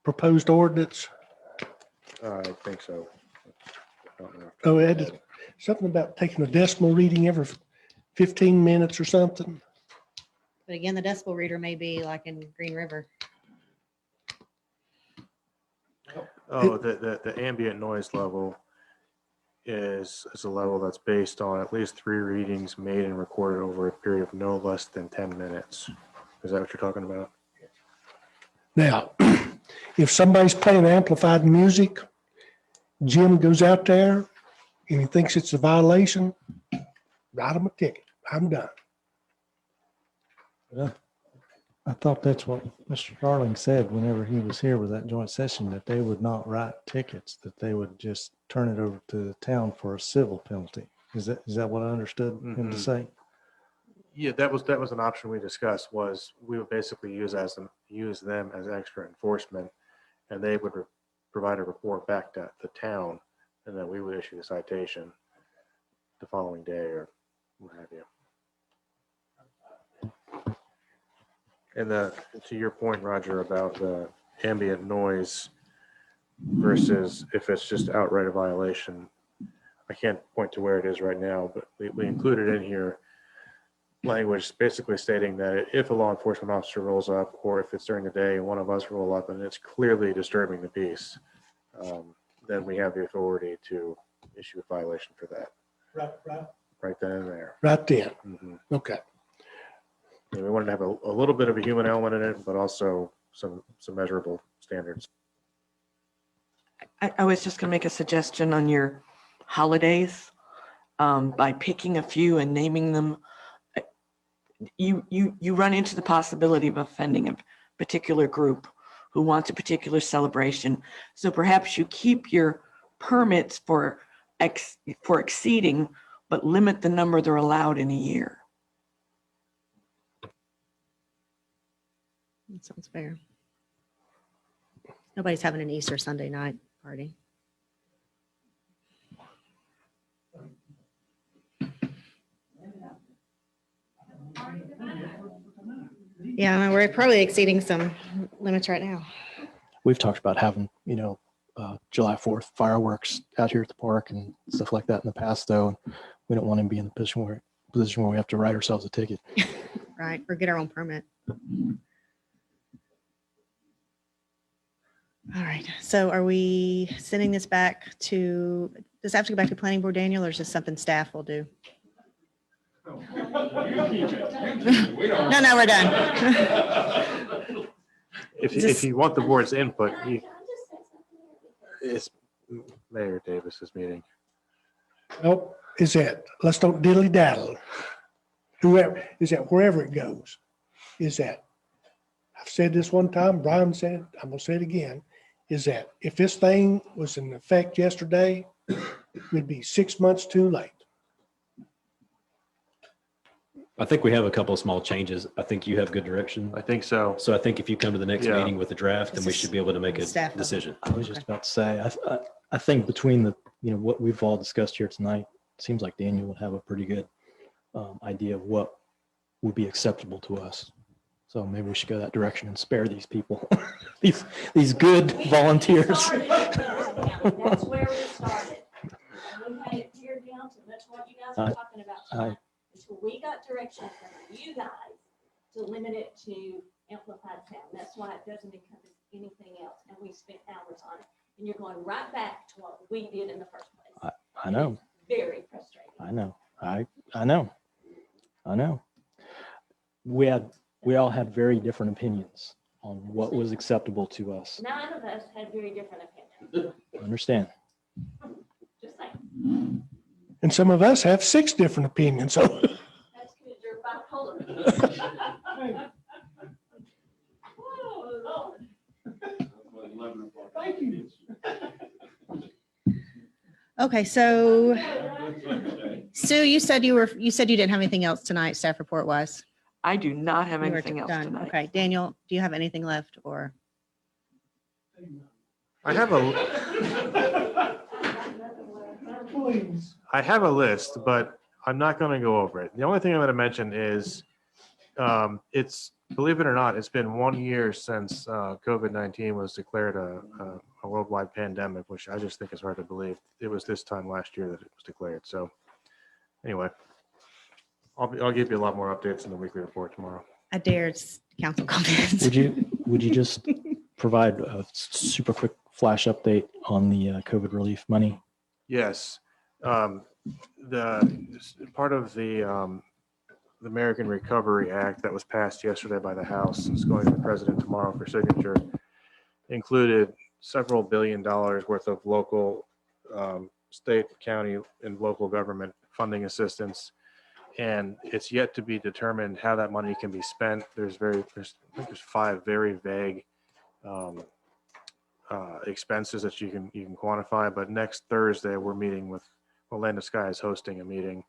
proposed ordinance? I think so. I don't know. Oh, it had something about taking a decimal reading every 15 minutes or something. But again, the decibel reader may be like in Green River. Oh, the ambient noise level is a level that's based on at least 3 readings made and recorded over a period of no less than 10 minutes. Is that what you're talking about? Now, if somebody's playing amplified music, Jim goes out there and he thinks it's a violation, write him a ticket. I'm done. I thought that's what Mr. Darling said whenever he was here with that joint session, that they would not write tickets, that they would just turn it over to the town for a civil penalty. Is that what I understood him to Mhm. say? Yeah, that was an option we discussed, was we would basically use them as extra enforcement, and they would provide a report back to the town, and then we would issue the citation the following day or what have you. And to your point, Roger, about the ambient noise versus if it's just outright a violation, I can't point to where it is right now, but we included in here language basically stating that if a law enforcement officer rolls up, or if it's during the day and one of us roll up and it's clearly disturbing the peace, then we have the authority to issue a violation for that. Right then and there. Right then. Mhm. Okay. Yeah, we wanted to have a little bit of a human element in it, but also some measurable standards. I was just going to make a suggestion on your holidays. By picking a few and naming them, you run into the possibility of offending a particular group who wants a particular celebration. So perhaps you keep your permits for exceeding, but limit the number they're allowed in a year. That sounds fair. Nobody's having an Easter Sunday night party. Yeah, I mean, we're probably exceeding some limits right now. We've talked about having, July 4th fireworks out here at the park and stuff like that in the past, though. We don't want to be in the position where we have to write ourselves a ticket. Right, or get our own permit. All right, so are we sending this back to, does it have to go back to planning board, Daniel, or is this something staff will do? No, we're done. If you want the board's input, it's Mayor Davis's meeting. Nope, is that, let's don't diddly daddle. Whoever, is that wherever it goes, is that, I've said this one time, Brian said it, I'm gonna say it again, is that if this thing was in effect yesterday, we'd be 6 months too late. I think we have a couple of small changes. I think you have good direction. I think so. So I think if you come to the next Yeah. meeting with the draft, then we should be able to make a Staff. decision. I was just about to say, I think between what we've all discussed here tonight, it seems like Daniel would have a pretty good idea of what would be acceptable to us. So maybe we should go that direction and spare these people, these good volunteers. That's where we started. And we had it geared down to much what you guys are talking about tonight. Until we got direction from you guys to limit it to amplified sound. That's why it doesn't encompass anything else. And we spent hours on it. And you're going right back to what we did in the first place. I know. It's very frustrating. I know. I know. We all had very different opinions on what was acceptable to us. 9 of us had very different opinions. I understand. Just saying. And some of us have 6 different opinions, so. That's because you're bipolar. Oh, Lord. Thank you. Okay, so Sue, you said you didn't have anything else tonight, staff report wise. I do not have You were anything else done. tonight. Okay, Daniel, do you have anything left or? I have a list, but I'm not going to go over it. The only thing I'm going to mention is it's, believe it or not, it's been 1 year since COVID-19 was declared a worldwide pandemic, which I just think is hard to believe. It was this time last year that it was declared. So anyway, I'll give you a lot more updates in the weekly report tomorrow. I dare council comments. Would you just provide a super quick flash update on the COVID relief money? Yes. The part of the American Recovery Act that was passed yesterday by the House, is going to the president tomorrow for signature, included several $1 billion worth of local, state, county, and local government funding assistance. And it's yet to be determined how that money can be spent. I think there's 5 very vague expenses that you can quantify. But next Thursday, we're meeting with Orlando Sky is hosting a meeting.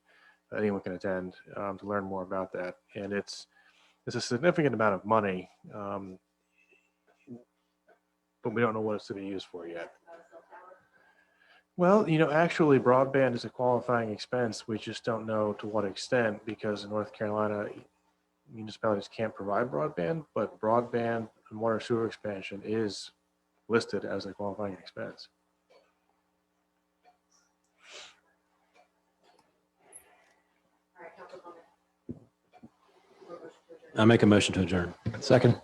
Anyone can attend to learn more about that. And it's a significant amount of money, but we don't know what it's to be used for yet. Well, actually broadband is a qualifying expense. We just don't know to what extent, because in North Carolina, municipalities can't provide broadband, but broadband and water sewer expansion is listed as a qualifying expense. I make a motion to adjourn. Second.